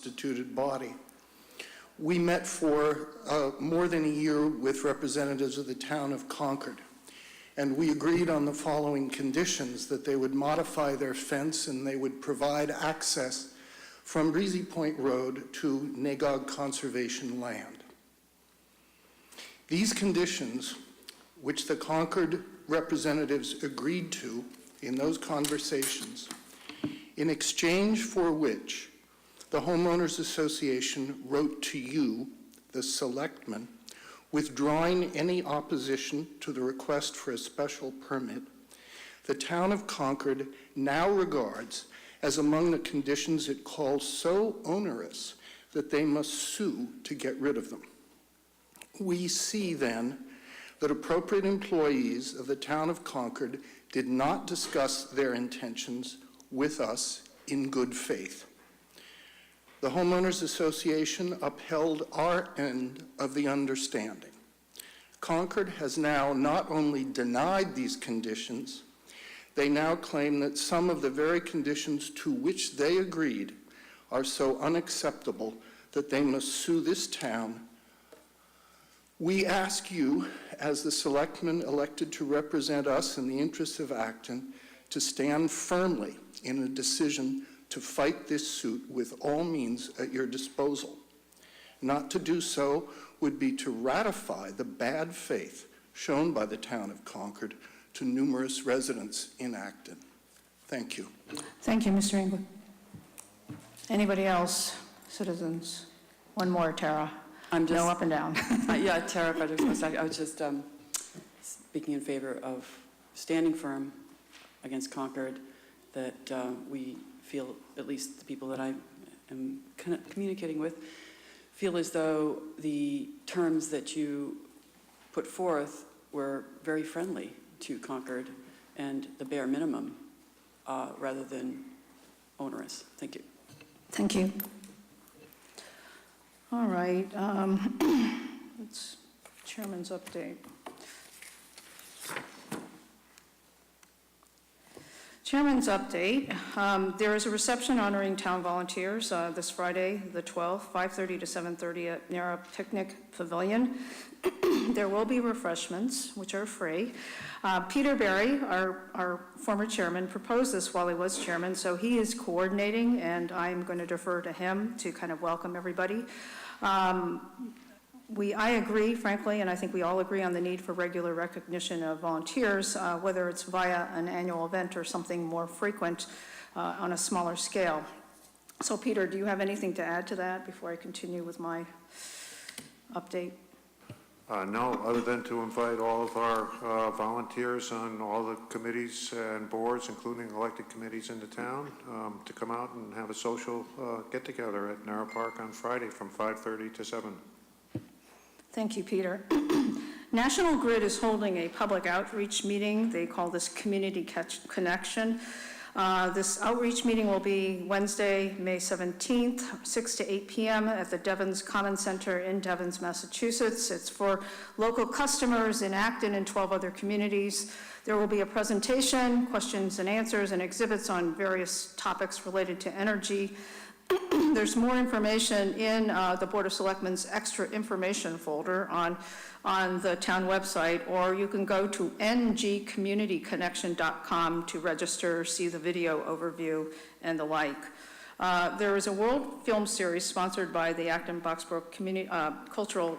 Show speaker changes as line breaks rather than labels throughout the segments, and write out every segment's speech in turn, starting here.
constituted body. We met for more than a year with representatives of the town of Concord, and we agreed on the following conditions: that they would modify their fence and they would provide access from Breezy Point Road to Nagog Conservation Land. These conditions, which the Concord representatives agreed to in those conversations, in exchange for which the Homeowners Association wrote to you, the Selectmen, withdrawing any opposition to the request for a special permit, the town of Concord now regards as among the conditions it calls so onerous that they must sue to get rid of them. We see then that appropriate employees of the town of Concord did not discuss their intentions with us in good faith. The Homeowners Association upheld our end of the understanding. Concord has now not only denied these conditions, they now claim that some of the very conditions to which they agreed are so unacceptable that they must sue this town. We ask you, as the Selectmen elected to represent us in the interests of Acton, to stand firmly in a decision to fight this suit with all means at your disposal. Not to do so would be to ratify the bad faith shown by the town of Concord to numerous residents in Acton. Thank you.
Thank you, Mr. England. Anybody else? Citizens? One more, Tara. No up and down.
Yeah, Tara Frederickson. I was just speaking in favor of standing firm against Concord, that we feel, at least the people that I am communicating with, feel as though the terms that you put forth were very friendly to Concord and the bare minimum rather than onerous. Thank you.
Thank you. All right, it's Chairman's update. Chairman's update. There is a reception honoring town volunteers this Friday, the 12th, 5:30 to 7:30 at Nara Picnic Pavilion. There will be refreshments, which are free. Peter Berry, our former chairman, proposed this while he was chairman, so he is coordinating, and I'm going to defer to him to kind of welcome everybody. I agree, frankly, and I think we all agree on the need for regular recognition of volunteers, whether it's via an annual event or something more frequent on a smaller scale. So, Peter, do you have anything to add to that before I continue with my update?
No, other than to invite all of our volunteers on all the committees and boards, including elected committees in the town, to come out and have a social get-together at Nara Park on Friday from 5:30 to 7.
Thank you, Peter. National Grid is holding a public outreach meeting. They call this Community Connection. This outreach meeting will be Wednesday, May 17th, 6 to 8 p.m. at the Devons Common Center in Devons, Massachusetts. It's for local customers in Acton and 12 other communities. There will be a presentation, questions and answers, and exhibits on various topics related to energy. There's more information in the Board of Selectmen's extra information folder on the town website, or you can go to ngcommunityconnection.com to register, see the video overview, and the like. There is a World Film Series sponsored by the Acton Boxborough Cultural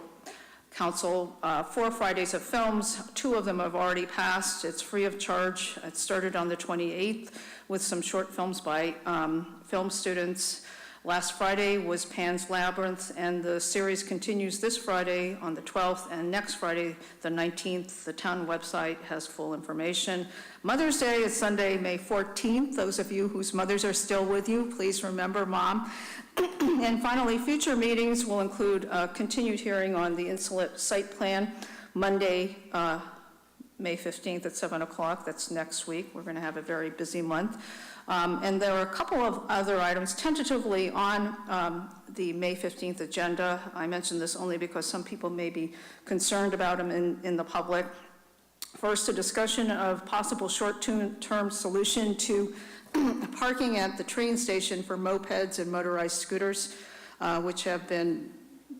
Council, 4 Fridays of films. 2 of them have already passed. It's free of charge. It started on the 28th with some short films by film students. Last Friday was Pan's Labyrinth, and the series continues this Friday on the 12th, and next Friday, the 19th. The town website has full information. Mother's Day is Sunday, May 14th. Those of you whose mothers are still with you, please remember Mom. And finally, future meetings will include a continued hearing on the Insulet site plan, Monday, May 15th at 7 o'clock. That's next week. We're going to have a very busy month. And there are a couple of other items tentatively on the May 15th agenda. I mention this only because some people may be concerned about them in the public. First, a discussion of possible short-term solution to parking at the train station for mopeds and motorized scooters. which have been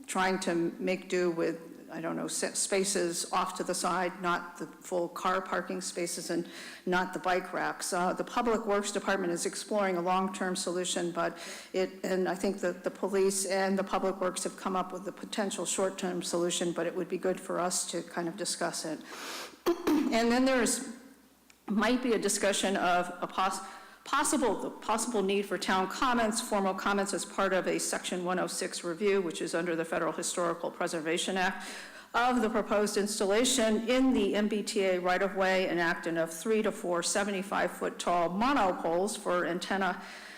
trying to make do with, I don't know, spaces off to the side, not the full car parking spaces and not the bike racks. The Public Works Department is exploring a long-term solution, and I think that the police and the Public Works have come up with a potential short-term solution, but it would be good for us to kind of discuss it. And then might be a discussion of a possible need for town comments, formal comments as part of a Section 106 review, which is under the Federal Historical Preservation Act, of the proposed installation in the MBTA right-of-way in Acton of 3 to 4 75-foot tall monopoles for antennae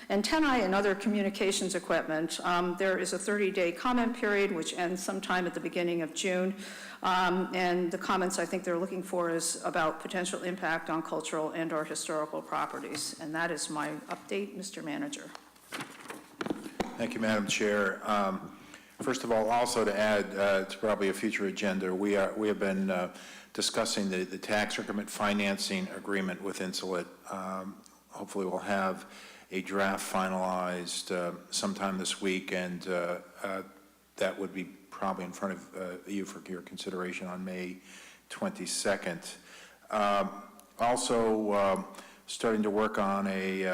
and other communications equipment. There is a 30-day comment period, which ends sometime at the beginning of June. And the comments I think they're looking for is about potential impact on cultural and/or historical properties. And that is my update, Mr. Manager.
Thank you, Madam Chair. First of all, also to add to probably a future agenda, we have been discussing the tax increment financing agreement with Insulet. Hopefully we'll have a draft finalized sometime this week, and that would be probably in front of you for your consideration on May 22nd. Also, starting to work on a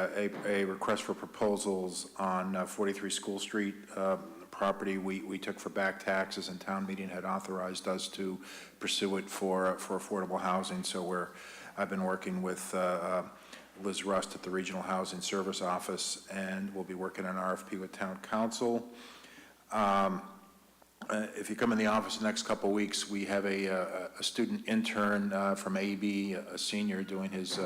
request for proposals on 43 School Street property we took for back taxes, and town meeting had authorized us to pursue it for affordable housing. So I've been working with Liz Rust at the Regional Housing Service Office, and we'll be working on an RFP with Town Council. If you come in the office the next couple of weeks, we have a student intern from AB, a senior, doing his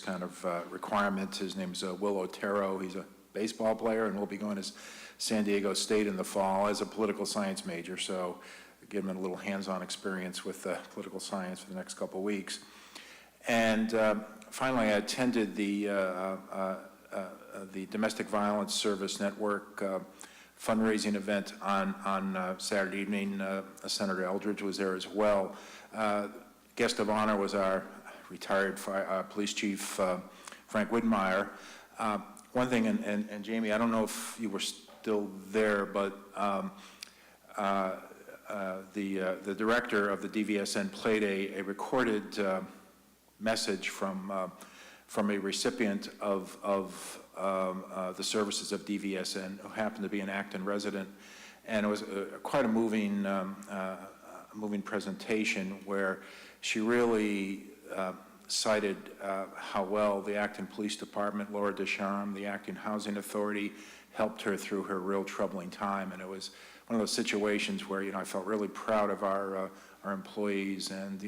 kind of requirements. His name's Will Otero. He's a baseball player, and we'll be going to San Diego State in the fall as a political science major. So give him a little hands-on experience with political science for the next couple of weeks. And finally, I attended the Domestic Violence Service Network fundraising event on Saturday evening. Senator Eldridge was there as well. Guest of honor was our retired police chief, Frank Widmeyer. One thing, and Jamie, I don't know if you were still there, but the director of the DVSN played a recorded message from a recipient of the services of DVSN, who happened to be an Acton resident, and it was quite a moving presentation where she really cited how well the Acton Police Department, Laura Deschamps, the Acton Housing Authority helped her through her real troubling time. And it was one of those situations where, I felt really proud of our employees, and,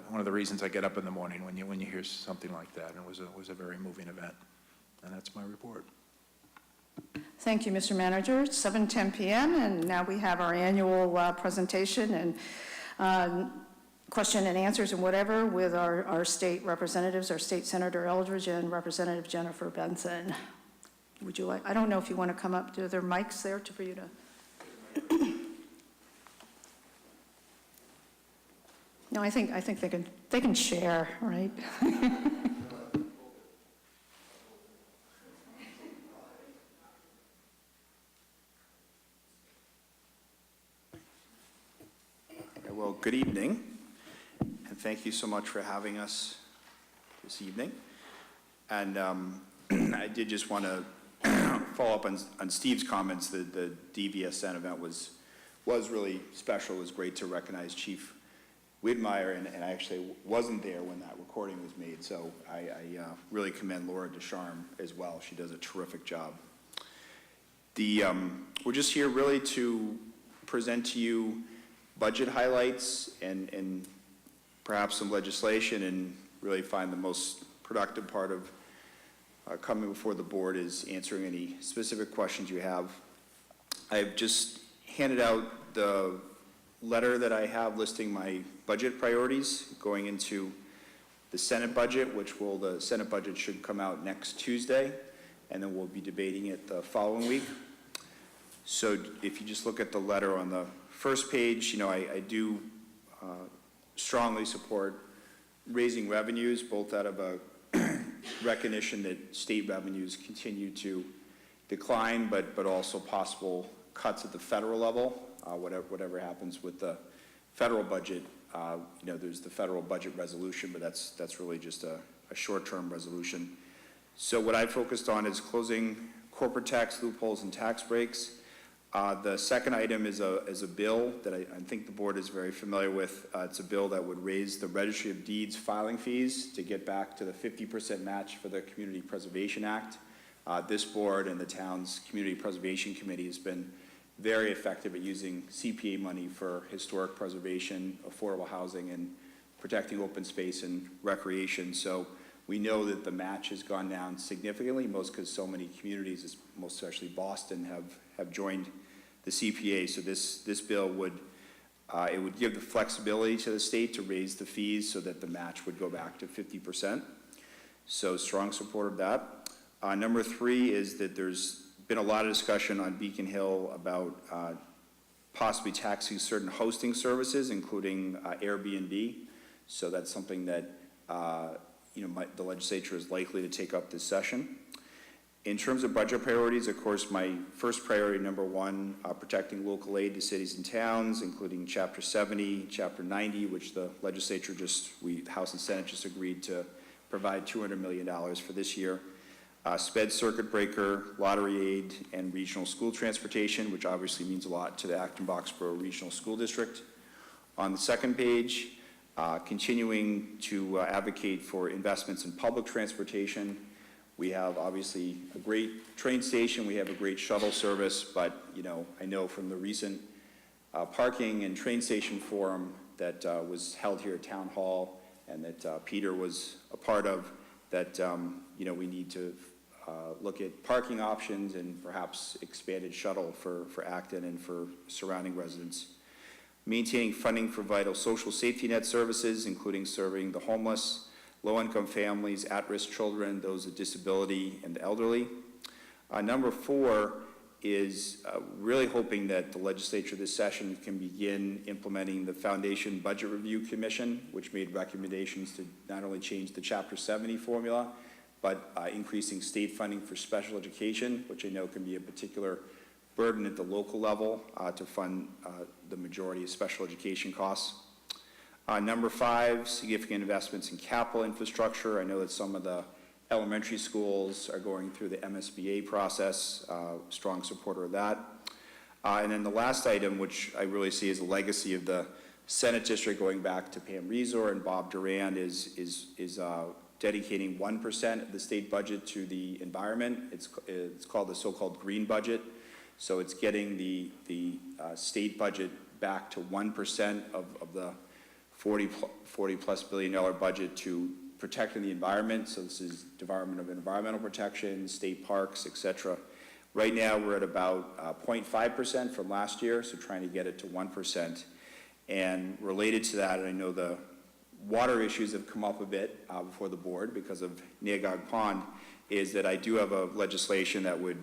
one of the reasons I get up in the morning when you hear something like that. And it was a very moving event. And that's my report.
Thank you, Mr. Manager. It's 7:10 p.m. and now we have our annual presentation and question and answers and whatever with our state representatives, our state Senator Eldridge and Representative Jennifer Benson. Would you like, I don't know if you want to come up to their mics there for you to. No, I think they can share, right?
Well, good evening, and thank you so much for having us this evening. And I did just want to follow up on Steve's comments. The DVSN event was really special. It was great to recognize Chief Widmeyer, and I actually wasn't there when that recording was made, so I really commend Laura Deschamps as well. She does a terrific job. We're just here really to present to you budget highlights and perhaps some legislation, and really find the most productive part of coming before the board is answering any specific questions you have. I've just handed out the letter that I have listing my budget priorities going into the Senate budget, the Senate budget should come out next Tuesday, and then we'll be debating it the following week. So if you just look at the letter on the first page, I do strongly support raising revenues, both out of a recognition that state revenues continue to decline, but also possible cuts at the federal level, whatever happens with the federal budget. There's the federal budget resolution, but that's really just a short-term resolution. So what I focused on is closing corporate tax loopholes and tax breaks. The second item is a bill that I think the board is very familiar with. It's a bill that would raise the Registry of Deeds filing fees to get back to the 50% match for the Community Preservation Act. This board and the town's Community Preservation Committee has been very effective at using CPA money for historic preservation, affordable housing, and protecting open space and recreation. So we know that the match has gone down significantly, most because so many communities, most especially Boston, have joined the CPA. So this bill would give the flexibility to the state to raise the fees so that the match would go back to 50%. So strong support of that. Number 3 is that there's been a lot of discussion on Beacon Hill about possibly taxing certain hosting services, including Airbnb. So that's something that the legislature is likely to take up this session. In terms of budget priorities, of course, my first priority, number 1, protecting local aid to cities and towns, including Chapter 70, Chapter 90, which the legislature the House and Senate just agreed to provide $200 million for this year. SPED circuit breaker, lottery aid, and regional school transportation, which obviously means a lot to the Acton-Boxborough Regional School District. On the second page, continuing to advocate for investments in public transportation. We have obviously a great train station, we have a great shuttle service, but I know from the recent parking and train station forum that was held here at Town Hall and that Peter was a part of, that we need to look at parking options and perhaps expanded shuttle for Acton and for surrounding residents. Maintaining funding for vital social safety net services, including serving the homeless, low-income families, at-risk children, those with disability, and the elderly. Number 4 is really hoping that the legislature this session can begin implementing the Foundation Budget Review Commission, which made recommendations to not only change the Chapter 70 formula, but increasing state funding for special education, which I know can be a particular burden at the local level to fund the majority of special education costs. Number 5, significant investments in capital infrastructure. I know that some of the elementary schools are going through the MSBA process, strong supporter of that. And then the last item, which I really see as a legacy of the Senate district going back to Pam Rezor and Bob Durand, is dedicating 1% of the state budget to the environment. It's called the so-called green budget. So it's getting the state budget back to 1% of the $40 plus billion budget to protecting the environment. So this is Department of Environmental Protection, state parks, et cetera. Right now we're at about 0.5% from last year, so trying to get it to 1%. And related to that, and I know the water issues have come up a bit before the board because of Neagog Pond, is that I do have a legislation that would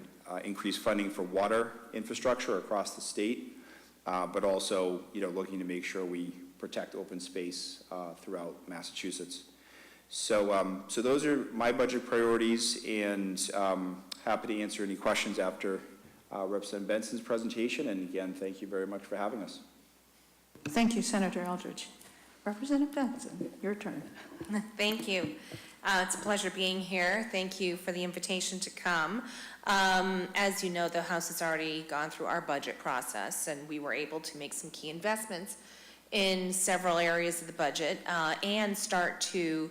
increase funding for water infrastructure across the state, but also looking to make sure we protect open space throughout Massachusetts. So those are my budget priorities, and happy to answer any questions after Representative Benson's presentation. And again, thank you very much for having us.
Thank you, Senator Eldridge. Representative Benson, your turn.
Thank you. It's a pleasure being here. Thank you for the invitation to come. As you know, the House has already gone through our budget process, and we were able to make some key investments in several areas of the budget and start to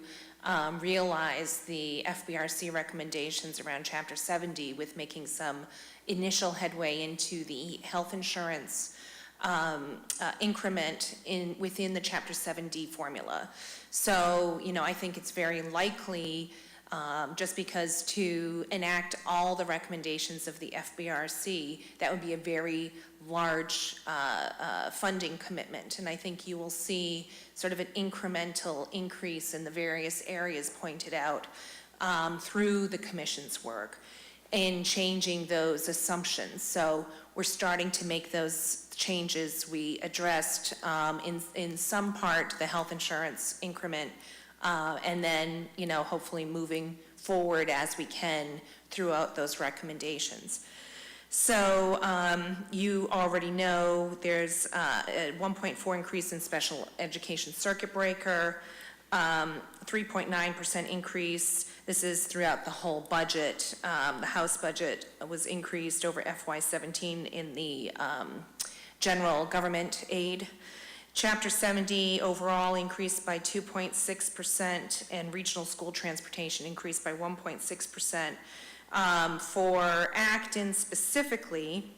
realize the FBRC recommendations around Chapter 70 with making some initial headway into the health insurance increment within the Chapter 70 formula. So, I think it's very likely, just because to enact all the recommendations of the FBRC, that would be a very large funding commitment. And I think you will see sort of an incremental increase in the various areas pointed out through the commission's work in changing those assumptions. So we're starting to make those changes. We addressed in some part the health insurance increment, and then hopefully moving forward as we can throughout those recommendations. So you already know there's a 1.4 increase in special education circuit breaker, 3.9% increase. This is throughout the whole budget. The House budget was increased over FY17 in the general government aid. Chapter 70 overall increased by 2.6%, and regional school transportation increased by 1.6%. For Acton specifically,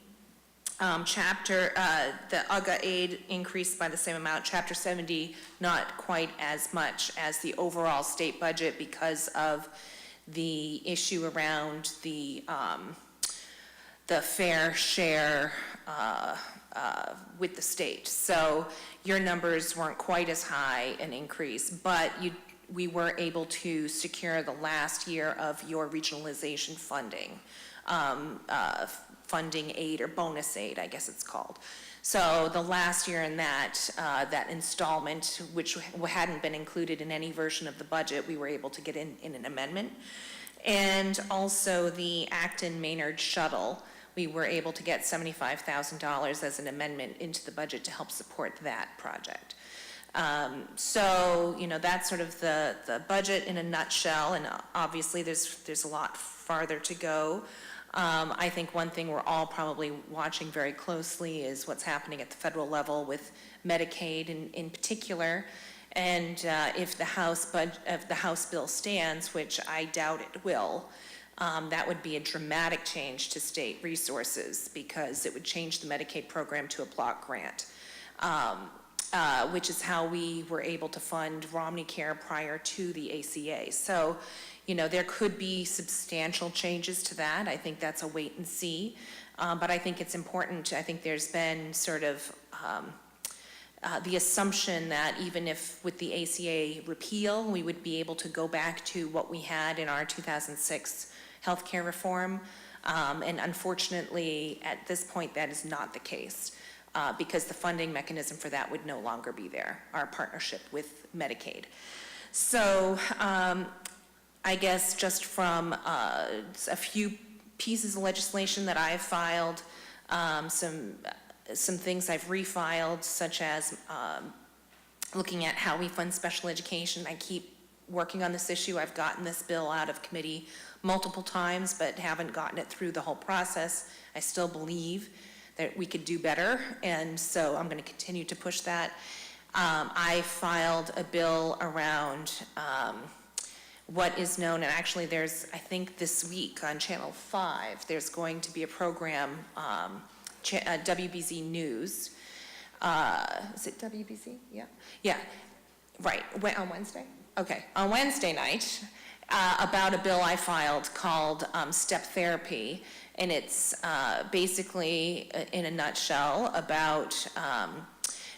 the UGA aid increased by the same amount. Chapter 70 not quite as much as the overall state budget because of the issue around the fair share with the state. So your numbers weren't quite as high an increase, but we were able to secure the last year of your regionalization funding, funding aid or bonus aid, I guess it's called. So the last year in that installment, which hadn't been included in any version of the budget, we were able to get in an amendment. And also the Acton Maynard shuttle, we were able to get $75,000 as an amendment into the budget to help support that project. So, that's sort of the budget in a nutshell, and obviously there's a lot farther to go. I think one thing we're all probably watching very closely is what's happening at the federal level with Medicaid in particular. And if the House bill stands, which I doubt it will, that would be a dramatic change to state resources because it would change the Medicaid program to a block grant, which is how we were able to fund Romney Care prior to the ACA. So, there could be substantial changes to that. I think that's a wait and see. But I think it's important. I think there's been sort of the assumption that even if with the ACA repeal, we would be able to go back to what we had in our 2006 healthcare reform. And unfortunately, at this point, that is not the case because the funding mechanism for that would no longer be there, our partnership with Medicaid. So I guess just from a few pieces of legislation that I've filed, some things I've refiled, such as looking at how we fund special education. I keep working on this issue. I've gotten this bill out of committee multiple times, but haven't gotten it through the whole process. I still believe that we could do better, and so I'm going to continue to push that. I filed a bill around what is known, and actually there's, I think this week on Channel 5, there's going to be a program, WBZ News. Is it WBZ? Yeah. Yeah, right, on Wednesday? Okay, on Wednesday night, about a bill I filed called Step Therapy, and it's basically, in a nutshell, about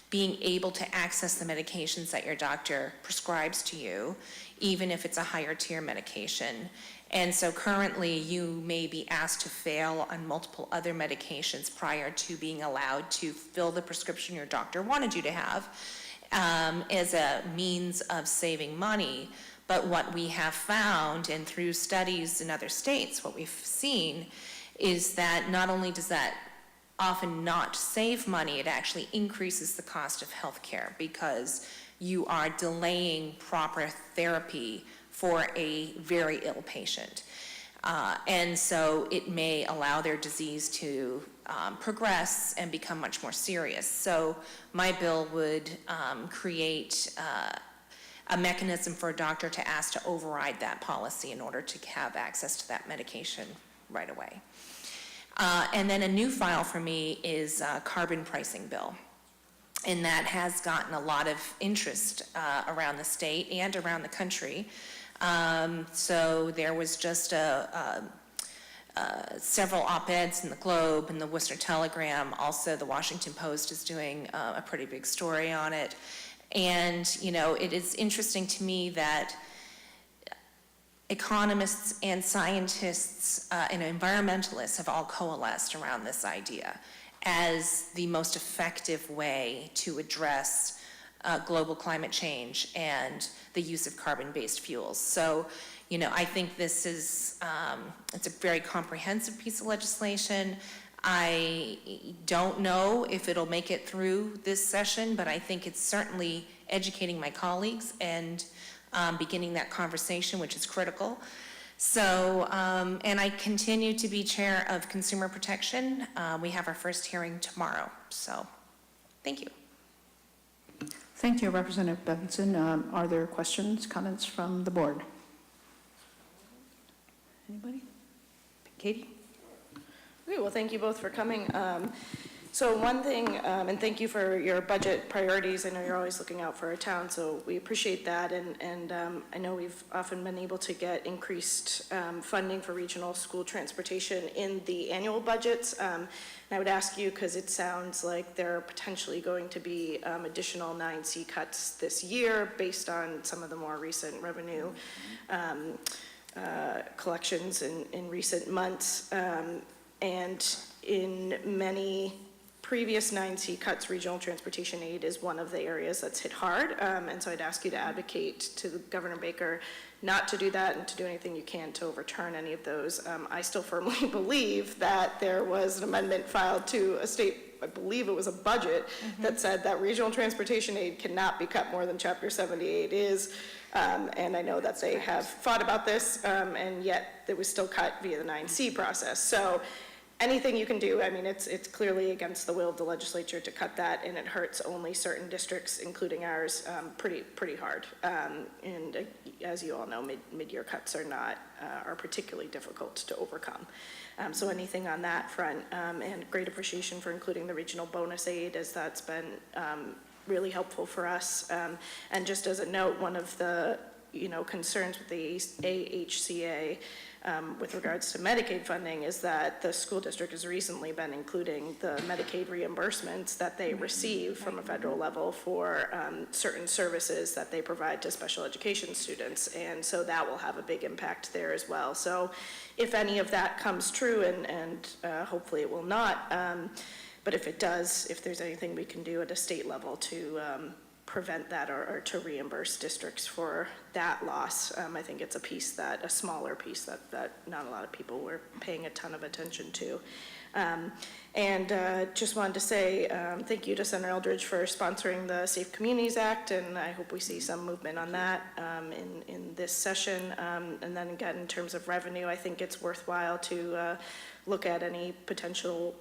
being able to access the medications that your doctor prescribes to you, even if it's a higher tier medication. And so currently you may be asked to fail on multiple other medications prior to being allowed to fill the prescription your doctor wanted you to have as a means of saving money. But what we have found, and through studies in other states, what we've seen is that not only does that often not save money, it actually increases the cost of healthcare because you are delaying proper therapy for a very ill patient. And so it may allow their disease to progress and become much more serious. So my bill would create a mechanism for a doctor to ask to override that policy in order to have access to that medication right away. And then a new file for me is a carbon pricing bill. And that has gotten a lot of interest around the state and around the country. So there was just several op-eds in the Globe and the Worcester Telegram. Also, the Washington Post is doing a pretty big story on it. And, it is interesting to me that economists and scientists and environmentalists have all coalesced around this idea as the most effective way to address global climate change and the use of carbon-based fuels. So, I think this is, it's a very comprehensive piece of legislation. I don't know if it'll make it through this session, but I think it's certainly educating my colleagues and beginning that conversation, which is critical. So, and I continue to be chair of Consumer Protection. We have our first hearing tomorrow, so thank you.
Thank you, Representative Benson. Are there questions, comments from the board? Anybody? Katie?
Okay, well, thank you both for coming. So one thing, and thank you for your budget priorities. I know you're always looking out for our town, so we appreciate that. And I know we've often been able to get increased funding for regional school transportation in the annual budgets. And I would ask you, because it sounds like there are potentially going to be additional 9C cuts this year based on some of the more recent revenue collections in recent months. And in many previous 9C cuts, regional transportation aid is one of the areas that's hit hard. And so I'd ask you to advocate to Governor Baker not to do that and to do anything you can to overturn any of those. I still firmly believe that there was an amendment filed to a state, I believe it was a budget, that said that regional transportation aid cannot be cut more than Chapter 78 is. And I know that they have fought about this, and yet it was still cut via the 9C process. So anything you can do, I mean, it's clearly against the will of the legislature to cut that, and it hurts only certain districts, including ours, pretty hard. And as you all know, mid-year cuts are particularly difficult to overcome. So anything on that front, and great appreciation for including the regional bonus aid, as that's been really helpful for us. And just as a note, one of the concerns with the AHCA with regards to Medicaid funding is that the school district has recently been including the Medicaid reimbursements that they receive from a federal level for certain services that they provide to special education students, and so that will have a big impact there as well. So if any of that comes true, and hopefully it will not, but if it does, if there's anything we can do at a state level to prevent that or to reimburse districts for that loss, I think it's a smaller piece that not a lot of people were paying a ton of attention to. And just wanted to say thank you to Senator Eldridge for sponsoring the Safe Communities Act, and I hope we see some movement on that in this session. And then again, in terms of revenue, I think it's worthwhile to look at any potential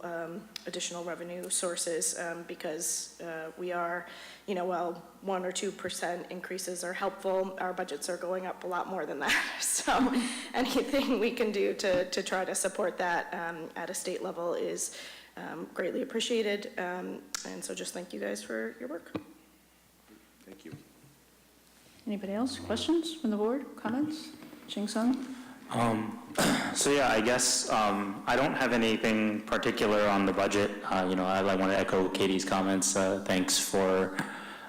additional revenue sources because we are, while 1 or 2% increases are helpful, our budgets are going up a lot more than that. So anything we can do to try to support that at a state level is greatly appreciated. And so just thank you guys for your work.
Thank you.
Anybody else? Questions from the board? Comments? Ching Sung?
So yeah, I guess I don't have anything particular on the budget. I want to echo Katie's comments. Thanks for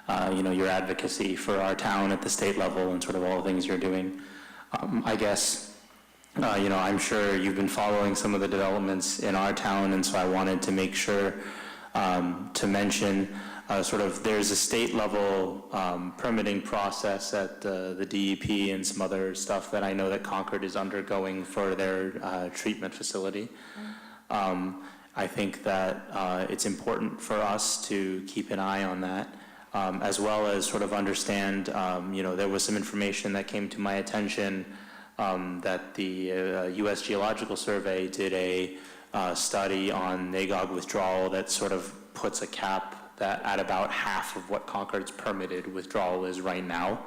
your advocacy for our town at the state level and sort of all the things you're doing. I guess I'm sure you've been following some of the developments in our town, and so I wanted to make sure to mention there's a state level permitting process at the DEP and some other stuff that I know that Concord is undergoing for their treatment facility. I think that it's important for us to keep an eye on that, as well as sort of understand, there was some information that came to my attention that the U.S. Geological Survey did a study on NAGOG withdrawal that sort of puts a cap that at about half of what Concord's permitted withdrawal is right now.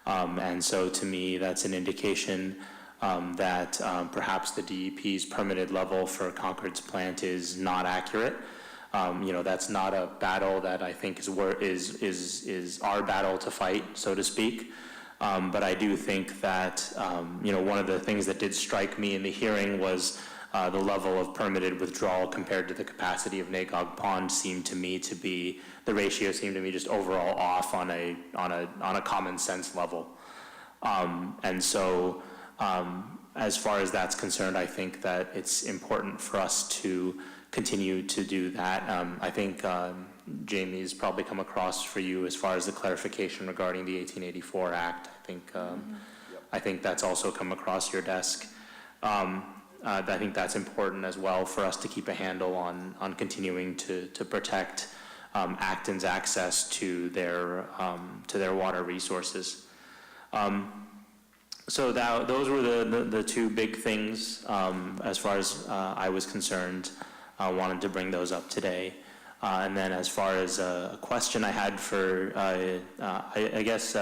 And so to me, that's an indication that perhaps the DEP's permitted level for Concord's plant is not accurate. That's not a battle that I think is our battle to fight, so to speak. But I do think that, one of the things that did strike me in the hearing was the level of permitted withdrawal compared to the capacity of NAGOG Pond the ratio seemed to me just overall off on a common sense level. And so as far as that's concerned, I think that it's important for us to continue to do that. I think Jamie's probably come across for you as far as the clarification regarding the 1884 Act. I think I think that's also come across your desk. I think that's important as well for us to keep a handle on continuing to protect Acton's access to their water resources. So those were the two big things as far as I was concerned. I wanted to bring those up today. And then as far as a question I had for, I guess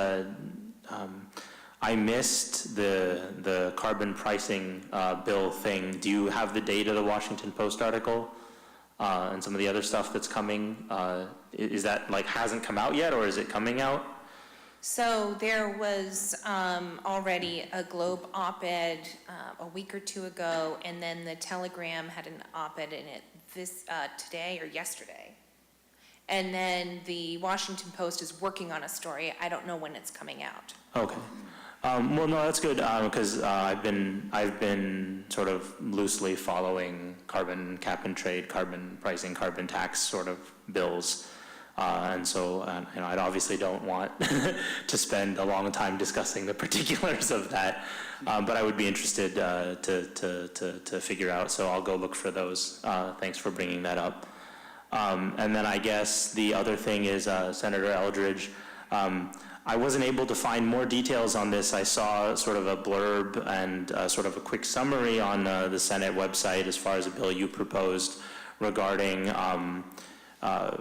I missed the carbon pricing bill thing. Do you have the date of the Washington Post article and some of the other stuff that's coming? Is that like hasn't come out yet, or is it coming out?
So there was already a Globe op-ed a week or two ago, and then the Telegram had an op-ed in it today or yesterday. And then the Washington Post is working on a story. I don't know when it's coming out.
Okay. Well, no, that's good because I've been sort of loosely following carbon cap and trade, carbon pricing, carbon tax sort of bills. And so, I obviously don't want to spend a long time discussing the particulars of that, but I would be interested to figure out. So I'll go look for those. Thanks for bringing that up. And then I guess the other thing is Senator Eldridge. I wasn't able to find more details on this. I saw sort of a blurb and sort of a quick summary on the Senate website as far as a bill you proposed regarding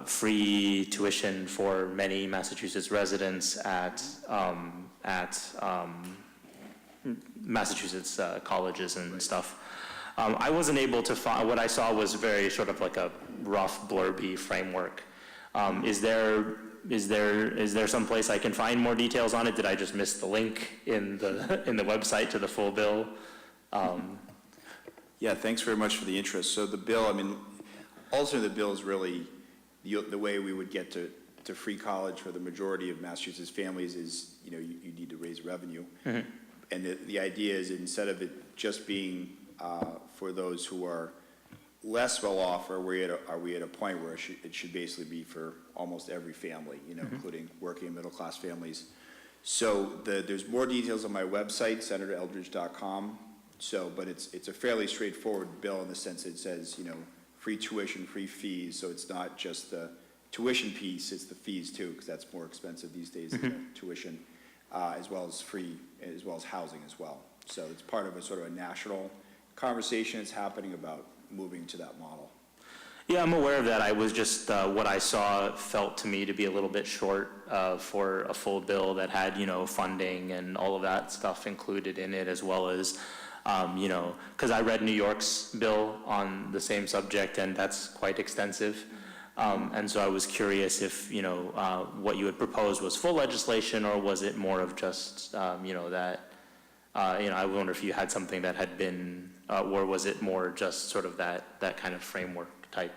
free tuition for many Massachusetts residents at Massachusetts colleges and stuff. I wasn't able to find, what I saw was very sort of like a rough blurby framework. Is there some place I can find more details on it? Did I just miss the link in the website to the full bill?
Yeah, thanks very much for the interest. So the bill, I mean, ultimately the bill is really the way we would get to free college for the majority of Massachusetts families is, you need to raise revenue. Mm-hmm. And the idea is instead of it just being for those who are less well off, are we at a point where it should basically be for almost every family, mm-hmm. including working and middle class families. So there's more details on my website, senatoreldridge.com. So, but it's a fairly straightforward bill in the sense that it says, free tuition, free fees. So it's not just the tuition piece, it's the fees too, because that's more expensive these days mm-hmm. than tuition, as well as housing as well. So it's part of a sort of a national conversation that's happening about moving to that model.
Yeah, I'm aware of that. I was just, what I saw felt to me to be a little bit short for a full bill that had, funding and all of that stuff included in it, as well as, because I read New York's bill on the same subject, and that's quite extensive. And so I was curious if, what you had proposed was full legislation, or was it more of just, that, I wonder if you had something that had been, or was it more just sort of that kind of framework type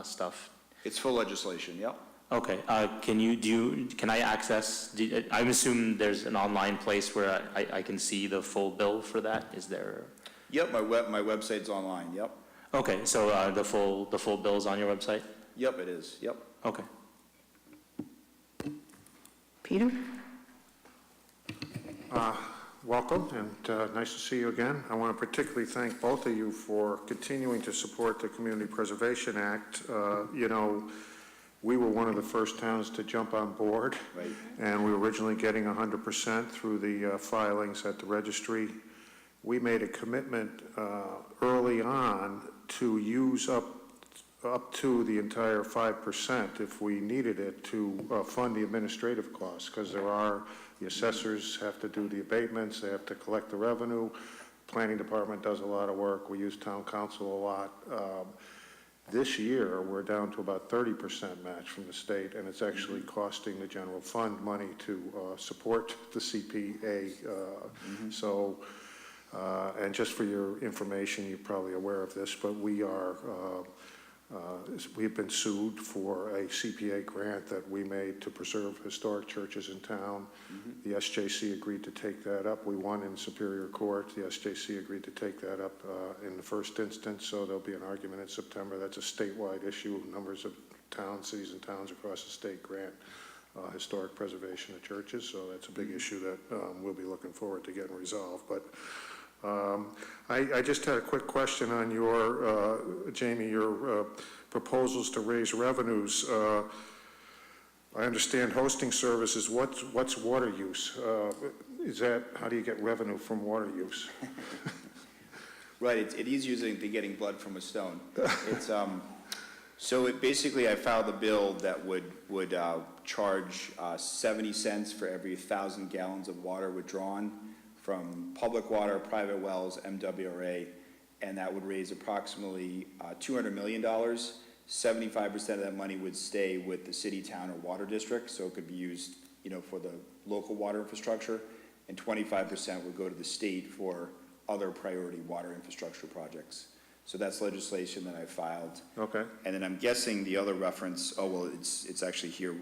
stuff?
It's full legislation, yep.
Okay, can I access, I'm assuming there's an online place where I can see the full bill for that, is there?
Yep, my website's online, yep.
Okay, so the full bill's on your website?
Yep, it is, yep.
Okay.
Peter?
Welcome, and nice to see you again. I want to particularly thank both of you for continuing to support the Community Preservation Act. We were one of the first towns to jump on board, right. And we were originally getting 100% through the filings at the registry. We made a commitment early on to use up to the entire 5% if we needed it to fund the administrative costs, because the assessors have to do the abatements, they have to collect the revenue, planning department does a lot of work, we use town council a lot. This year, we're down to about 30% match from the state, and it's actually costing the general fund money to support the CPA. So, and just for your information, you're probably aware of this, but we've been sued for a CPA grant that we made to preserve historic churches in town. Mm-hmm. The SJC agreed to take that up. We won in Superior Court. The SJC agreed to take that up in the first instance, so there'll be an argument in September. That's a statewide issue. Numbers of towns, cities and towns across the state grant historic preservation of churches, so that's a big issue that we'll be looking forward to getting resolved. But I just had a quick question on your, Jamie, your proposals to raise revenues. I understand hosting services. What's water use? Is that, how do you get revenue from water use?
Right, it is using the getting blood from a stone. It's, so it basically, I filed a bill that would charge 70 cents for every 1,000 gallons of water withdrawn from public water, private wells, MWRA, and that would raise approximately $200 million. 75% of that money would stay with the city, town, or water district, so it could be used, you know, for the local water infrastructure, and 25% would go to the state for other priority water infrastructure projects. So that's legislation that I filed.
Okay.
And then I'm guessing the other reference, oh, well, it's actually here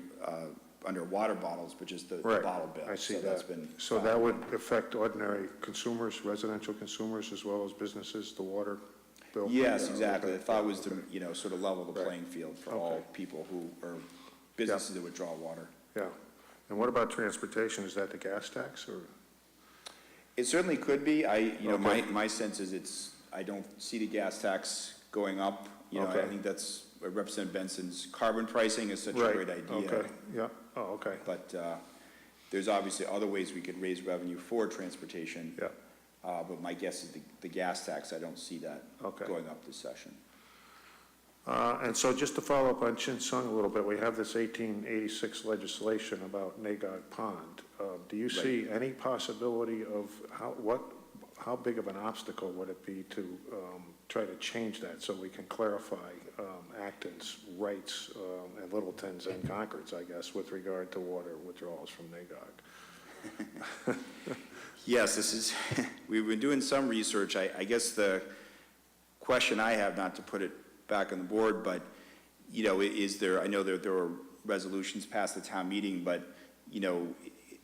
under water bottles, but just the
Right.
bottle bill.
I see
So
that.
that's been
So
filed.
that would affect ordinary consumers, residential consumers, as well as businesses, the water bill?
Yes,
Yeah,
exactly. I
okay.
thought it was to, you know, sort of level the
Right.
playing field for
Okay.
all people who, or businesses that would draw water.
Yeah. And what about transportation? Is that the gas tax, or?
It certainly could be. You know,
Okay.
my sense is I don't see the gas tax going up. You know, I
Okay.
think that's Representative Benson's carbon pricing is such a
Right.
great idea.
Okay, yeah, oh, okay,
But there's obviously other ways we could raise revenue for transportation.
yeah.
But my guess is the gas tax, I don't see that
Okay.
going up this session.
And so just to follow up on Chin Sung a little bit, we have this 1886 legislation about Nagog Pond. Do you see any possibility of how big of an obstacle would it be to try to change that so we can clarify Acton's rights and Littleton's and Concord's, I guess, with regard to water withdrawals from Nagog?
Yes, this is, we've been doing some research. I guess the question I have, not to put it back on the board, but, you know, is there, I know there were resolutions passed at town meeting, but, you know,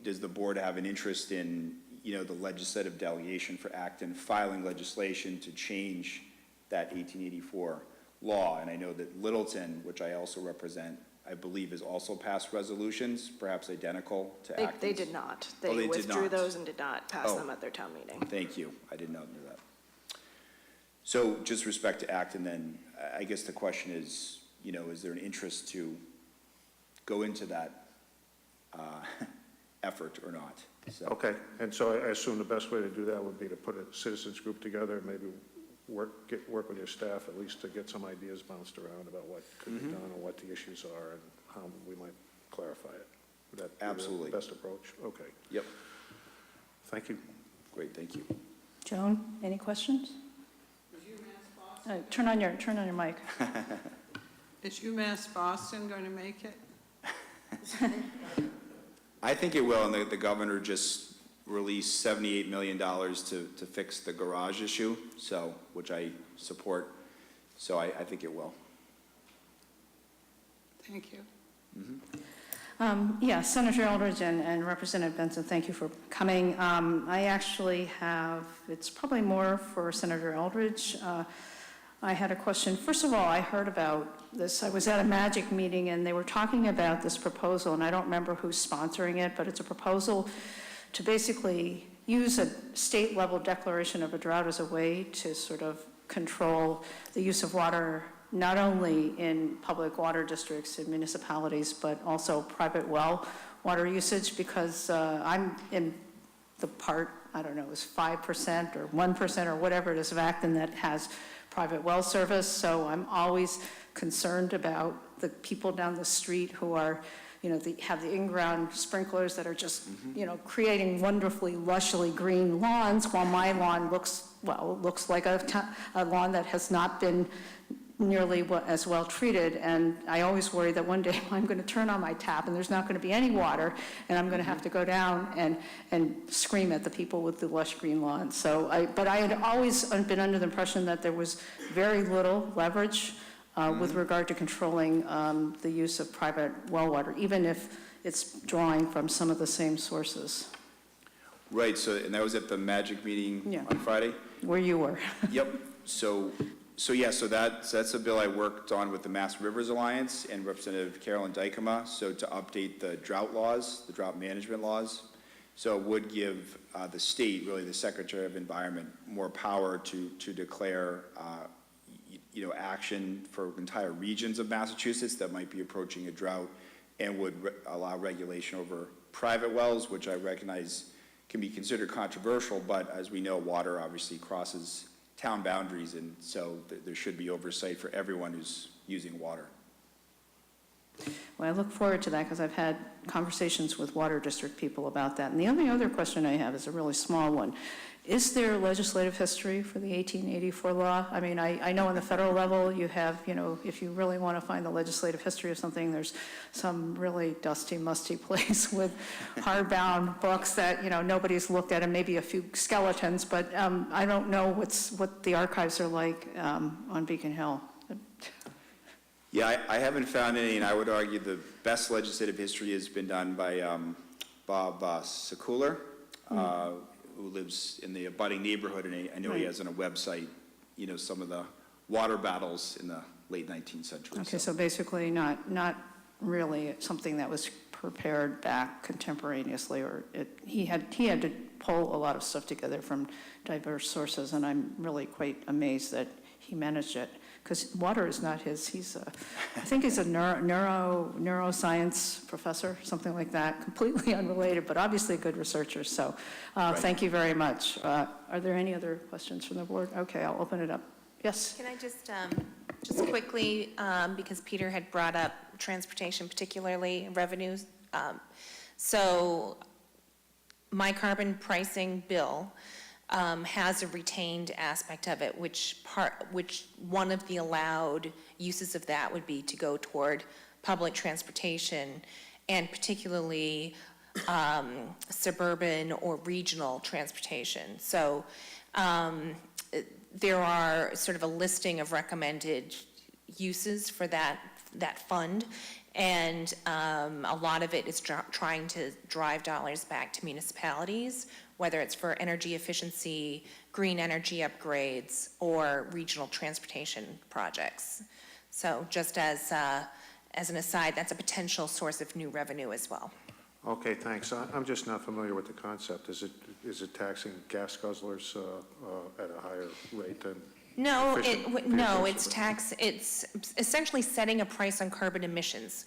does the board have an interest in, you know, the legislative delegation for Acton filing legislation to change that 1884 law? And I know that Littleton, which I also represent, I believe has also passed resolutions, perhaps identical to Acton's.
They did not.
Oh, they
They
did
withdrew
not.
those and did not pass
Oh.
them at their town meeting.
Thank you. I did not know that. So just respect to Acton then, I guess the question is, you know, is there an interest to go into that effort or not? So,
Okay, and so I assume the best way to do that would be to put a citizens group together, and maybe work with your staff at least to get some ideas bounced around about what could be done and what the issues are and how we might clarify it. Would that be
Absolutely.
the best approach? Okay,
Yep,
thank you.
great, thank you.
Joan, any questions? Turn on your mic.
Is UMass Boston going to make it?
I think it will, and the governor just released $78 million to fix the garage issue, so, which I support, so I think it will.
Thank you.
Yeah, Senator Eldridge and Representative Benson, thank you for coming. I actually have, it's probably more for Senator Eldridge. I had a question. First of all, I heard about this. I was at a MAGIC meeting and they were talking about this proposal, and I don't remember who's sponsoring it, but it's a proposal to basically use a state-level declaration of a drought as a way to sort of control the use of water, not only in public water districts and municipalities, but also private well water usage, because I'm in the part, I don't know, it was 5% or 1% or whatever it is of Acton that has private well service, so I'm always concerned about the people down the street who are, you know, have the in-ground sprinklers that are just, you know, creating wonderfully lushly green lawns, while my lawn looks like a lawn that has not been nearly as well treated. And I always worry that one day I'm going to turn on my tap and there's not going to be any water, and I'm going to have to go down and scream at the people with the lush green lawns. So but I had always been under the impression that there was very little leverage with regard to controlling the use of private well water, even if it's drawing from some of the same sources.
Right, so, and that was at the MAGIC meeting
Yeah.
on Friday?
Where you were.
Yep, so So yeah, so that's a bill I worked on with the Mass Rivers Alliance and Representative Carolyn Dykema, so to update the drought laws, the drought management laws. So it would give the state, really the Secretary of Environment, more power to declare, action for entire regions of Massachusetts that might be approaching a drought, and would allow regulation over private wells, which I recognize can be considered controversial, but as we know, water obviously crosses town boundaries, and so there should be oversight for everyone who's using water.
Well, I look forward to that because I've had conversations with water district people about that. And the only other question I have is a really small one. Is there legislative history for the 1884 law? I mean, I know on the federal level you have, if you really want to find the legislative history of something, there's some really dusty, musty place with hardbound books that, nobody's looked at, and maybe a few skeletons, but I don't know what the archives are like on Beacon Hill.
Yeah, I haven't found any, and I would argue the best legislative history has been done by Bob Sekuler, who lives in the abutting neighborhood, and I know he has on a website, some of the water battles in the late 19th century.
Okay, so basically not really something that was prepared back contemporaneously, or he had to pull a lot of stuff together from diverse sources, and I'm really quite amazed that he managed it. Because water is not his, I think he's a neuroscience professor, something like that, completely unrelated, but obviously a good researcher, so thank you very much. Are there any other questions from the board? Okay, I'll open it up. Yes?
Can I just quickly, because Peter had brought up transportation, particularly revenues. So my carbon pricing bill has a retained aspect of it, which one of the allowed uses of that would be to go toward public transportation, and particularly suburban or regional transportation. So there are sort of a listing of recommended uses for that fund, and a lot of it is trying to drive dollars back to municipalities, whether it's for energy efficiency, green energy upgrades, or regional transportation projects. So just as an aside, that's a potential source of new revenue as well.
Okay, thanks. I'm just not familiar with the concept. Is it taxing gas guzzlers at a higher rate than
No,
efficient
it's essentially setting a price on carbon emissions,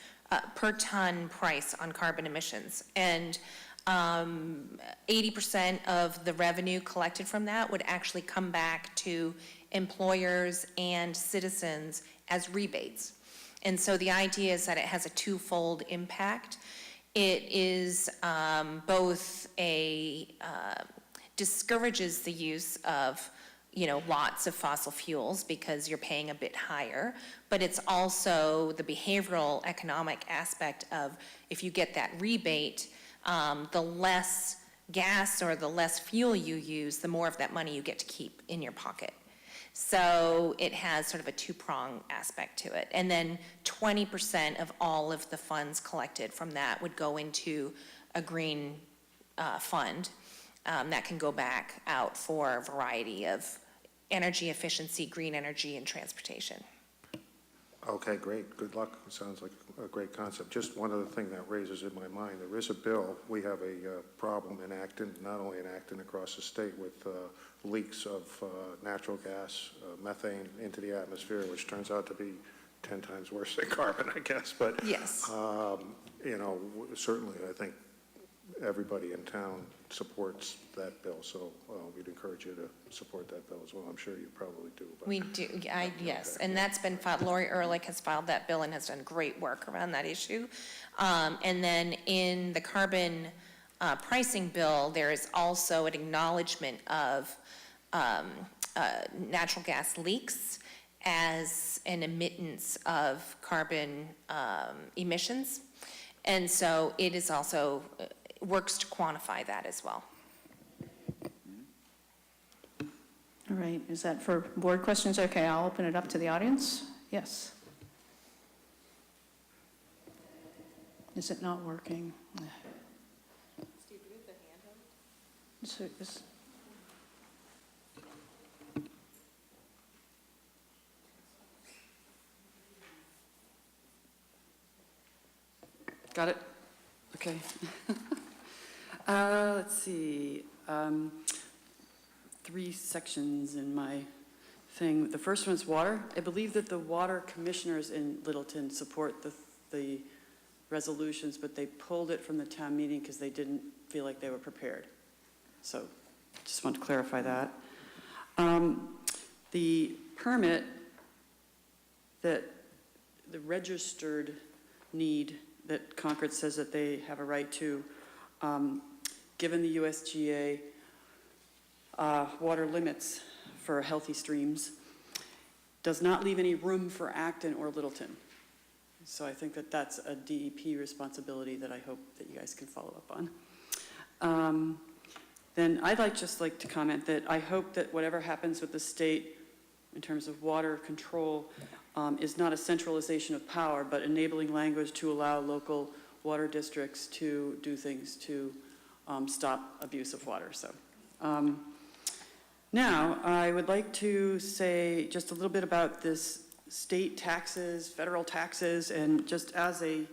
per ton price on carbon emissions. And 80% of the revenue collected from that would actually come back to employers and citizens as rebates. And so the idea is that it has a twofold impact. It is both discourages the use of lots of fossil fuels because you're paying a bit higher, but it's also the behavioral economic aspect of, if you get that rebate, the less gas or the less fuel you use, the more of that money you get to keep in your pocket. So it has sort of a two-prong aspect to it. And then 20% of all of the funds collected from that would go into a green fund that can go back out for a variety of energy efficiency, green energy, and transportation.
Okay, great. Good luck. It sounds like a great concept. Just one other thing that raises in my mind. There is a bill. We have a problem in Acton, not only in Acton, across the state, with leaks of natural gas, methane into the atmosphere, which turns out to be 10 times worse than carbon, I guess. But,
yes.
Certainly I think everybody in town supports that bill, so we'd encourage you to support that bill as well. I'm sure you probably do. But,
we do, yes, and that's been filed. Lori Ehrlich has filed that bill and has done great work around that issue. And then in the carbon pricing bill, there is also an acknowledgement of natural gas leaks as an emittance of carbon emissions. And so it is also works to quantify that as well.
All right, is that for board questions? Okay, I'll open it up to the audience. Yes. Is it not working?
Steve, do we have the handheld?
got it? Okay. Let's see. 3 sections in my thing. The first one is water. I believe that the water commissioners in Littleton support the resolutions, but they pulled it from the town meeting because they didn't feel like they were prepared. So just want to clarify that. The permit that the registered need that Concord says that they have a right to, given the USGA water limits for healthy streams, does not leave any room for Acton or Littleton. So I think that that's a DEP responsibility that I hope that you guys can follow up on. Then I'd just like to comment that I hope that whatever happens with the state in terms of water control is not a centralization of power, but enabling language to allow local water districts to do things to stop abuse of water. So now I would like to say just a little bit about this state taxes, federal taxes, and just as a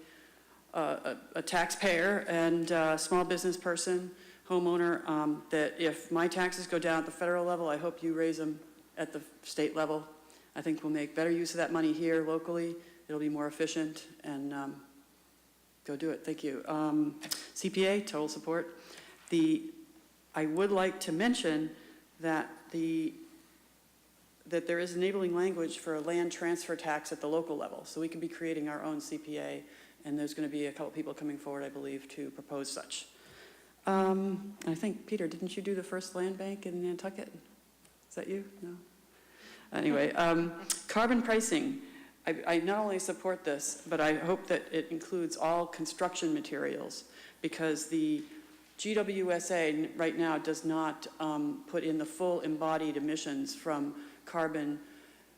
taxpayer and a small business person, homeowner, that if my taxes go down at the federal level, I hope you raise them at the state level. I think we'll make better use of that money here locally. It'll be more efficient, and go do it. Thank you. CPA, total support. I would like to mention that that there is enabling language for a land transfer tax at the local level. So we could be creating our own CPA, and there's going to be a couple people coming forward, I believe, to propose such. I think, Peter, didn't you do the first land bank in Nantucket? Is that you? No? Anyway, carbon pricing. I not only support this, but I hope that it includes all construction materials, because the GWSA right now does not put in the full embodied emissions from carbon,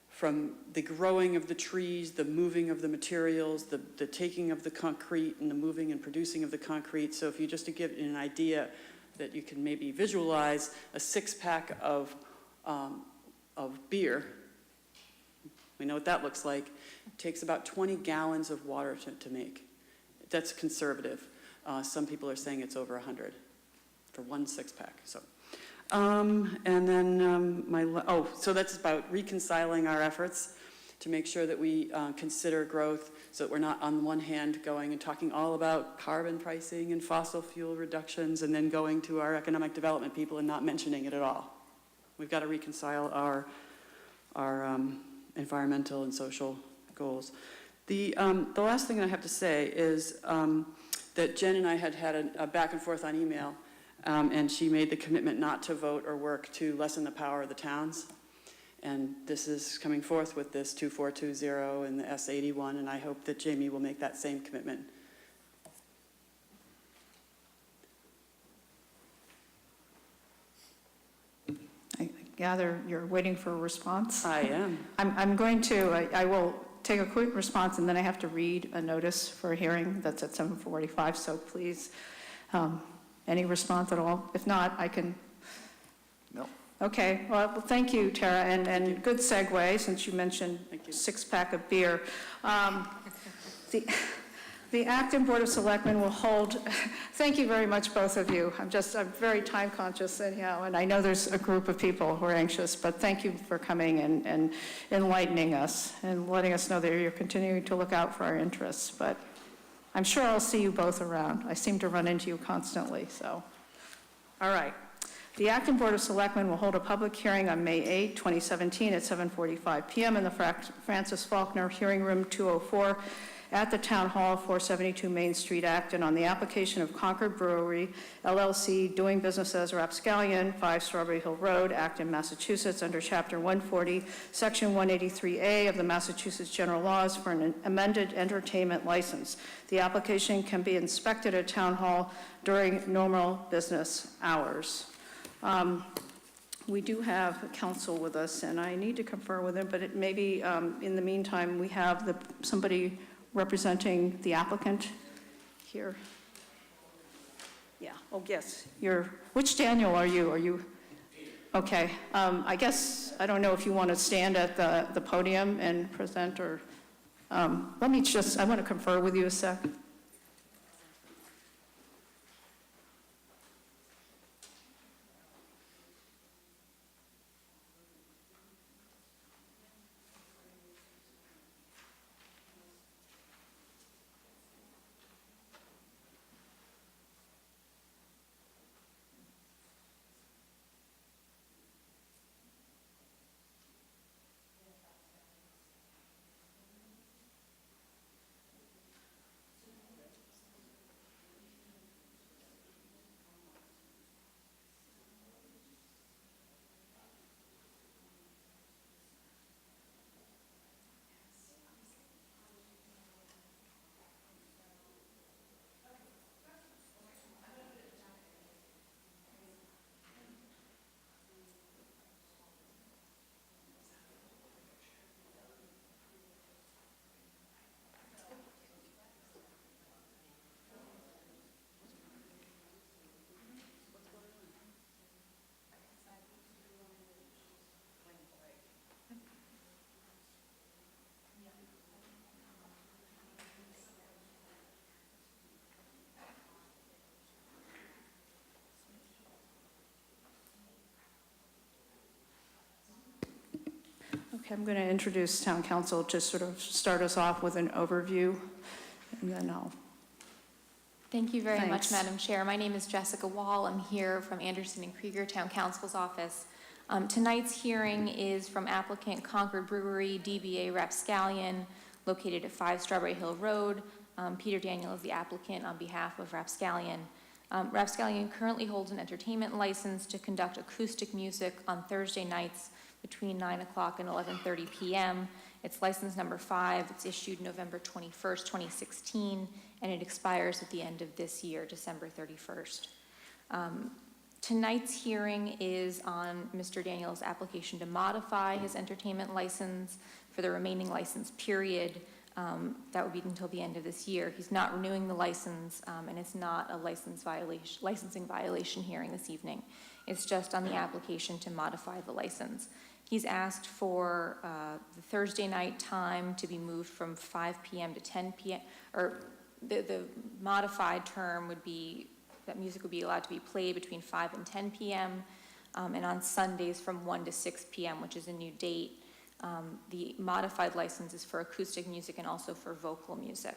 from the growing of the trees, the moving of the materials, the taking of the concrete, and the moving and producing of the concrete. So if you just to give an idea that you can maybe visualize a 6-pack of beer, we know what that looks like. It takes about 20 gallons of water to make. That's conservative. Some people are saying it's over 100 for one 6-pack. So, and then so that's about reconciling our efforts to make sure that we consider growth, so that we're not on one hand going and talking all about carbon pricing and fossil fuel reductions, and then going to our economic development people and not mentioning it at all. We've got to reconcile our environmental and social goals. The last thing I have to say is that Jen and I had a back and forth on email, and she made the commitment not to vote or work to lessen the power of the towns. And this is coming forth with this 2420 and the S81, and I hope that Jamie will make that same commitment.
I gather you're waiting for a response?
I am.
I'm going to, I will take a quick response, and then I have to read a notice for a hearing that's at 7:45, so please, any response at all? If not, I can.
No.
Okay, well, thank you, Tara, and good segue, since you mentioned 6-pack of beer. The Acton Board of Selectmen will hold, thank you very much, both of you. I'm very time conscious anyhow, and I know there's a group of people who are anxious, but thank you for coming and enlightening us and letting us know that you're continuing to look out for our interests. But I'm sure I'll see you both around. I seem to run into you constantly, so. All right. The Acton Board of Selectmen will hold a public hearing on May 8, 2017 at 7:45 p.m. in the Francis Faulkner Hearing Room 204 at the Town Hall, 472 Main Street, Acton, on the application of Concord Brewery, LLC, doing business as Rapscallion, 5 Strawberry Hill Road, Acton, Massachusetts, under Chapter 140, Section 183A of the Massachusetts General Laws for an amended entertainment license. The application can be inspected at Town Hall during normal business hours. We do have counsel with us, and I need to confer with him, but it may be, in the meantime, we have somebody representing the applicant here. Yeah, oh, yes, which Daniel are you? Are you? Okay, I guess, I don't know if you want to stand at the podium and present, or, I want to confer with you a sec. Okay, I'm going to introduce town council to sort of start us off with an overview, and then I'll...
Thank you very much,
Thanks.
Madam Chair. My name is Jessica Wall. I'm here from Anderson and Krieger Town Council's office. Tonight's hearing is from applicant Concord Brewery, DBA Rapscallion, located at 5 Strawberry Hill Road. Peter Daniel is the applicant on behalf of Rapscallion. Rapscallion currently holds an entertainment license to conduct acoustic music on Thursday nights between 9 o'clock and 11:30 p.m. It's license number 5. It's issued November 21st, 2016, and it expires at the end of this year, December 31st. Tonight's hearing is on Mr. Daniel's application to modify his entertainment license for the remaining license period. That would be until the end of this year. He's not renewing the license, and it's not a licensing violation hearing this evening. It's just on the application to modify the license. He's asked for the Thursday night time to be moved from 5 p.m. to 10 p.m., or the modified term would be that music would be allowed to be played between 5 and 10 p.m., and on Sundays from 1 to 6 p.m., which is a new date. The modified license is for acoustic music and also for vocal music.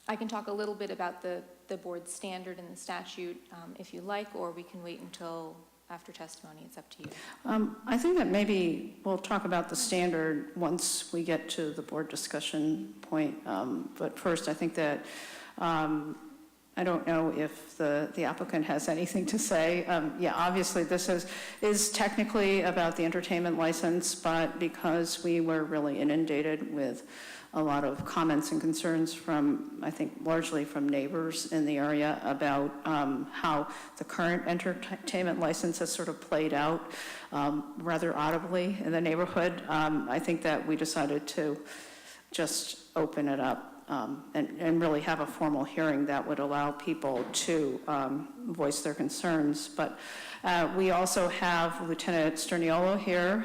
I can talk a little bit about the board's standard and the statute if you like, or we can wait until after testimony. It's up to you.
I think that maybe we'll talk about the standard once we get to the board discussion point. But first, I think that I don't know if the applicant has anything to say. Yeah, obviously this is technically about the entertainment license, but because we were really inundated with a lot of comments and concerns from, I think, largely from neighbors in the area about how the current entertainment license has sort of played out rather audibly in the neighborhood, I think that we decided to just open it up. And really have a formal hearing that would allow people to voice their concerns. But we also have Lieutenant Sterniolo here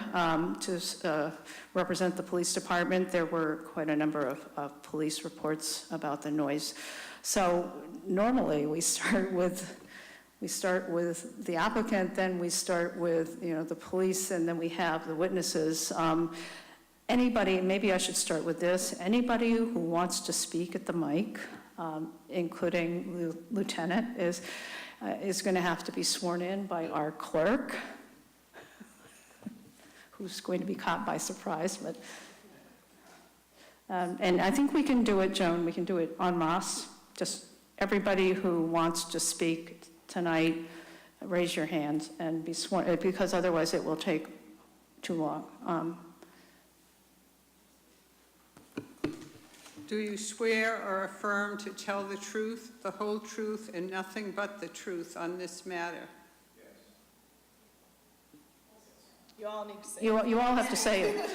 to represent the police department. There were quite a number of police reports about the noise. So normally we start with the applicant, then we start with the police, and then we have the witnesses. Anybody, maybe I should start with this, anybody who wants to speak at the mic, including Lieutenant, is going to have to be sworn in by our clerk, who's going to be caught by surprise. But and I think we can do it, Joan, we can do it en masse. Just everybody who wants to speak tonight, raise your hand and be sworn, because otherwise it will take too long.
Do you swear or affirm to tell the truth, the whole truth, and nothing but the truth on this matter?
You all need to say
You all have to say it.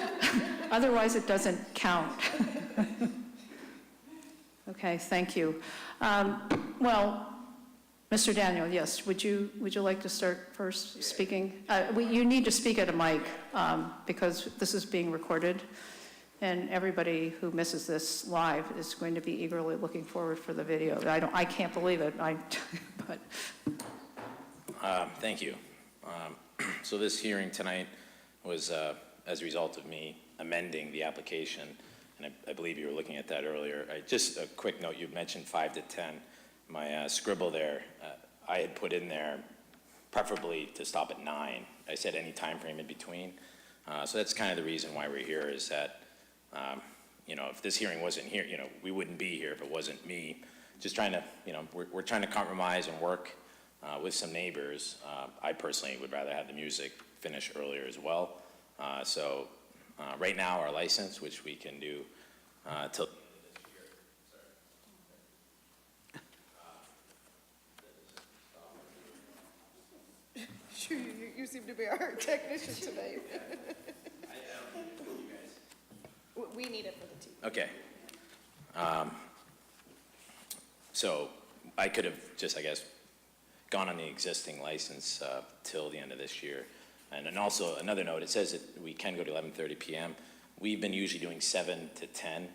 Otherwise, it doesn't count. Okay, thank you. Well, Mr. Daniel, yes, would you like to start first speaking? You need to speak at a mic because this is being recorded, and everybody who misses this live is going to be eagerly looking forward for the video. I can't believe it. But
thank you. So this hearing tonight was as a result of me amending the application, and I believe you were looking at that earlier. Just a quick note, you mentioned 5 to 10. My scribble there, I had put in there preferably to stop at 9. I said any time frame in between. So that's kind of the reason why we're here, is that if this hearing wasn't here, we wouldn't be here if it wasn't me. Just trying to, we're trying to compromise and work with some neighbors. I personally would rather have the music finish earlier as well. So right now, our license, which we can do till
You seem to be our technician today. We need it for the team.
Okay. So I could have just, I guess, gone on the existing license till the end of this year. And then also another note, it says that we can go to 11:30 p.m. We've been usually doing 7 to 10.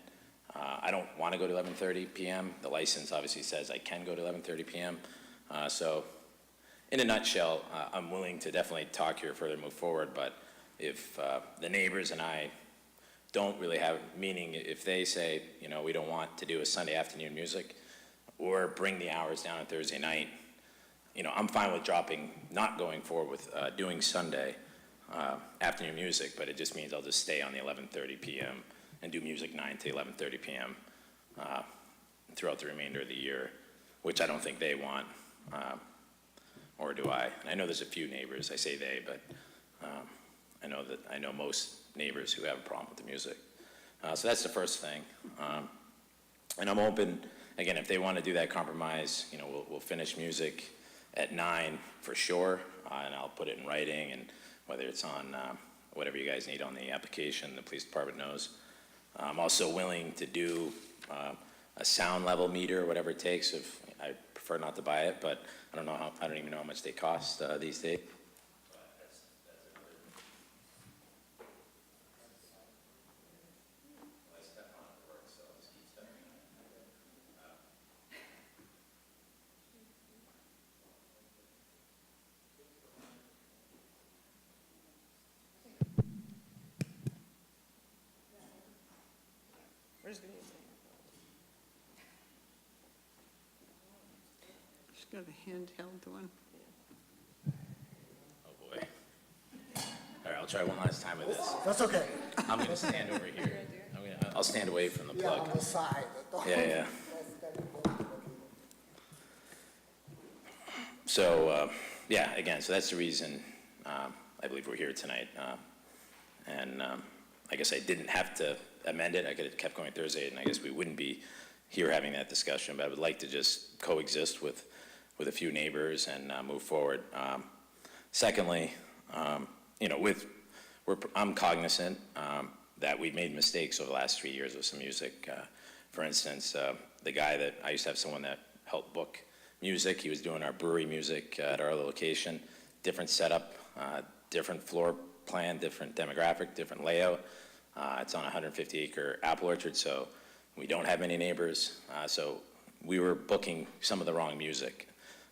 I don't want to go to 11:30 p.m. The license obviously says I can go to 11:30 p.m. So in a nutshell, I'm willing to definitely talk here further, move forward, but if the neighbors and I don't really have, meaning if they say, you know, we don't want to do a Sunday afternoon music or bring the hours down on Thursday night, you know, I'm fine with not going forward with doing Sunday afternoon music, but it just means I'll just stay on the 11:30 p.m. and do music 9 to 11:30 p.m. Throughout the remainder of the year, which I don't think they want, or do I? And I know there's a few neighbors, I say they, but I know most neighbors who have a problem with the music. So that's the first thing. And I'm open, again, if they want to do that compromise, you know, we'll finish music at 9 for sure, and I'll put it in writing, and whether it's on whatever you guys need on the application, the police department knows. I'm also willing to do a sound level meter, whatever it takes. If I prefer not to buy it, but I don't even know how much they cost these days.
Just got a handheld one.
Oh boy. All right, I'll try one last time with this.
That's okay.
I'm gonna stand over here. I'll stand away from the plug.
On the side.
Yeah. So, yeah, again, so that's the reason I believe we're here tonight. And I guess I didn't have to amend it. I could have kept going Thursday, and I guess we wouldn't be here having that discussion. But I would like to just coexist with a few neighbors and move forward. Secondly, you know, I'm cognizant that we've made mistakes over the last 3 years with some music. For instance, the guy that I used to have someone that helped book music. He was doing our brewery music at our location. Different setup, different floor plan, different demographic, different layout. It's on a 150-acre apple orchard, so we don't have many neighbors. So we were booking some of the wrong music.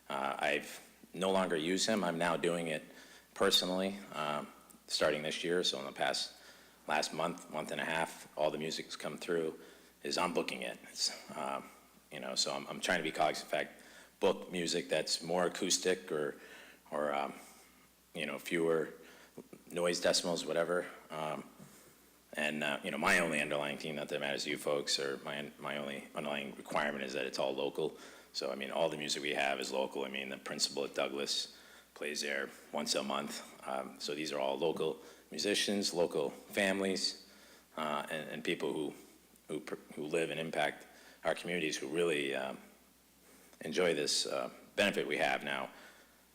I've no longer used him. I'm now doing it personally, starting this year. So in the last month and a half, all the music's come through is I'm booking it. It's, you know, so I'm trying to be cognizant. In fact, book music that's more acoustic or you know, fewer noise decimals, whatever. And you know, my only underlying theme, not that matters to you folks, or my only underlying requirement is that it's all local. So I mean, all the music we have is local. I mean, the principal at Douglas plays there once a month. So these are all local musicians, local families, and people who live and impact our communities, who really enjoy this benefit we have now.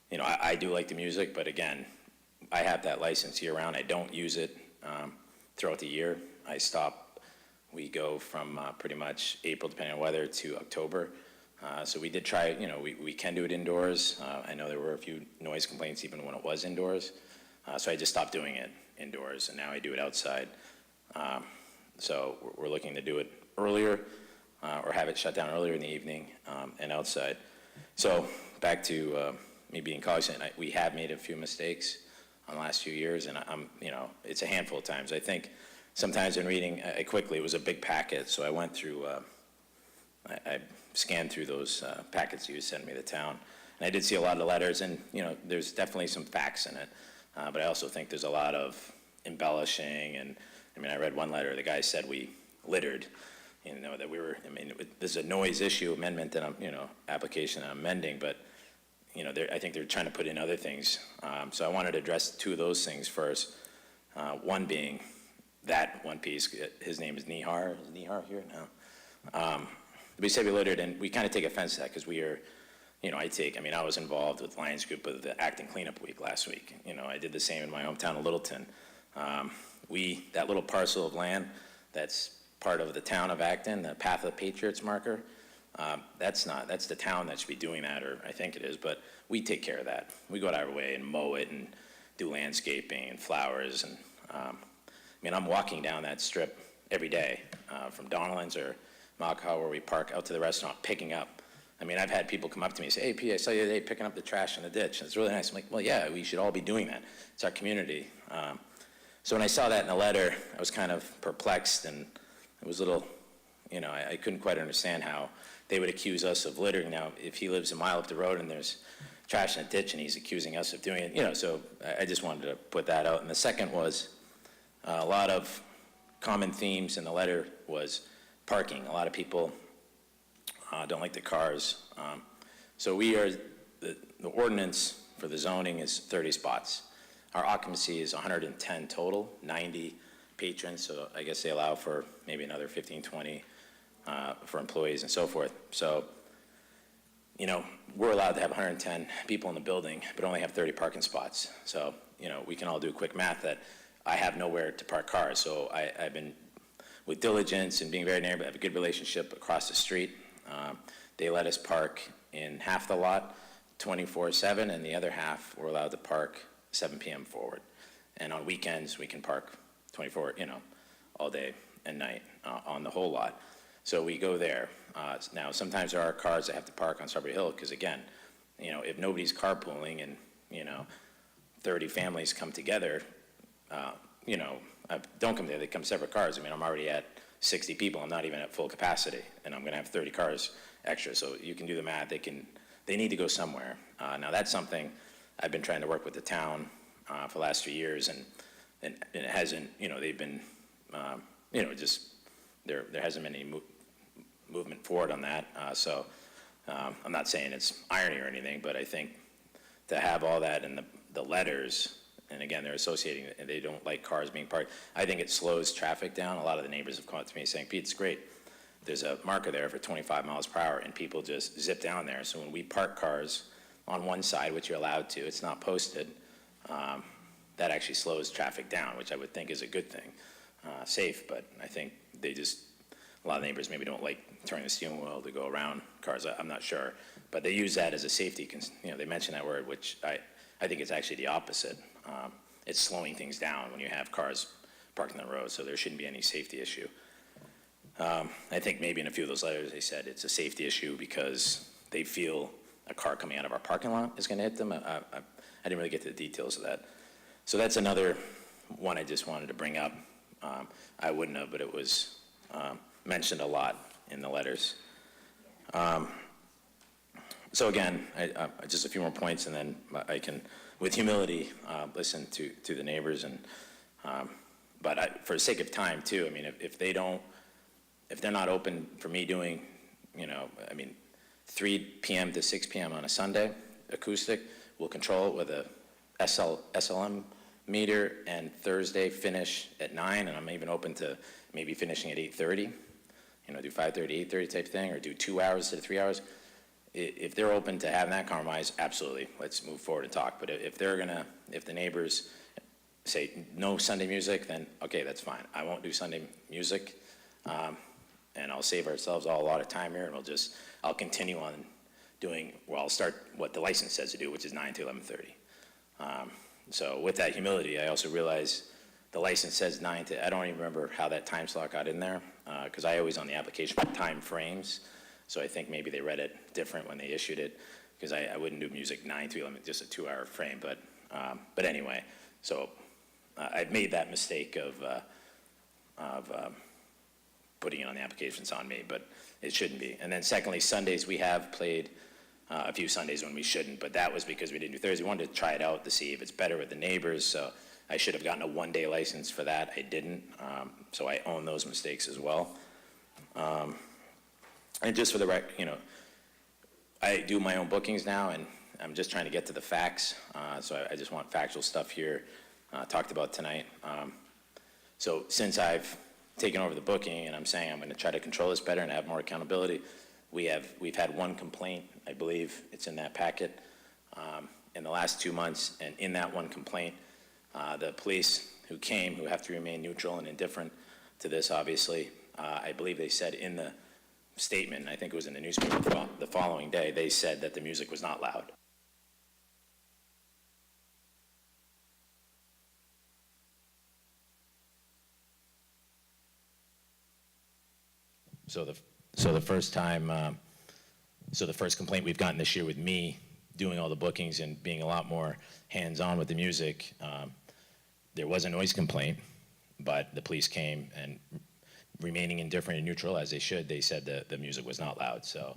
You know, I do like the music, but again, I have that license year-round. I don't use it throughout the year. I stop. We go from pretty much April, depending on weather, to October. So we did try, you know, we can do it indoors. I know there were a few noise complaints even when it was indoors. So I just stopped doing it indoors, and now I do it outside. So we're looking to do it earlier, or have it shut down earlier in the evening and outside. So back to me being cognizant, we have made a few mistakes on the last few years, and I'm, you know, it's a handful of times. I think sometimes in reading quickly, it was a big packet, so I went through, I scanned through those packets you sent me, the town, and I did see a lot of the letters, and, you know, there's definitely some facts in it, but I also think there's a lot of embellishing, and, I mean, I read one letter, the guy said we littered, you know, that we were, I mean, there's a noise issue amendment that I'm, you know, application I'm amending, but, you know, I think they're trying to put in other things. So I wanted to address two of those things first. One being that one piece, his name is Nihar. Is Nihar here? No. We said we littered, and we kind of take offense to that because we are, you know, I was involved with Lions Group with the Acton cleanup week last week. You know, I did the same in my hometown of Littleton. That little parcel of land that's part of the town of Acton, the Path of the Patriots marker, that's the town that should be doing that, or I think it is, but we take care of that. We go out of our way and mow it and do landscaping and flowers, and I mean, I'm walking down that strip every day from Donnellan's or Malkaw, where we park, out to the restaurant, picking up. I mean, I've had people come up to me and say, "Hey, P, I saw you today picking up the trash in the ditch." And it's really nice. I'm like, well, yeah, we should all be doing that. It's our community. So when I saw that in the letter, I was kind of perplexed, and it was a little, I couldn't quite understand how they would accuse us of littering. Now, if he lives a mile up the road and there's trash in a ditch and he's accusing us of doing it, so I just wanted to put that out. And the second was a lot of common themes in the letter was parking. A lot of people don't like the cars. So the ordinance for the zoning is 30 spots. Our occupancy is 110 total, 90 patrons, so I guess they allow for maybe another 15, 20 for employees and so forth. So, we're allowed to have 110 people in the building, but only have 30 parking spots. So, we can all do quick math that I have nowhere to park cars. So I've been, with diligence and being very neighborly, I have a good relationship across the street. They let us park in half the lot 24/7, and the other half we're allowed to park 7 p.m. forward. And on weekends, we can park 24, all day and night on the whole lot. So we go there. Now, sometimes there are cars that have to park on Strawberry Hill because, again, if nobody's carpooling and, 30 families come together, don't come there, they come separate cars. I mean, I'm already at 60 people. I'm not even at full capacity, and I'm going to have 30 cars extra. So you can do the math. They need to go somewhere. Now, that's something I've been trying to work with the town for the last 3 years, and it hasn't, they've been, just, there hasn't been any movement forward on that. So I'm not saying it's irony or anything, but I think to have all that in the letters, and again, they're associating, and they don't like cars being parked, I think it slows traffic down. A lot of the neighbors have come up to me saying, Pete, it's great. There's a marker there for 25 miles per hour, and people just zip down there. So when we park cars on one side, which you're allowed to, it's not posted, that actually slows traffic down, which I would think is a good thing. Safe, but I think a lot of neighbors maybe don't like turning the steering wheel to go around cars. I'm not sure. But they use that as a safety, they mention that word, which I think it's actually the opposite. It's slowing things down when you have cars parked on the road, so there shouldn't be any safety issue. I think maybe in a few of those letters they said it's a safety issue because they feel a car coming out of our parking lot is going to hit them. I didn't really get to the details of that. So that's another one I just wanted to bring up. I wouldn't have, but it was mentioned a lot in the letters. So again, just a few more points, and then I can, with humility, listen to the neighbors. But for the sake of time too, I mean, if they're not open for me doing, 3 p.m. to 6 p.m. on a Sunday, acoustic, we'll control it with a SLM meter, and Thursday finish at 9, and I'm even open to maybe finishing at 8:30, do 5:30, 8:30 type thing, or do 2 hours to 3 hours. If they're open to having that compromise, absolutely, let's move forward and talk. But if the neighbors say no Sunday music, then okay, that's fine. I won't do Sunday music, and I'll save ourselves all a lot of time here, and I'll continue on doing, I'll start what the license says to do, which is 9 to 11:30. So with that humility, I also realize the license says 9 to, I don't even remember how that time slot got in there, because I always on the application put time frames. So I think maybe they read it different when they issued it, because I wouldn't do music 9 to 11, just a 2-hour frame. But anyway, so I've made that mistake of putting it on the application. It's on me, but it shouldn't be. And then secondly, Sundays, we have played a few Sundays when we shouldn't, but that was because we didn't do Thursday. We wanted to try it out to see if it's better with the neighbors. So I should have gotten a 1-day license for that. I didn't. So I own those mistakes as well. And just for the record, I do my own bookings now, and I'm just trying to get to the facts. So I just want factual stuff here talked about tonight. So since I've taken over the booking, and I'm saying I'm going to try to control this better and have more accountability, we've had one complaint, I believe it's in that packet, in the last 2 months. And in that one complaint, the police who came, who have to remain neutral and indifferent to this, obviously, I believe they said in the statement, I think it was in the newspaper the following day, they said that the music was not loud. So the first complaint we've gotten this year with me doing all the bookings and being a lot more hands-on with the music, there was a noise complaint, but the police came and remaining indifferent and neutral as they should, they said the music was not loud. So,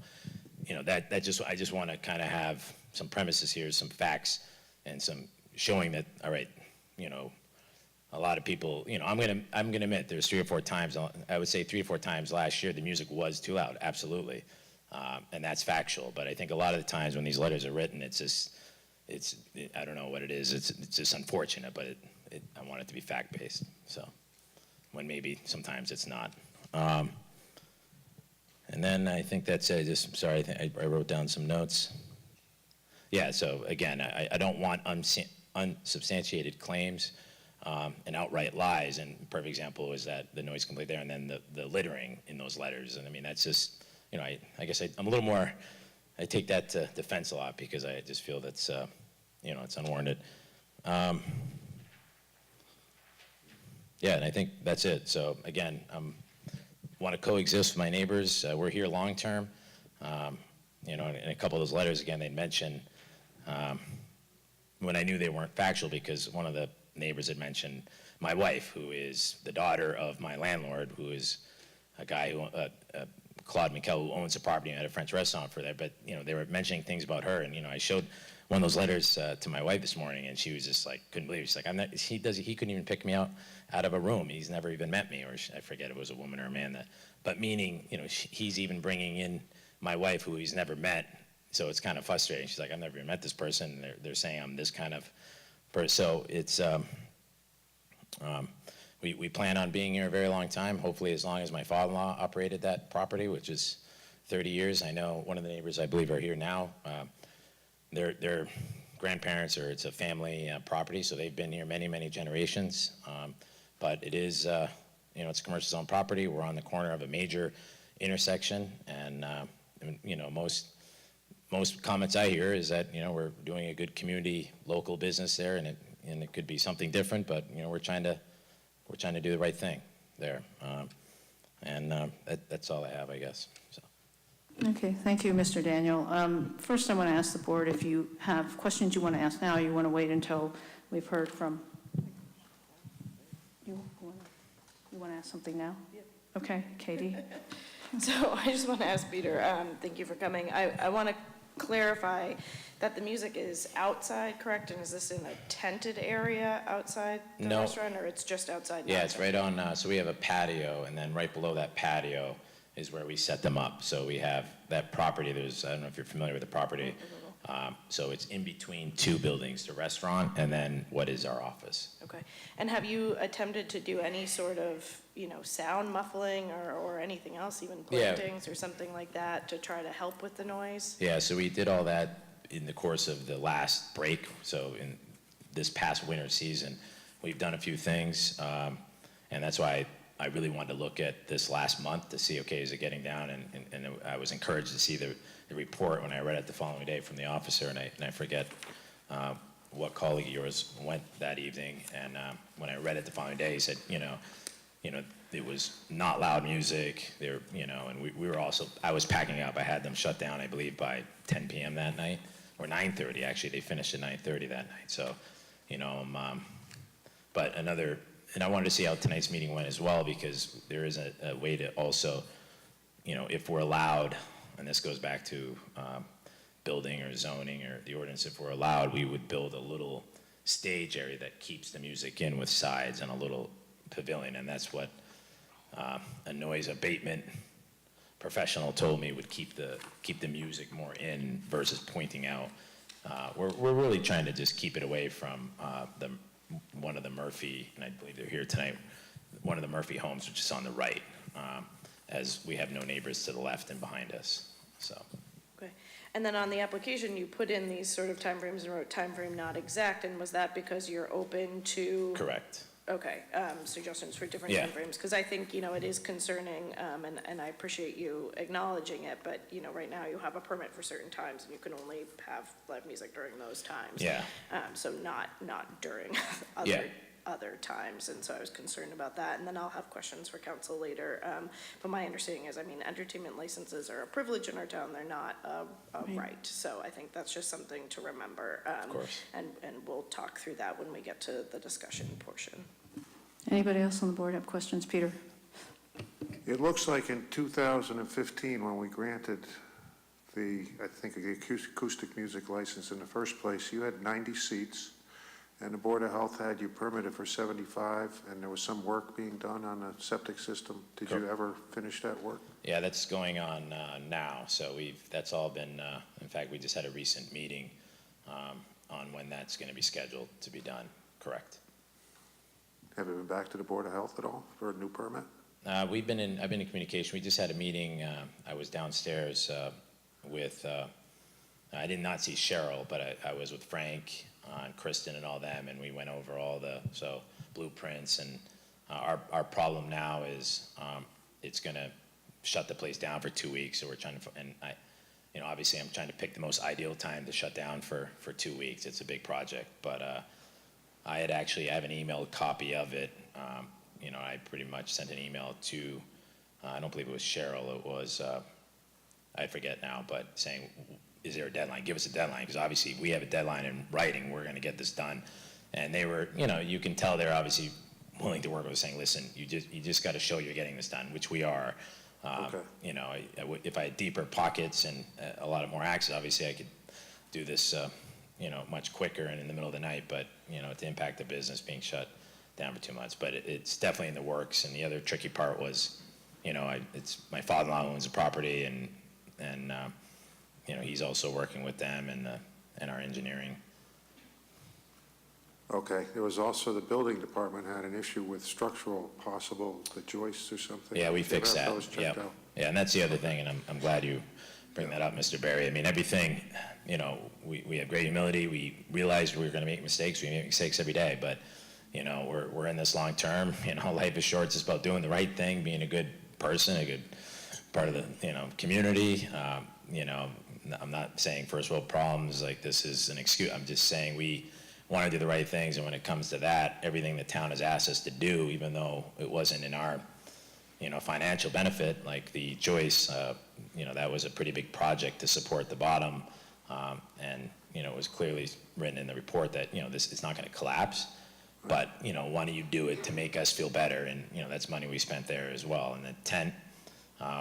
you know, I just want to kind of have some premises here, some facts, and some showing that, all right, you know, a lot of people, you know, I'm gonna admit there's 3 or 4 times, I would say 3 or 4 times last year the music was too loud, absolutely, and that's factual. But I think a lot of the times when these letters are written, it's just, I don't know what it is. It's just unfortunate, but I want it to be fact-based. So, when maybe sometimes it's not. And then I think that's it. Just sorry, I think I wrote down some notes. Yeah. So again, I don't want unsubstantiated claims and outright lies. And a perfect example is that the noise complaint there, and then the littering in those letters. And I mean, that's just, you know, I guess I'm a little more. I take that to defense a lot because I just feel that's, you know, it's unwarranted. Yeah, and I think that's it. So again, want to coexist with my neighbors. We're here long term. You know, in a couple of those letters, again, they mentioned when I knew they weren't factual because one of the neighbors had mentioned my wife, who is the daughter of my landlord, who is a guy who, Claude Miquel, who owns a property and had a French restaurant for there. But, you know, they were mentioning things about her, and, you know, I showed one of those letters to my wife this morning, and she was just like, couldn't believe it. She's like, he couldn't even pick me out of a room. He's never even met me, or I forget if it was a woman or a man. But meaning, you know, he's even bringing in my wife, who he's never met. So it's kind of frustrating. She's like, I've never even met this person. They're saying I'm this kind of person. So it's, we plan on being here a very long time, hopefully as long as my father-in-law operated that property, which is 30 years. I know one of the neighbors, I believe, are here now. Their grandparents, or it's a family property, so they've been here many, many generations. But it is, you know, it's a commercial zone property. We're on the corner of a major intersection, and you know, most comments I hear is that, you know, we're doing a good community local business there, and it could be something different, but, you know, we're trying to do the right thing there, and that's all I have, I guess. So.
Okay, thank you, Mr. Daniel. First, I want to ask the board if you have questions you want to ask now, or you want to wait until we've heard from. You want to ask something now? Yeah. Okay, Katie.
So I just want to ask Peter, thank you for coming. I want to clarify that the music is outside, correct? And is this in a tented area outside the restaurant, or it's just outside?
Yeah, it's right on, so we have a patio, and then right below that patio is where we set them up. So we have that property, I don't know if you're familiar with the property. So it's in between 2 buildings, the restaurant and then what is our office.
Okay. And have you attempted to do any sort of, you know, sound muffling or anything else, even plantings or something like that, to try to help with the noise?
Yeah, so we did all that in the course of the last break. So in this past winter season, we've done a few things, and that's why I really wanted to look at this last month to see, okay, is it getting down? And I was encouraged to see the report when I read it the following day from the officer, and I forget what colleague of yours went that evening, and when I read it the following day, he said, you know, it was not loud music, there, you know, and we were also, I was packing up. I had them shut down, I believe, by 10 p.m. that night, or 9:30, actually. They finished at 9:30 that night. So, you know, but another, and I wanted to see how tonight's meeting went as well, because there is a way to also, you know, if we're allowed, and this goes back to building or zoning or the ordinance, if we're allowed, we would build a little stage area that keeps the music in with sides and a little pavilion, and that's what a noise abatement professional told me would keep the music more in versus pointing out. We're really trying to just keep it away from one of the Murphy, and I believe they're here tonight, one of the Murphy homes, which is on the right, as we have no neighbors to the left and behind us. So.
Okay. And then on the application, you put in these sort of timeframes and wrote timeframe not exact, and was that because you're open to?
Correct.
Okay, suggestions for different timeframes, because I think, you know, it is concerning, and I appreciate you acknowledging it, but, you know, right now you have a permit for certain times, and you can only have live music during those times.
Yeah.
So not during other times, and so I was concerned about that, and then I'll have questions for council later. But my understanding is, I mean, entertainment licenses are a privilege in our town, they're not a right, so I think that's just something to remember.
Of course.
And we'll talk through that when we get to the discussion portion.
Anybody else on the board have questions? Peter?
It looks like in 2015, when we granted the acoustic music license in the first place, you had 90 seats, and the Board of Health had you permitted for 75, and there was some work being done on the septic system. Did you ever finish that work?
Yeah, that's going on now, so that's all been, in fact, we just had a recent meeting on when that's going to be scheduled to be done, correct.
Have you been back to the Board of Health at all for a new permit?
I've been in communication. We just had a meeting. I was downstairs with, I did not see Cheryl, but I was with Frank and Kristen and all them, and we went over all the blueprints. And our problem now is it's going to shut the place down for 2 weeks. So we're trying to, and obviously I'm trying to pick the most ideal time to shut down for 2 weeks. It's a big project, but I have an emailed copy of it. I pretty much sent an email to, I don't believe it was Cheryl, it was, I forget now, but saying, is there a deadline? Give us a deadline, because obviously if we have a deadline in writing, we're going to get this done. And they were, you can tell they're obviously willing to work with us, saying, listen, you just got to show you're getting this done, which we are.
Okay.
If I had deeper pockets and a lot of more access, obviously I could do this, much quicker and in the middle of the night, but, to impact the business being shut down for 2 months. But it's definitely in the works. And the other tricky part was, it's my father-in-law owns the property, and he's also working with them and our engineering.
Okay, there was also the building department had an issue with structural, the joists or something.
Yeah, we fixed that.
Those checked out?
Yeah, and that's the other thing, and I'm glad you bring that up, Mr. Barry. I mean, everything, we have great humility. We realized we were going to make mistakes. We make mistakes every day, but, we're in this long term. Life is short. It's about doing the right thing, being a good person, a good part of the, community. I'm not saying first world problems like this is an excuse. I'm just saying we want to do the right things, and when it comes to that, everything the town has asked us to do, even though it wasn't in our, financial benefit, like the Joyce, that was a pretty big project to support the bottom, and it was clearly written in the report that it's not going to collapse, but why don't you do it to make us feel better, and that's money we spent there as well. And the tent,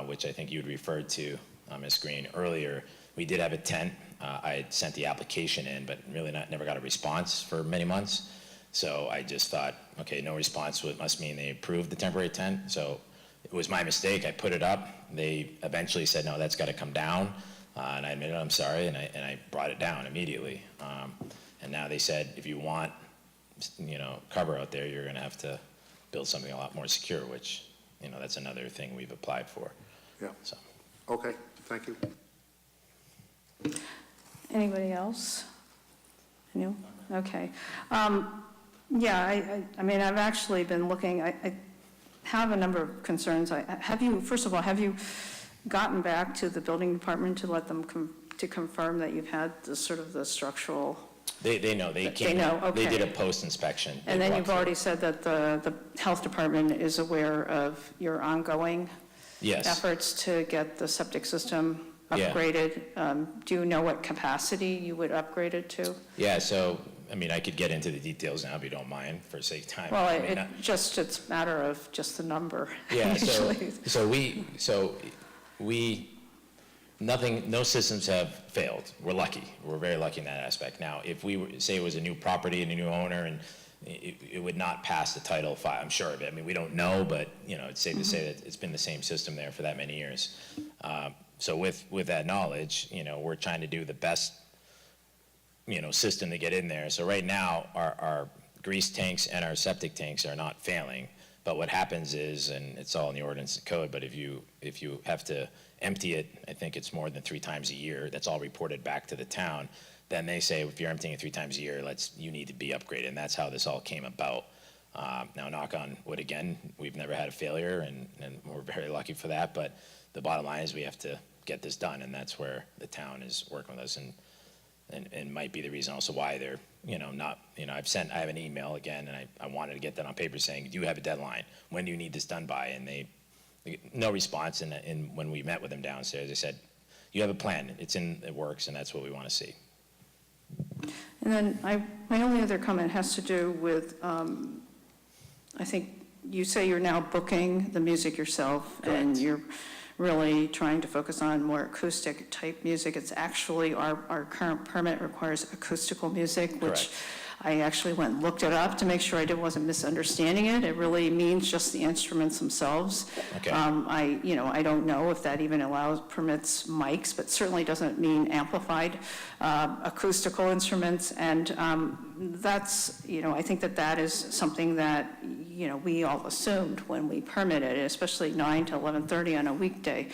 which I think you had referred to, Ms. Green, earlier, we did have a tent. I had sent the application in, but really never got a response for many months. So I just thought, okay, no response must mean they approved the temporary tent. So it was my mistake. I put it up. They eventually said, no, that's got to come down. And I admitted, I'm sorry, and I brought it down immediately. And now they said, if you want, cover out there, you're going to have to build something a lot more secure, which, that's another thing we've applied for.
Yeah.
So.
Okay, thank you.
Anybody else? No? Okay. Yeah, I mean, I've actually been looking, I have a number of concerns. First of all, have you gotten back to the building department to let them to confirm that you've had the sort of the structural?
They know. They came.
They know, okay.
They did a post-inspection.
And then you've already said that the health department is aware of your ongoing
Yes.
efforts to get the septic system upgraded. Do you know what capacity you would upgrade it to?
Yeah, so, I mean, I could get into the details now if you don't mind, for sake of time.
Well,
I mean,
it's a matter of just the number.
Yeah,
usually.
no systems have failed. We're lucky. We're very lucky in that aspect. Now, if we were, say it was a new property and a new owner, and it would not pass the Title V, I'm sure of it. I mean, we don't know, but, it's safe to say that it's been the same system there for that many years. So with that knowledge, we're trying to do the best, system to get in there. So right now, our grease tanks and our septic tanks are not failing. But what happens is, and it's all in the ordinance and code, but if you have to empty it, I think it's more than 3 times a year, that's all reported back to the town, then they say, if you're emptying it 3 times a year, you need to be upgraded. And that's how this all came about. Now, knock on wood again, we've never had a failure, and we're very lucky for that. But the bottom line is we have to get this done, and that's where the town is working with us. and might be the reason also why they're, not, I have an email again, and I wanted to get that on paper saying, do you have a deadline? When do you need this done by? And they no response, and when we met with them downstairs, they said, you have a plan, it works, and that's what we want to see.
And then my only other comment has to do with, I think you say you're now booking the music yourself, and you're really trying to focus on more acoustic type music. It's actually, our current permit requires acoustical music, which I actually went and looked it up to make sure I wasn't misunderstanding it. It really means just the instruments themselves.
Okay.
I don't know if that even permits mics, but certainly doesn't mean amplified acoustical instruments. And that's, I think that is something that, we all assumed when we permitted it, especially 9 to 11:30 on a weekday,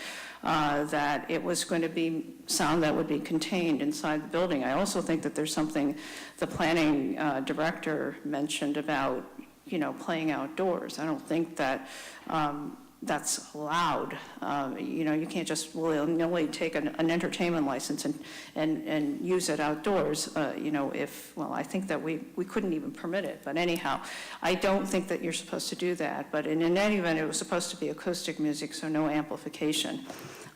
that it was going to be sound that would be contained inside the building. I also think that there's something the planning director mentioned about, playing outdoors. I don't think that that's allowed. You can't just willy-nilly take an entertainment license and use it outdoors, I think that we couldn't even permit it. But anyhow, I don't think that you're supposed to do that. But in any event, it was supposed to be acoustic music, so no amplification.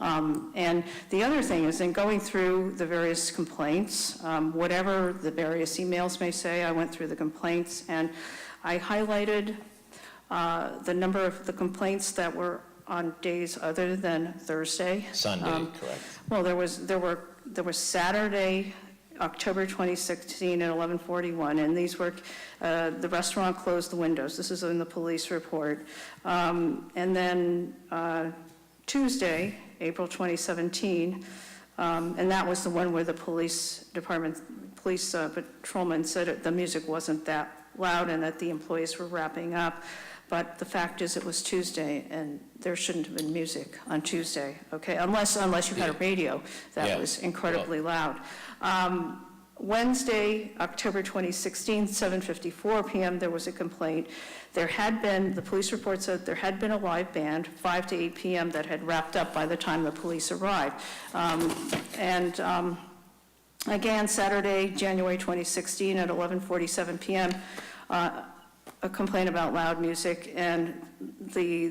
And the other thing is, in going through the various complaints, whatever the various emails may say, I went through the complaints and I highlighted the number of the complaints that were on days other than Thursday.
Sunday, correct.
Well, there was Saturday, October 2016 at 11:41, and these were, the restaurant closed the windows. This is in the police report. And then Tuesday, April 2017, and that was the one where the police patrolman said the music wasn't that loud and that the employees were wrapping up. But the fact is, it was Tuesday, and there shouldn't have been music on Tuesday, okay? Unless you had a radio that was incredibly loud. Wednesday, October 2016, 7:54 p.m., there was a complaint. The police report said there had been a live band, 5 to 8 p.m., that had wrapped up by the time the police arrived. Again, Saturday, January 2016, at 11:47 p.m., a complaint about loud music, and the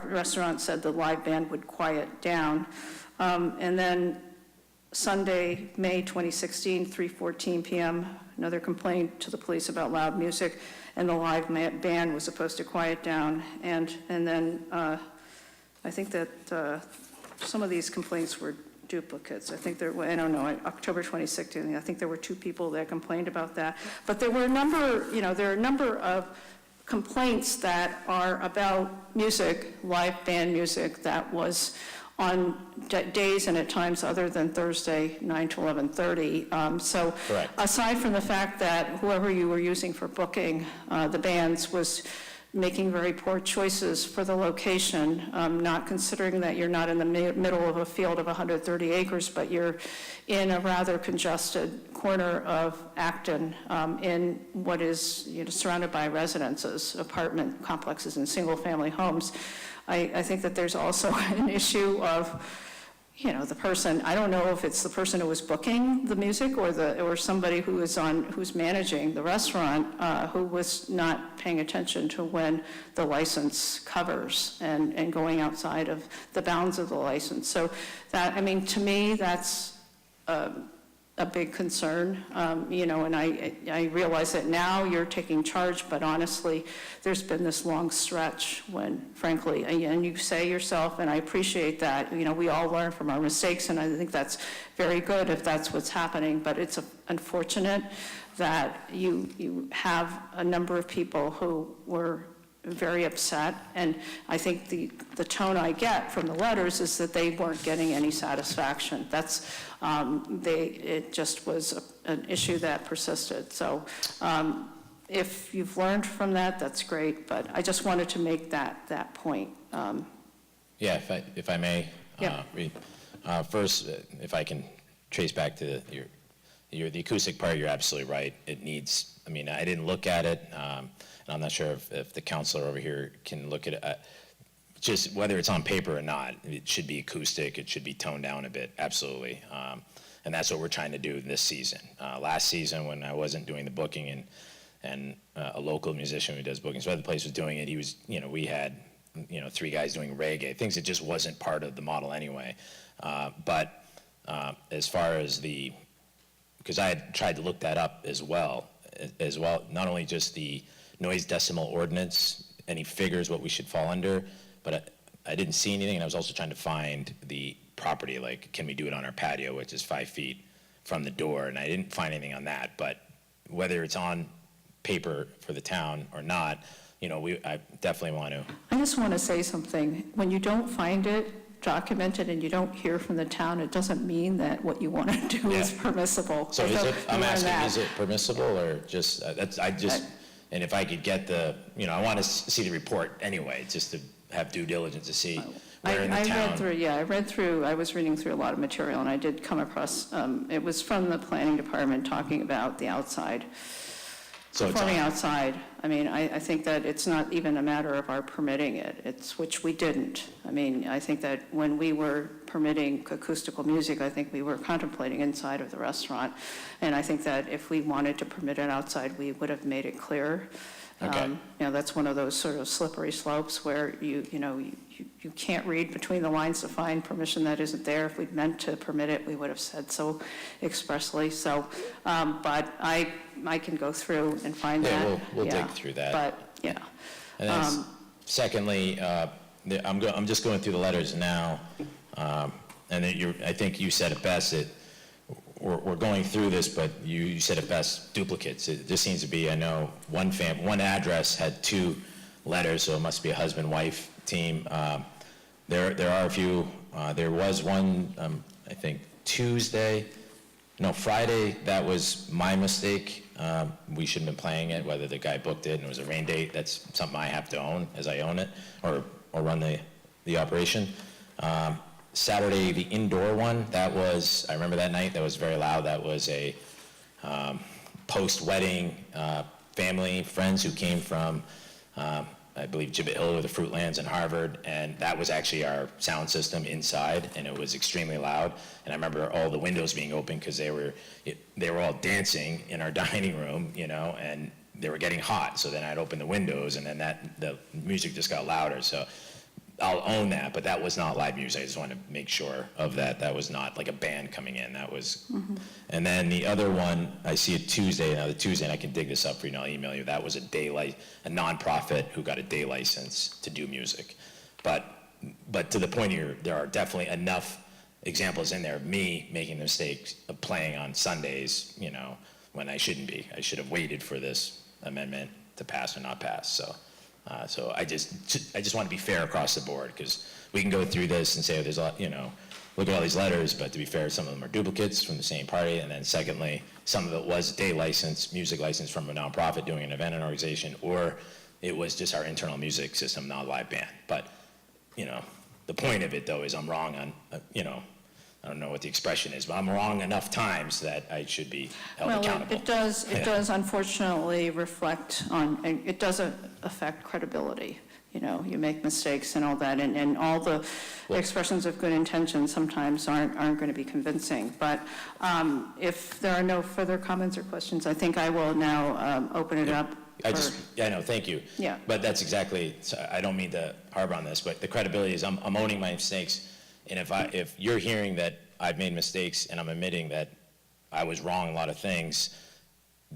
restaurant said the live band would quiet down. And then Sunday, May 2016, 3:14 p.m., another complaint to the police about loud music, and the live band was supposed to quiet down. And then I think that some of these complaints were duplicates. I think I don't know, October 2016, I think there were 2 people that complained about that. But there were a number of complaints that are about music, live band music, that was on days and at times other than Thursday, 9 to 11:30. So
Correct.
Aside from the fact that whoever you were using for booking the bands was making very poor choices for the location, not considering that you're not in the middle of a field of 130 acres, but you're in a rather congested corner of Acton, in what is surrounded by residences, apartment complexes, and single-family homes. I think that there's also an issue of, the person. I don't know if it's the person who was booking the music or somebody who's managing the restaurant, who was not paying attention to when the license covers and going outside of the bounds of the license. So that, to me, that's a big concern, and I realize that now you're taking charge, but honestly, there's been this long stretch when, frankly, and you say yourself, and I appreciate that, we all learn from our mistakes, and I think that's very good if that's what's happening, but it's unfortunate that you have a number of people who were very upset, and I think the tone I get from the letters is that they weren't getting any satisfaction. That's it just was an issue that persisted. So if you've learned from that, that's great. But I just wanted to make that point.
Yeah, if I may.
Yeah.
First, if I can trace back to the acoustic part, you're absolutely right. It needs. I didn't look at it. And I'm not sure if the counselor over here can look at it. Just whether it's on paper or not, it should be acoustic. It should be toned down a bit, absolutely. And that's what we're trying to do this season. Last season, when I wasn't doing the booking and a local musician who does bookings for other places was doing it, he was, we had, 3 guys doing reggae, things that just wasn't part of the model anyway. But as far as because I had tried to look that up as well, not only just the noise decimal ordinance, any figures what we should fall under, but I didn't see anything, and I was also trying to find the property, like, can we do it on our patio, which is 5 feet from the door, and I didn't find anything on that. But whether it's on paper for the town or not, I definitely want to.
I just want to say something. When you don't find it documented and you don't hear from the town, it doesn't mean that what you want to do is permissible.
So I'm asking, is it permissible or just, and if I could get I want to see the report anyway, just to have due diligence to see where in the town.
I was reading through a lot of material, and I did come across, it was from the planning department talking about the outside, performing outside. I mean, I think that it's not even a matter of our permitting it, which we didn't. I mean, I think that when we were permitting acoustical music, I think we were contemplating inside of the restaurant. And I think that if we wanted to permit it outside, we would have made it clear.
Okay.
That's one of those sort of slippery slopes where you can't read between the lines to find permission that isn't there. If we'd meant to permit it, we would have said so expressly. So, but I can go through and find that.
Yeah, we'll dig through that.
But, yeah.
And then secondly, I'm just going through the letters now, and I think you said it best, that we're going through this, but you said it best, duplicates. It just seems to be, I know, one address had 2 letters, so it must be a husband-wife team. There are a few. There was one, I think, Friday, that was my mistake. We shouldn't have been playing it, whether the guy booked it and it was a rain date. That's something I have to own as I own it, or run the operation. Saturday, the indoor one, I remember that night, that was very loud. That was a post-wedding family, friends who came from, I believe, Gibbet Hill or the Fruitlands and Harvard, and that was actually our sound system inside, and it was extremely loud. And I remember all the windows being open because they were all dancing in our dining room, and they were getting hot. So then I'd open the windows, and then the music just got louder. So I'll own that, but that was not live music. I just wanted to make sure of that. That was not like a band coming in. That was, And then the other one, I see it Tuesday. Now the Tuesday, and I can dig this up for you and I'll email you. That was a nonprofit who got a day license to do music. But to the point here, there are definitely enough examples in there of me making the mistake of playing on Sundays, when I shouldn't be. I should have waited for this amendment to pass or not pass. So I just want to be fair across the board, because we can go through this and say, there's a lot, look at all these letters, but to be fair, some of them are duplicates from the same party. And then secondly, some of it was day license, music license from a nonprofit doing an event and organization, or it was just our internal music system, not a live band. But, the point of it though is I'm wrong on, I don't know what the expression is, but I'm wrong enough times that I should be held accountable.
It does unfortunately reflect on, it does affect credibility. You make mistakes and all that, and all the expressions of good intention sometimes aren't going to be convincing. But if there are no further comments or questions, I think I will now open it up.
Thank you.
Yeah.
But that's exactly, I don't mean to harbor on this, but the credibility is I'm owning my mistakes. And if you're hearing that I've made mistakes and I'm admitting that I was wrong in a lot of things,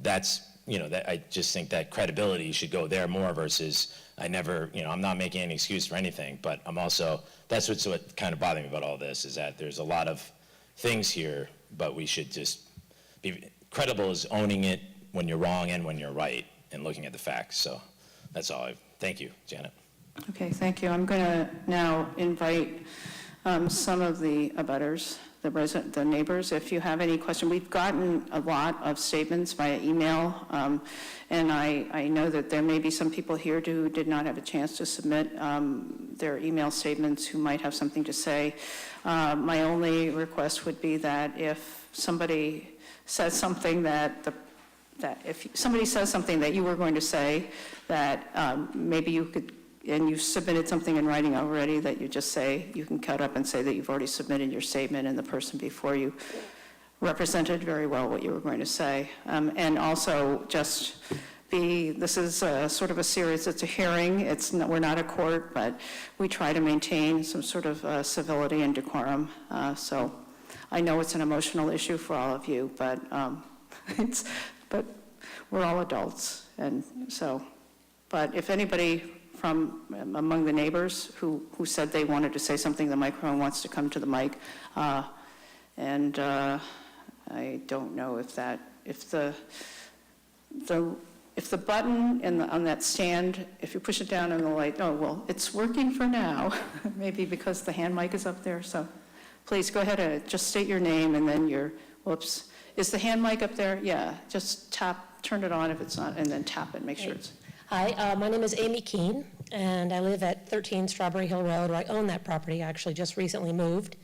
that's, that I just think that credibility should go there more versus I'm not making any excuse for anything, but I'm also, that's what kind of bothering me about all this, is that there's a lot of things here, but we should just be credible is owning it when you're wrong and when you're right and looking at the facts. So that's all. Thank you, Janet.
Okay, thank you. I'm going to now invite some of the abutters, the neighbors, if you have any question. We've gotten a lot of statements via email, and I know that there may be some people here who did not have a chance to submit their email statements who might have something to say. My only request would be that if somebody says something that if somebody says something that you were going to say, that maybe you could, and you've submitted something in writing already, that you just say, you can cut up and say that you've already submitted your statement and the person before you represented very well what you were going to say. And also just this is sort of a series, it's a hearing, we're not a court, but we try to maintain some sort of civility and decorum. So I know it's an emotional issue for all of you, but but we're all adults, and so, but if anybody from among the neighbors who said they wanted to say something, the microphone wants to come to the mic, and I don't know if the button on that stand, if you push it down on the light, oh, well, it's working for now, maybe because the hand mic is up there, so please go ahead and just state your name and then whoops. Is the hand mic up there? Yeah, just turn it on if it's not, and then tap it, make sure it's.
Hi, my name is Amy Keene, and I live at 13 Strawberry Hill Road, where I own that property. I actually just recently moved,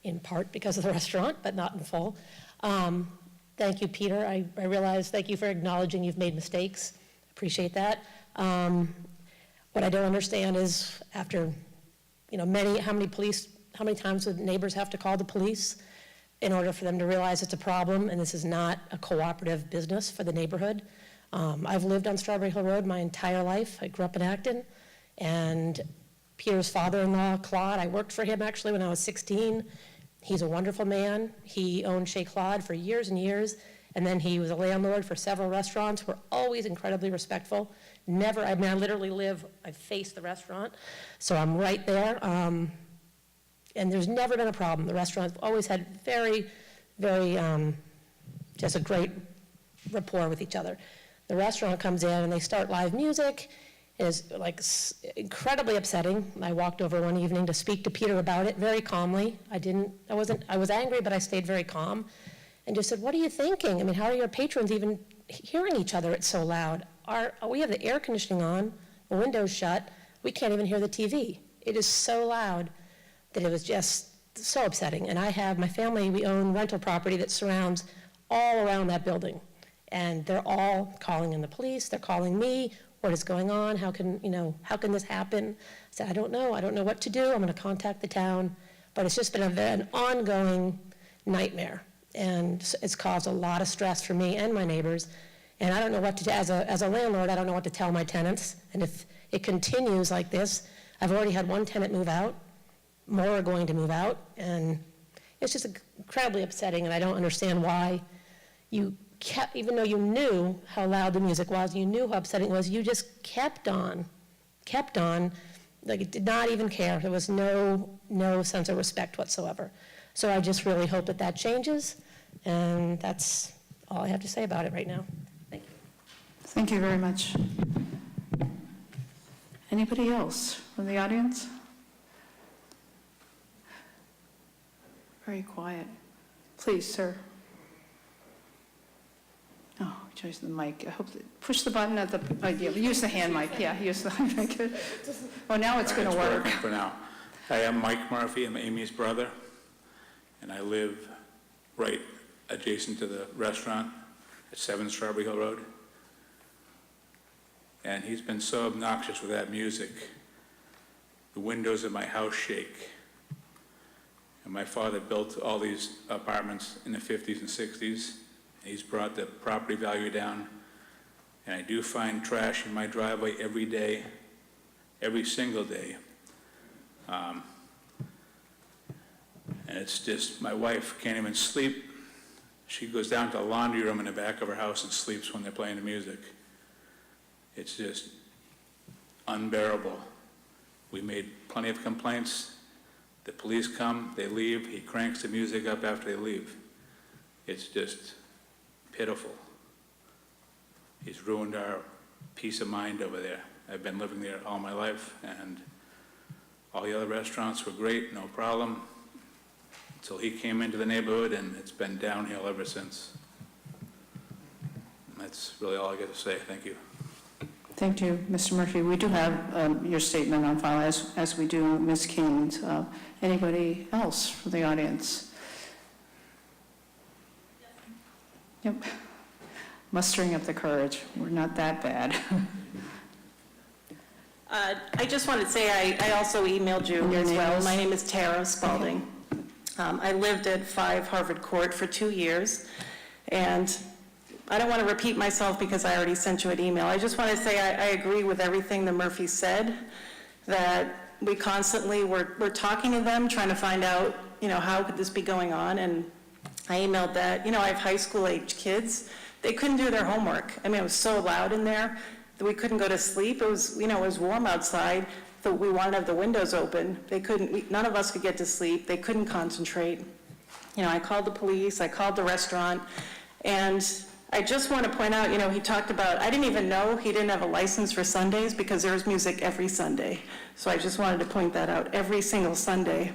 in part because of the restaurant, but not in full. Thank you, Peter. I realize, thank you for acknowledging you've made mistakes. Appreciate that. What I don't understand is after, how many times would neighbors have to call the police in order for them to realize it's a problem and this is not a cooperative business for the neighborhood? I've lived on Strawberry Hill Road my entire life. I grew up in Acton, and Peter's father-in-law, Claude, I worked for him actually when I was 16. He's a wonderful man. He owned Chez Claude for years and years, and then he was a landlord for several restaurants. We're always incredibly respectful. Never, I mean, I face the restaurant, so I'm right there. And there's never been a problem. The restaurant's always had very, very, just a great rapport with each other. The restaurant comes in and they start live music. It is like incredibly upsetting. I walked over one evening to speak to Peter about it very calmly. I was angry, but I stayed very calm and just said, what are you thinking? I mean, how are your patrons even hearing each other? It's so loud. We have the air conditioning on, the windows shut. We can't even hear the TV. It is so loud that it was just so upsetting. And my family, we own rental property that surrounds all around that building. And they're all calling in the police, they're calling me, what is going on, how can this happen? I said, I don't know what to do, I'm gonna contact the town. But it's just been an ongoing nightmare. And it's caused a lot of stress for me and my neighbors. And I don't know what to do, as a landlord, I don't know what to tell my tenants. And if it continues like this, I've already had one tenant move out, more are going to move out, and it's just incredibly upsetting, and I don't understand why you kept, even though you knew how loud the music was, you knew how upsetting it was, you just kept on, like it did not even care. There was no sense of respect whatsoever. So I just really hope that changes, and that's all I have to say about it right now. Thank you.
Thank you very much. Anybody else from the audience? Very quiet. Please, sir. Oh, choose the mic. I hope push the button at the, use the hand mic. Yeah, use the mic. Oh, now it's going to work.
For now. I am Mike Murphy. I'm Amy's brother, and I live right adjacent to the restaurant at 7 Strawberry Hill Road. And he's been so obnoxious with that music. The windows of my house shake. And my father built all these apartments in the 50s and 60s. He's brought the property value down. And I do find trash in my driveway every day, every single day. And it's just, my wife can't even sleep. She goes down to the laundry room in the back of her house and sleeps when they're playing the music. It's just unbearable. We made plenty of complaints. The police come, they leave, he cranks the music up after they leave. It's just pitiful. He's ruined our peace of mind over there. I've been living there all my life, and all the other restaurants were great, no problem, until he came into the neighborhood, and it's been downhill ever since. That's really all I got to say. Thank you.
Thank you, Mr. Murphy. We do have your statement on file, as we do Ms. King's. Anybody else from the audience? Yep. Mustering up the courage. We're not that bad.
I just wanted to say I also emailed you as well. My name is Tara Spalding. I lived at 5 Harvard Court for 2 years, and I don't want to repeat myself because I already sent you an email. I just want to say I agree with everything that Murphy said, that we constantly, we're talking to them, trying to find out, how could this be going on? And I emailed that, I have high school age kids. They couldn't do their homework. I mean, it was so loud in there that we couldn't go to sleep. It was, it was warm outside. We wanted to have the windows open. They couldn't, none of us could get to sleep. They couldn't concentrate. I called the police, I called the restaurant, and I just want to point out, he talked about, I didn't even know he didn't have a license for Sundays because there's music every Sunday. So I just wanted to point that out, every single Sunday.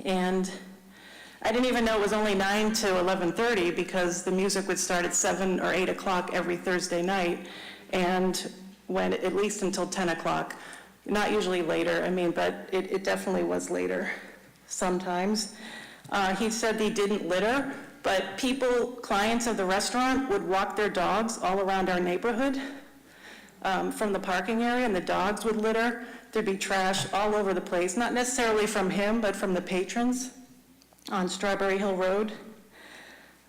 And I didn't even know it was only 9 to 11:30 because the music would start at 7 or 8 o'clock every Thursday night, and went at least until 10 o'clock. Not usually later, but it definitely was later sometimes. He said he didn't litter, but clients of the restaurant would walk their dogs all around our neighborhood from the parking area, and the dogs would litter. There'd be trash all over the place, not necessarily from him, but from the patrons on Strawberry Hill Road.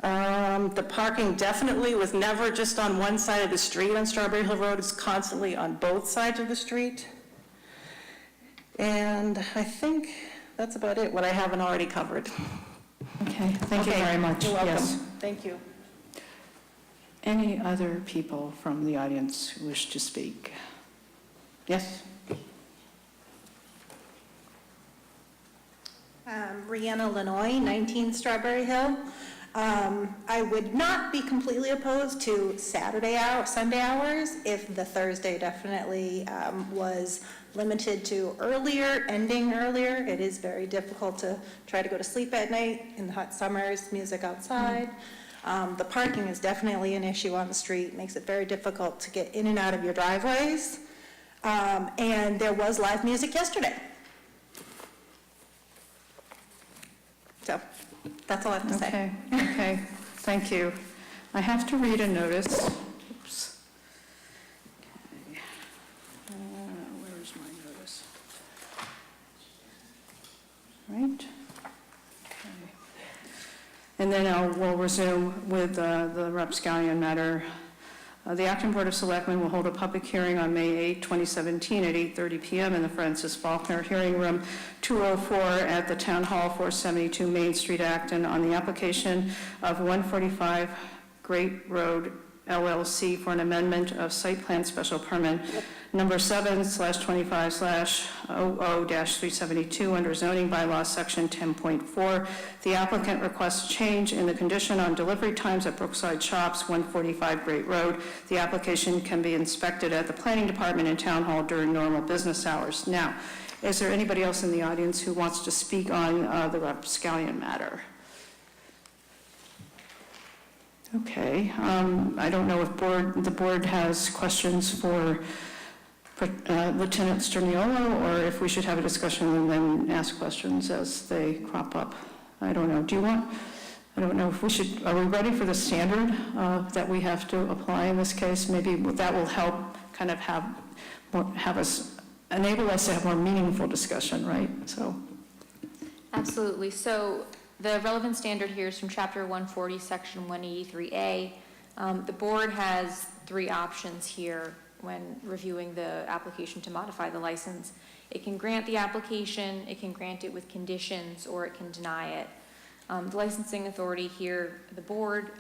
The parking definitely was never just on one side of the street on Strawberry Hill Road. It's constantly on both sides of the street. And I think that's about it, what I haven't already covered.
Okay, thank you very much.
You're welcome.
Yes.
Thank you.
Any other people from the audience who wish to speak? Yes?
Rihanna Lenoy, 19 Strawberry Hill. I would not be completely opposed to Sunday hours if the Thursday definitely was limited to ending earlier. It is very difficult to try to go to sleep at night in the hot summers, music outside. The parking is definitely an issue on the street, makes it very difficult to get in and out of your driveways. And there was live music yesterday. So that's all I have to say.
Okay, thank you. I have to read a notice. Oops. Okay. Where is my notice? Right. Okay. And then we'll resume with the rapscallion matter. The Acton Board of Selectmen will hold a public hearing on May 8, 2017 at 8:30 p.m. in the Francis Faulkner Hearing Room 204 at the Town Hall, 472 Main Street, Acton, on the application of 145 Great Road LLC for an amendment of site plan special permit number 7/25/00-372 under zoning bylaws section 10.4. The applicant requests change in the condition on delivery times at Brookside Shops, 145 Great Road. The application can be inspected at the planning department in Town Hall during normal business hours. Now, is there anybody else in the audience who wants to speak on the rapscallion matter? Okay, I don't know if the board has questions for Lieutenant Sterniolo, or if we should have a discussion and then ask questions as they crop up. I don't know. I don't know if we should, are we ready for the standard that we have to apply in this case? Maybe that will help kind of enable us to have more meaningful discussion, right? So.
Absolutely. So the relevant standard here is from Chapter 140, Section 183A. The board has 3 options here when reviewing the application to modify the license. It can grant the application, it can grant it with conditions, or it can deny it. The licensing authority here, the board,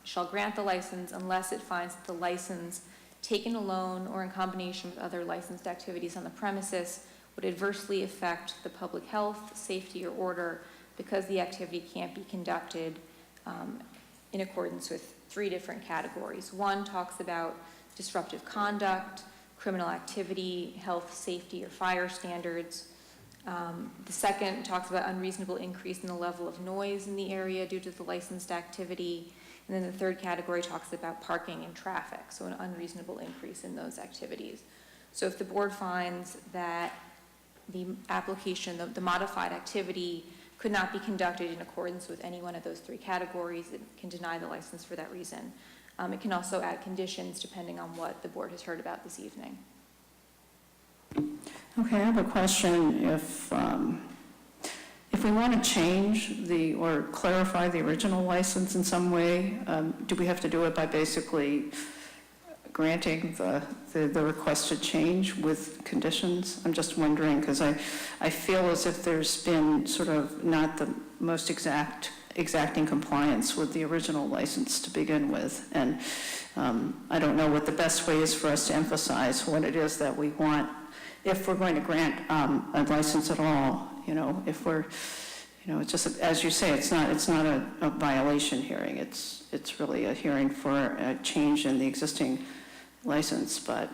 shall grant the license unless it finds that the license taken alone or in combination with other licensed activities on the premises would adversely affect the public health, safety, or order because the activity can't be conducted in accordance with 3 different categories. One talks about disruptive conduct, criminal activity, health, safety, or fire standards. The second talks about unreasonable increase in the level of noise in the area due to the licensed activity. And then the third category talks about parking and traffic, so an unreasonable increase in those activities. So if the board finds that the application, the modified activity, could not be conducted in accordance with any one of those 3 categories, it can deny the license for that reason. It can also add conditions depending on what the board has heard about this evening.
Okay, I have a question. if we want to change or clarify the original license in some way, do we have to do it by basically granting the requested change with conditions? I'm just wondering, because I feel as if there's been sort of not the most exacting compliance with the original license to begin with. And I don't know what the best way is for us to emphasize what it is that we want, if we're going to grant a license at all. If we're, it's just, as you say, it's not a violation hearing. It's really a hearing for a change in the existing license. But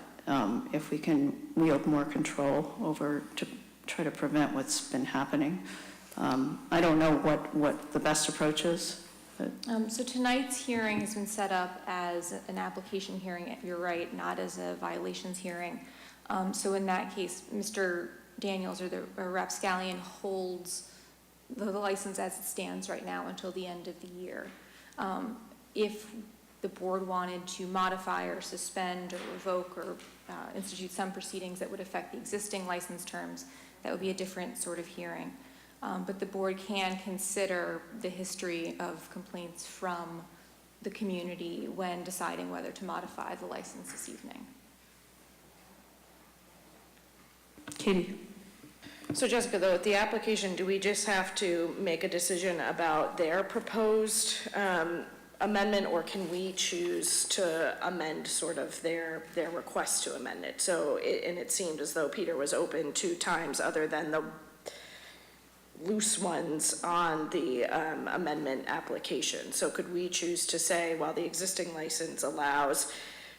if we can wield more control over to try to prevent what's been happening, I don't know what the best approach is.
So tonight's hearing has been set up as an application hearing, you're right, not as a violations hearing. So in that case, Mr. Daniels or Rapscallion holds the license as it stands right now until the end of the year. If the board wanted to modify or suspend or revoke or institute some proceedings that would affect the existing license terms, that would be a different sort of hearing. But the board can consider the history of complaints from the community when deciding whether to modify the license this evening.
Katie?
So Jessica, though, with the application, do we just have to make a decision about their proposed amendment, or can we choose to amend sort of their request to amend it? So, and it seemed as though Peter was open to times other than the loose ones on the amendment application. So could we choose to say, while the existing license allows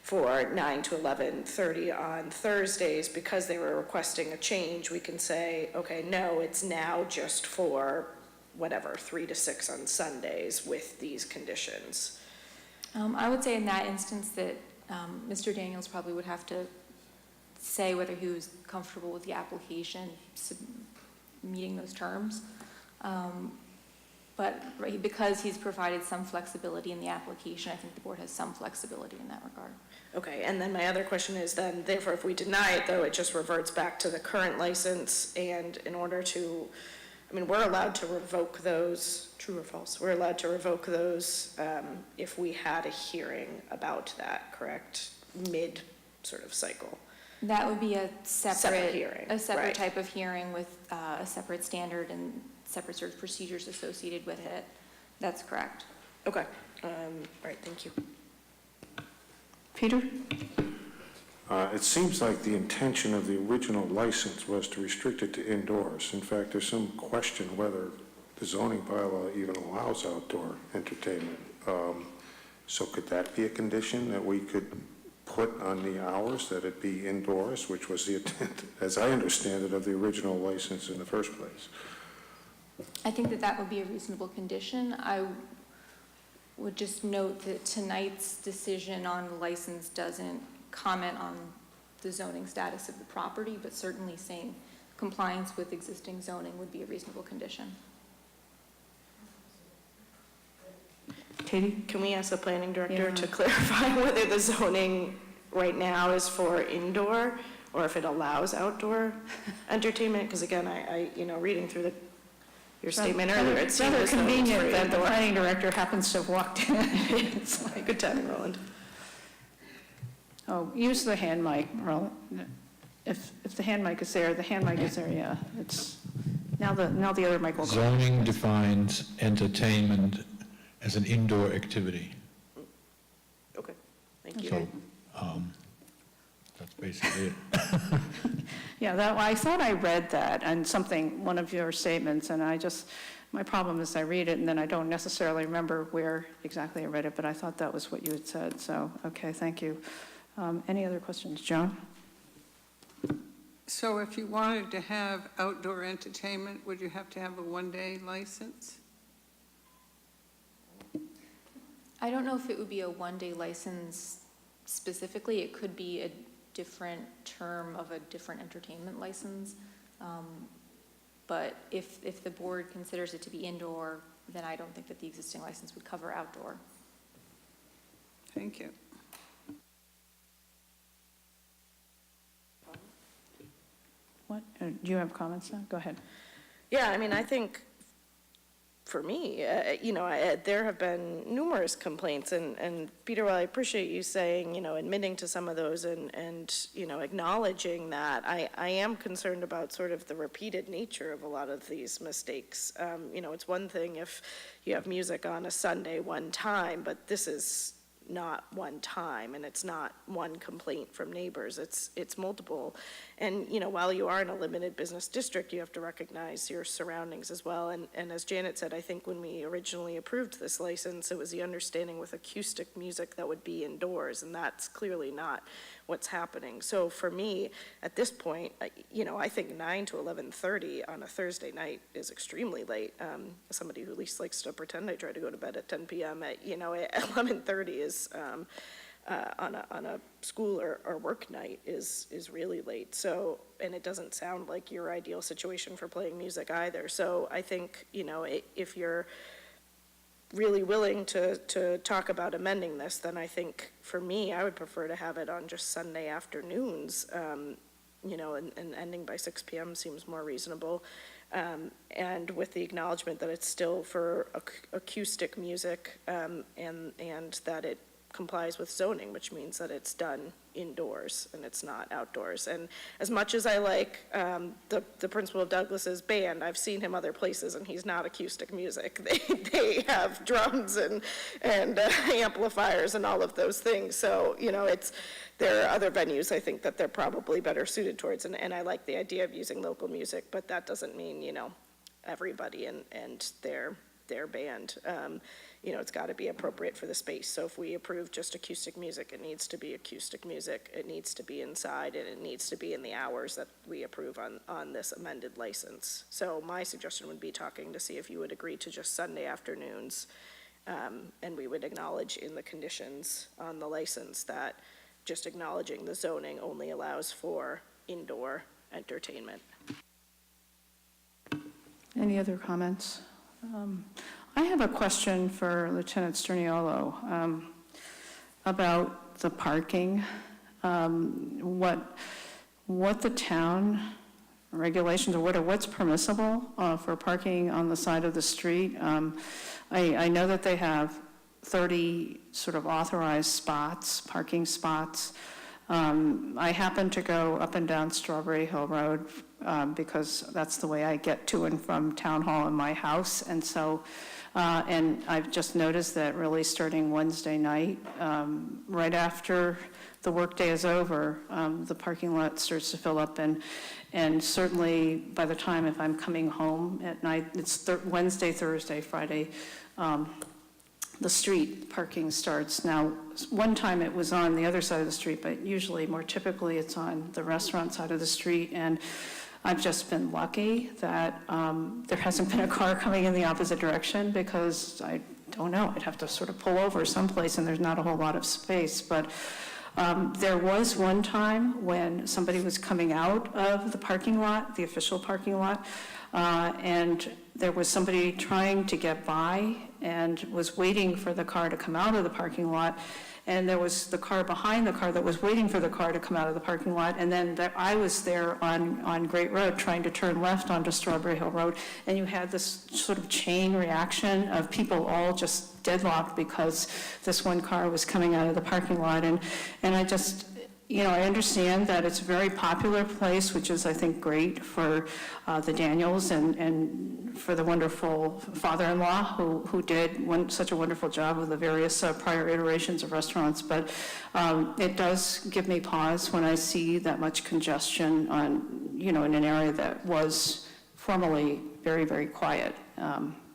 for 9 to 11:30 on Thursdays, because they were requesting a change, we can say, okay, no, it's now just for whatever, 3 to 6 on Sundays with these conditions?
I would say in that instance that Mr. Daniels probably would have to say whether he was comfortable with the application meeting those terms. But because he's provided some flexibility in the application, I think the board has some flexibility in that regard.
Okay, and then my other question is then, therefore, if we deny it, though, it just reverts back to the current license, and in order to, I mean, we're allowed to revoke those, true or false? We're allowed to revoke those if we had a hearing about that, correct? Mid sort of cycle.
That would be a separate
hearing,
a separate
right.
type of hearing with a separate standard and separate sort of procedures associated with it. That's correct.
Okay, all right, thank you.
Peter?
It seems like the intention of the original license was to restrict it to indoors. In fact, there's some question whether the zoning bylaw even allows outdoor entertainment. So could that be a condition that we could put on the hours, that it be indoors, which was the intent, as I understand it, of the original license in the first place?
I think that would be a reasonable condition. I would just note that tonight's decision on the license doesn't comment on the zoning status of the property, but certainly saying compliance with existing zoning would be a reasonable condition.
Katie?
Can we ask the planning director to clarify whether the zoning right now is for indoor or if it allows outdoor entertainment? Because again, I reading through your statement earlier, it seemed
rather
as though it's
convenient
for
that the
indoor.
planning director happens to have walked in. It's like,
Good timing, Roland.
oh, use the hand mic, Roland. If the hand mic is there, yeah. It's, now the other mic will go.
Zoning defines entertainment as an indoor activity.
Okay, thank you.
So, that's basically it.
Yeah, I thought I read that and one of your statements, and my problem is I read it and then I don't necessarily remember where exactly I read it, but I thought that was what you had said, so, okay, thank you. Any other questions? Joan?
So if you wanted to have outdoor entertainment, would you have to have a one-day license?
I don't know if it would be a one-day license specifically. It could be a different term of a different entertainment license. But if the board considers it to be indoor, then I don't think that the existing license would cover outdoor.
Thank you.
What? Do you have comments now? Go ahead.
Yeah, I mean, I think for me. There have been numerous complaints, and Peter, while I appreciate you saying, admitting to some of those and acknowledging that, I am concerned about sort of the repeated nature of a lot of these mistakes. It's one thing if you have music on a Sunday one time, but this is not one time, and it's not one complaint from neighbors, it's multiple. And, while you are in a limited business district, you have to recognize your surroundings as well. And as Janet said, I think when we originally approved this license, it was the understanding with acoustic music that would be indoors, and that's clearly not what's happening. So for me, at this point, I think 9 to 11:30 on a Thursday night is extremely late. As somebody who at least likes to pretend I try to go to bed at 10 p.m. At 11:30 is on a school or work night is really late. So, and it doesn't sound like your ideal situation for playing music either. So I think, if you're really willing to talk about amending this, then I think, for me, I would prefer to have it on just Sunday afternoons, and ending by 6 p.m. seems more reasonable. And with the acknowledgement that it's still for acoustic music, and that it complies with zoning, which means that it's done indoors and it's not outdoors. And as much as I like the principal of Douglas's band, I've seen him other places and he's not acoustic music. They have drums and amplifiers and all of those things. So, there are other venues I think that they're probably better suited towards, and I like the idea of using local music, but that doesn't mean, everybody and their band. It's got to be appropriate for the space. So if we approve just acoustic music, it needs to be acoustic music. It needs to be inside, and it needs to be in the hours that we approve on this amended license. So my suggestion would be talking to see if you would agree to just Sunday afternoons, and we would acknowledge in the conditions on the license that just acknowledging the zoning only allows for indoor entertainment.
Any other comments? I have a question for Lieutenant Sterniolo about the parking. What the town regulations or what's permissible for parking on the side of the street. I know that they have 30 sort of authorized spots, parking spots. I happen to go up and down Strawberry Hill Road because that's the way I get to and from Town Hall and my house. And so, and I've just noticed that really starting Wednesday night, right after the workday is over, the parking lot starts to fill up, and certainly by the time if I'm coming home at night, it's Wednesday, Thursday, Friday, the street parking starts. Now, one time it was on the other side of the street, but usually, more typically, it's on the restaurant side of the street, and I've just been lucky that there hasn't been a car coming in the opposite direction, because I don't know, I'd have to sort of pull over someplace and there's not a whole lot of space. But there was one time when somebody was coming out of the parking lot, the official parking lot, and there was somebody trying to get by and was waiting for the car to come out of the parking lot, and there was the car behind the car that was waiting for the car to come out of the parking lot, and then I was there on Great Road trying to turn left onto Strawberry Hill Road, and you had this sort of chain reaction of people all just deadlocked because this one car was coming out of the parking lot, and I just, I understand that it's a very popular place, which is, I think, great for the Daniels and for the wonderful father-in-law who did such a wonderful job with the various prior iterations of restaurants. But it does give me pause when I see that much congestion on, in an area that was formerly very, very quiet.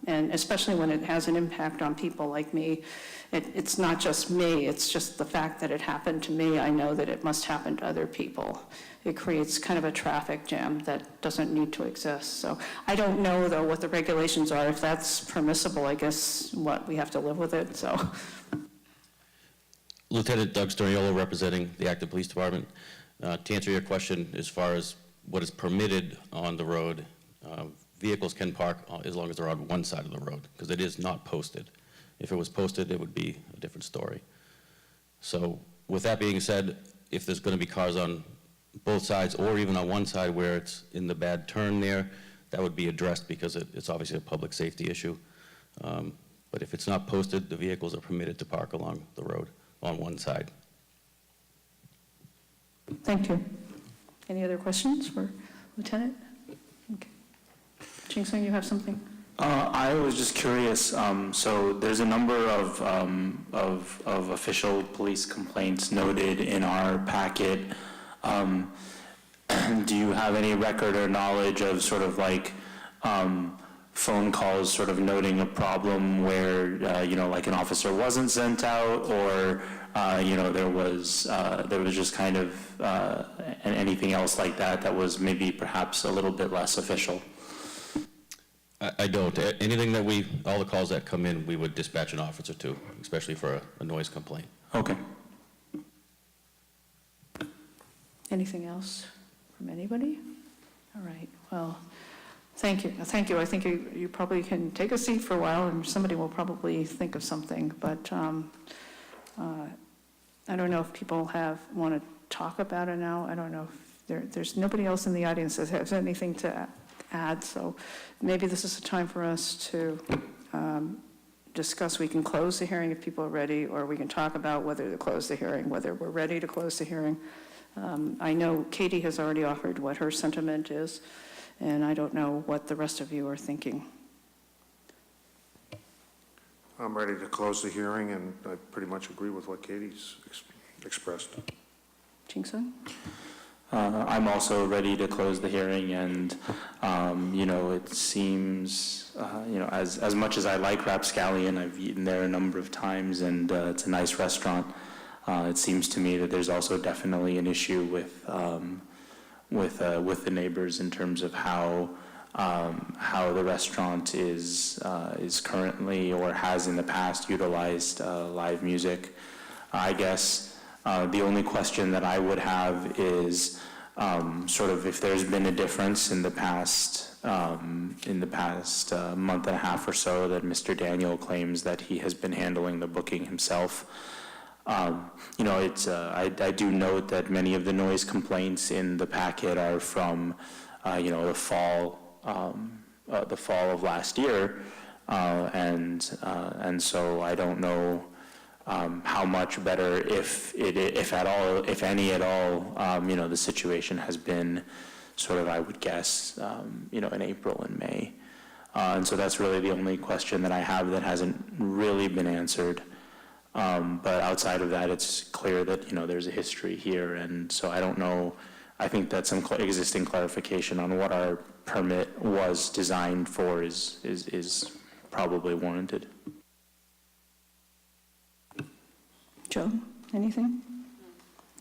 And especially when it has an impact on people like me. It's not just me, it's just the fact that it happened to me. I know that it must happen to other people. It creates kind of a traffic jam that doesn't need to exist. So I don't know, though, what the regulations are. If that's permissible, I guess, we have to live with it, so.
Lieutenant Doug Sterniolo, representing the Acton Police Department. To answer your question, as far as what is permitted on the road, vehicles can park as long as they're on one side of the road, because it is not posted. If it was posted, it would be a different story. So with that being said, if there's going to be cars on both sides or even on one side where it's in the bad turn there, that would be addressed because it's obviously a public safety issue. But if it's not posted, the vehicles are permitted to park along the road on one side.
Thank you. Any other questions for Lieutenant? Okay. Ching-Sung, you have something?
I was just curious, so there's a number of official police complaints noted in our packet. Do you have any record or knowledge of sort of like phone calls sort of noting a problem where, like an officer wasn't sent out, or, there was just kind of anything else like that was maybe perhaps a little bit less official?
I don't. Anything that all the calls that come in, we would dispatch an officer to, especially for a noise complaint.
Okay.
Anything else from anybody? All right, well, thank you. Thank you. I think you probably can take a seat for a while, and somebody will probably think of something, but I don't know if people want to talk about it now. I don't know if there's nobody else in the audience that has anything to add, so maybe this is a time for us to discuss. We can close the hearing if people are ready, or we can talk about whether to close the hearing, whether we're ready to close the hearing. I know Katie has already offered what her sentiment is, and I don't know what the rest of you are thinking.
I'm ready to close the hearing, and I pretty much agree with what Katie's expressed.
Ching-Sung?
I'm also ready to close the hearing, and, it seems, as much as I like Rapscallion, I've eaten there a number of times, and it's a nice restaurant. It seems to me that there's also definitely an issue with the neighbors in terms of how the restaurant is currently or has in the past utilized live music. I guess the only question that I would have is sort of if there's been a difference in the past month and a half or so that Mr. Daniel claims that he has been handling the booking himself. I do note that many of the noise complaints in the packet are from, the fall of last year, and so I don't know how much better, if any at all, the situation has been sort of, I would guess, in April and May, and so that's really the only question that I have that hasn't really been answered. But outside of that, it's clear that, there's a history here, and so I don't know. I think that some existing clarification on what our permit was designed for is probably warranted.
Joe, anything?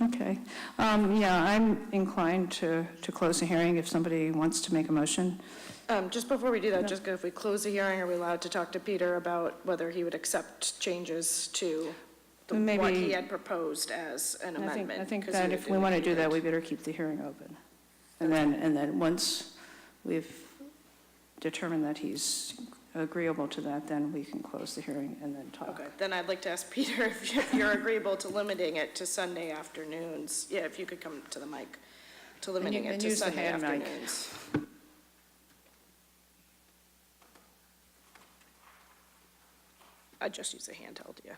Okay. I'm inclined to close the hearing if somebody wants to make a motion.
Just before we do that, Jessica, if we close the hearing, are we allowed to talk to Peter about whether he would accept changes to what he had proposed as an amendment?
I think that if we want to do that, we better keep the hearing open. And then once we've determined that he's agreeable to that, then we can close the hearing and then talk.
Okay, then I'd like to ask Peter if you're agreeable to limiting it to Sunday afternoons. Yeah, if you could come to the mic, to limiting it to Sunday afternoons. I'd just use a handheld, yeah.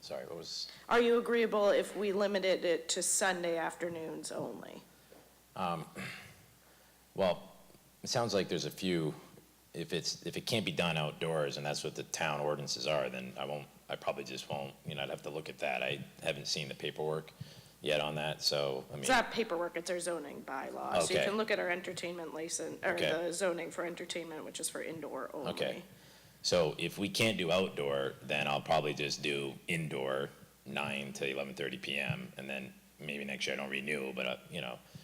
Sorry, what was?
Are you agreeable if we limited it to Sunday afternoons only?
Well, it sounds like there's a few, if it can't be done outdoors and that's what the town ordinances are, then I probably just won't, I'd have to look at that. I haven't seen the paperwork yet on that, so, I mean.
It's not paperwork, it's our zoning bylaw. So you
Okay.
can look at our entertainment license, or
Okay.
the zoning for entertainment, which is for indoor only.
Okay. So if we can't do outdoor, then I'll probably just do indoor 9 to 11:30 p.m. and then maybe next year I don't renew, but,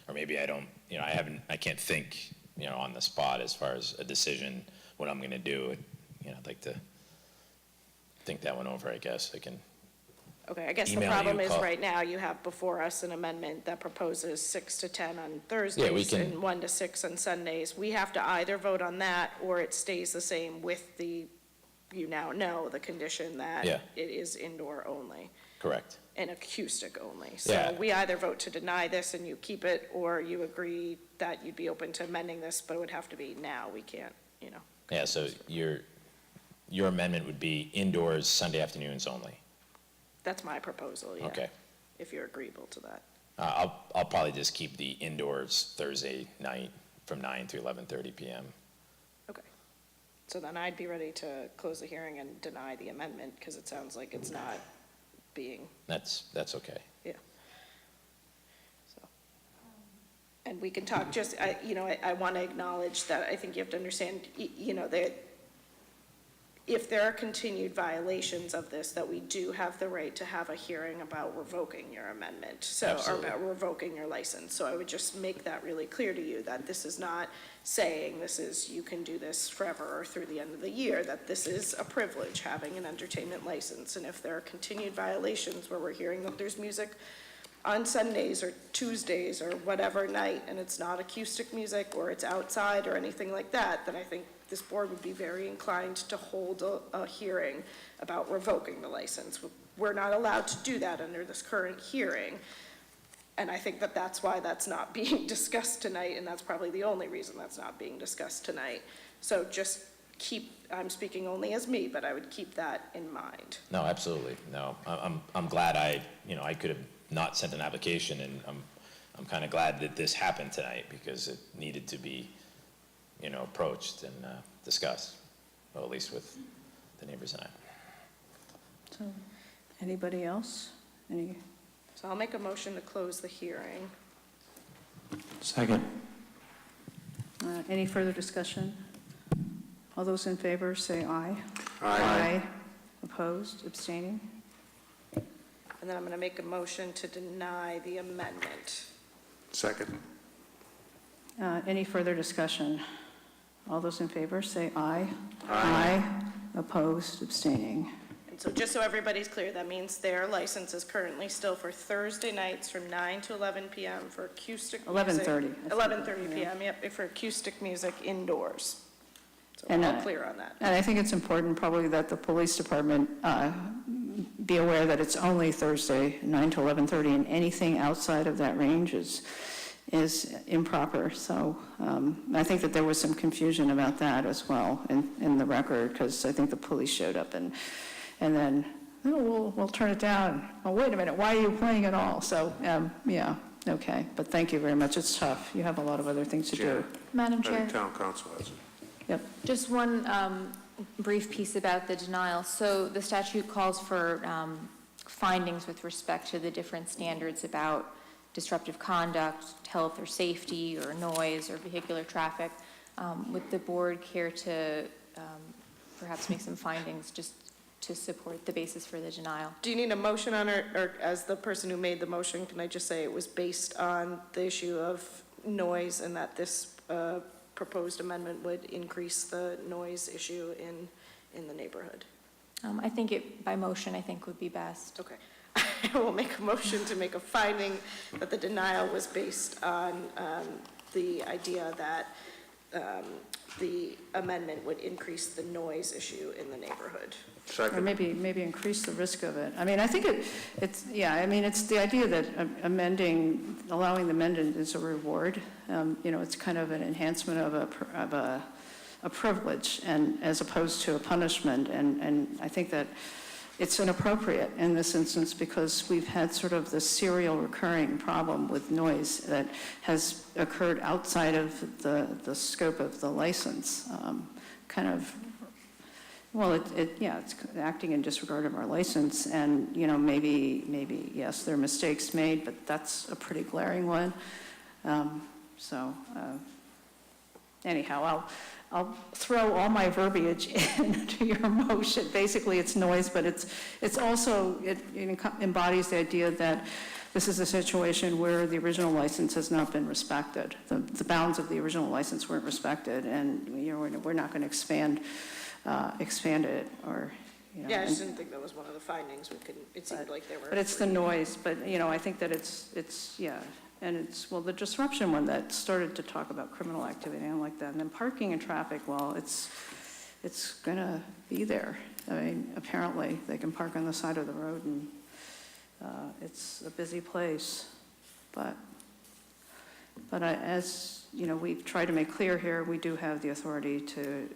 or maybe I don't, I can't think, on the spot as far as a decision, what I'm gonna do. I'd like to think that one over, I guess. I can.
Okay, I guess the
Email
problem
you,
is
call.
right now you have before us an amendment that proposes 6 to 10 on Thursdays
Yeah, we can-
and 1 to 6 on Sundays. We have to either vote on that or it stays the same with the, the condition that
Yeah.
it is indoor only
Correct.
and acoustic only.
Yeah.
So we either vote to deny this and you keep it, or you agree that you'd be open to amending this, but it would have to be now. We can't you know.
Yeah, so your amendment would be indoors Sunday afternoons only?
That's my proposal, yeah.
Okay.
If you're agreeable to that.
I'll probably just keep the indoors Thursday night from 9 to 11:30 PM.
Okay. So then I'd be ready to close the hearing and deny the amendment, because it sounds like it's not being,
That's okay.
yeah. So, and we can talk, just, I want to acknowledge that I think you have to understand, that if there are continued violations of this, that we do have the right to have a hearing about revoking your amendment. So, or
Absolutely.
about revoking your license. So I would just make that really clear to you, that this is not saying this is, you can do this forever or through the end of the year, that this is a privilege, having an entertainment license. And if there are continued violations where we're hearing that there's music on Sundays or Tuesdays or whatever night, and it's not acoustic music, or it's outside or anything like that, then I think this board would be very inclined to hold a hearing about revoking the license. We're not allowed to do that under this current hearing, and I think that that's why that's not being discussed tonight, and that's probably the only reason that's not being discussed tonight. So just I'm speaking only as me, but I would keep that in mind.
No, absolutely. No, I'm glad I could have not sent an application, and I'm kind of glad that this happened tonight, because it needed to be, approached and discussed, well, at least with the neighbors and I.
So, anybody else?
So I'll make a motion to close the hearing.
Second.
Any further discussion? All those in favor, say aye.
Aye.
Opposed, abstaining?
And then I'm going to make a motion to deny the amendment.
Second.
Any further discussion? All those in favor, say aye.
Aye.
Opposed, abstaining?
And so just so everybody's clear, that means their license is currently still for Thursday nights from 9 to 11 p.m. for acoustic music.
11:30.
11:30 p.m., yep, for acoustic music indoors. So
And,
we're all clear on that.
And I think it's important probably that the police department be aware that it's only Thursday, 9 to 11:30, and anything outside of that range is improper. So I think that there was some confusion about that as well in the record, because I think the police showed up and then, we'll turn it down. Oh, wait a minute, why are you playing at all? So, yeah, okay, but thank you very much. It's tough. You have a lot of other things to do.
Madam
I
Chair,
think town council has it.
Yep.
just one brief piece about the denial. So the statute calls for findings with respect to the different standards about disruptive conduct, health or safety, or noise, or vehicular traffic. Would the board care to perhaps make some findings just to support the basis for the denial?
Do you need a motion on it, or as the person who made the motion, can I just say it was based on the issue of noise, and that this proposed amendment would increase the noise issue in the neighborhood?
I think by motion, I think would be best.
Okay. I will make a motion to make a finding that the denial was based on the idea that the amendment would increase the noise issue in the neighborhood.
Or maybe increase the risk of it. I mean, I think it's the idea that allowing the amendment is a reward. It's kind of an enhancement of a privilege, and as opposed to a punishment. And I think that it's inappropriate in this instance, because we've had sort of this serial recurring problem with noise that has occurred outside of the scope of the license. It's acting in disregard of our license, and, maybe, yes, there are mistakes made, but that's a pretty glaring one. Anyhow, I'll throw all my verbiage into your motion. Basically, it's noise, but it's also, it embodies the idea that this is a situation where the original license has not been respected. The bounds of the original license weren't respected, and, we're not going to expand it, or,
Yeah, I just didn't think that was one of the findings. It seemed like there were.
But it's the noise, but, I think that it's and the disruption one that started to talk about criminal activity and like that, and then parking and traffic, it's gonna be there. I mean, apparently, they can park on the side of the road, and it's a busy place, but But as, you know, we've tried to make clear here, we do have the authority to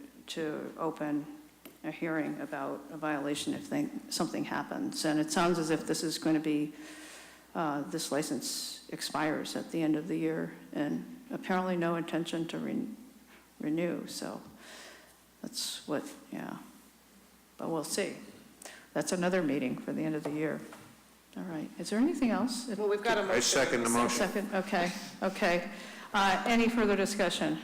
open a hearing about a violation if something happens. And it sounds as if this is going to be, this license expires at the end of the year, and apparently no intention to renew, so that's what, yeah. But we'll see. That's another meeting for the end of the year. All right, is there anything else?
Well, we've got a motion.
I second the motion.
Second, okay. Any further discussion?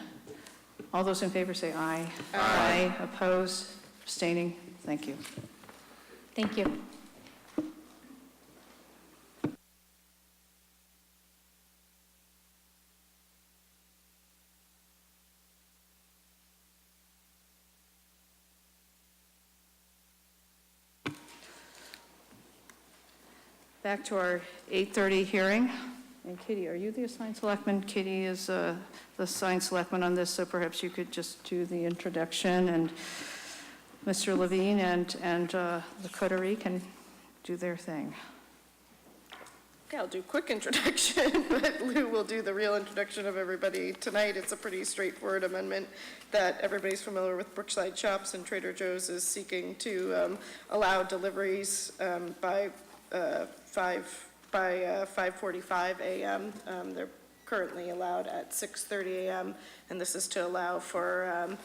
All those in favor say aye. Aye. Opposed, abstaining, thank you.
Thank you.
Back to our 8:30 hearing. And Katie, are you the assigned selectman? Katie is the assigned selectman on this, so perhaps you could just do the introduction, and Mr. Levine and the coterie can do their thing.
Okay, I'll do a quick introduction, but Lou will do the real introduction of everybody tonight. It's a pretty straightforward amendment that everybody's familiar with. Brookside Shops and Trader Joe's is seeking to allow deliveries by 5:45 a.m. They're currently allowed at 6:30 a.m., and this is to allow for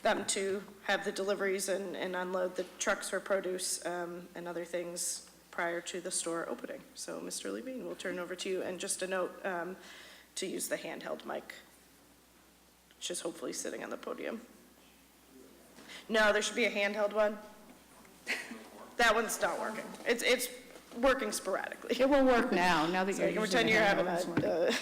them to have the deliveries and unload the trucks for produce and other things prior to the store opening. So, Mr. Levine, we'll turn over to you. And just a note to use the handheld mic, which is hopefully sitting on the podium. No, there should be a handheld one. That one's not working. It's working sporadically.
It will work now that
So
you're
I can
using
pretend
the
you're having
handheld.
a...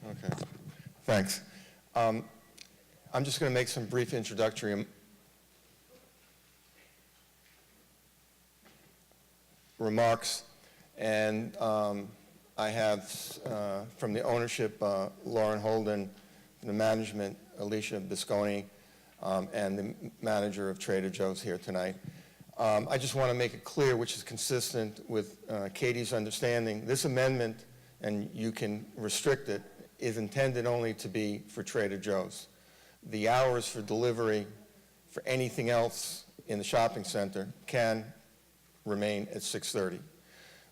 Okay, thanks. I'm just going to make some brief introductory remarks, and I have from the ownership Lauren Holden, from the management Alicia Bisconi, and the manager of Trader Joe's here tonight. I just want to make it clear, which is consistent with Katie's understanding, this amendment, and you can restrict it, is intended only to be for Trader Joe's. The hours for delivery for anything else in the shopping center can remain at 6:30.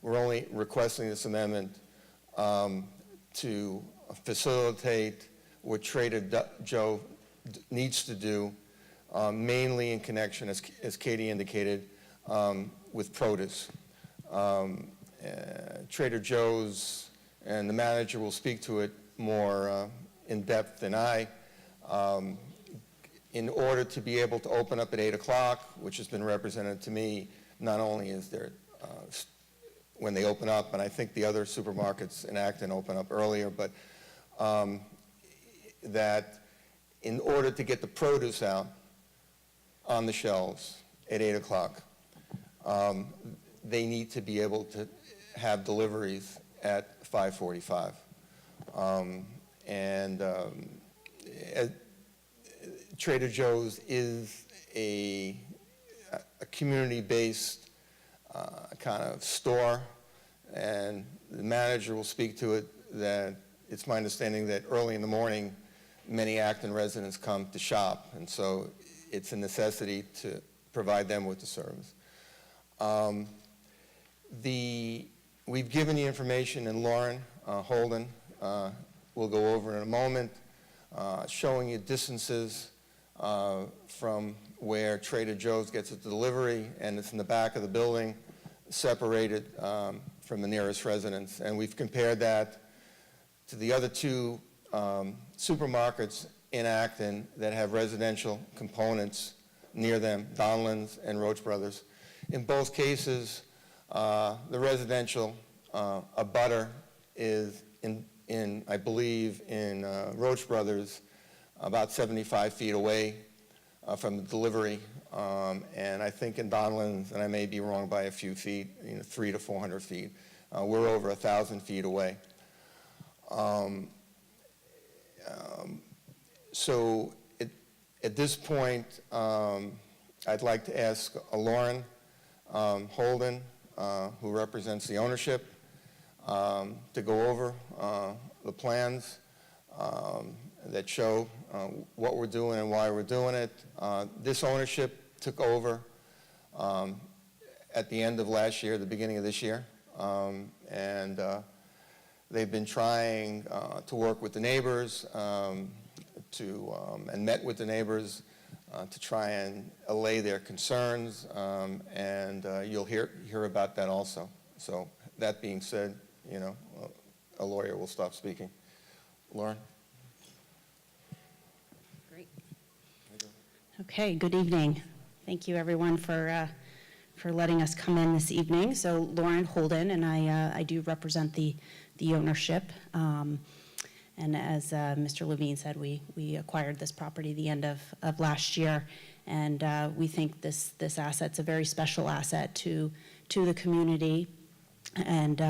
We're only requesting this amendment to facilitate what Trader Joe needs to do, mainly in connection, as Katie indicated, with produce. Trader Joe's and the manager will speak to it more in depth than I. In order to be able to open up at 8 o'clock, which has been represented to me, not only is there when they open up, and I think the other supermarkets in Acton open up earlier, but that in order to get the produce out on the shelves at 8 o'clock, they need to be able to have deliveries at 5:45. Trader Joe's is a community-based kind of store, and the manager will speak to it, that it's my understanding that early in the morning, many Acton residents come to shop, and so it's a necessity to provide them with the service. We've given the information, and Lauren Holden will go over in a moment, showing you distances from where Trader Joe's gets its delivery, and it's in the back of the building, separated from the nearest residence. And we've compared that to the other two supermarkets in Acton that have residential components near them, Donlands and Roach Brothers. In both cases, the residential abutter is in I believe, in Roach Brothers, about 75 feet away from the delivery, and I think in Donlands, and I may be wrong by a few feet, 300 to 400 feet. We're over 1,000 feet away. So At this point, I'd like to ask Lauren Holden, who represents the ownership, to go over the plans that show what we're doing and why we're doing it. This ownership took over at the end of last year, the beginning of this year, and they've been trying to work with the neighbors and met with the neighbors to try and allay their concerns, and you'll hear about that also. So that being said, you know, a lawyer will stop speaking. Lauren?
Great. Okay, good evening. Thank you, everyone, for letting us come in this evening. So Lauren Holden, and I do represent the ownership. And as Mr. Levine said, we acquired this property the end of last year, and we think this asset's a very special asset to the community, and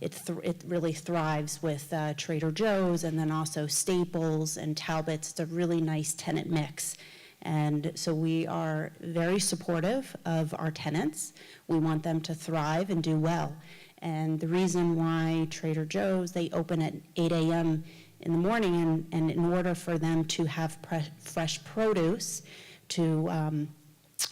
it really thrives with Trader Joe's and then also Staples and Talbot's. It's a really nice tenant mix. And so we are very supportive of our tenants. We want them to thrive and do well. And the reason why Trader Joe's, they open at 8 a.m. in the morning, and in order for them to have fresh produce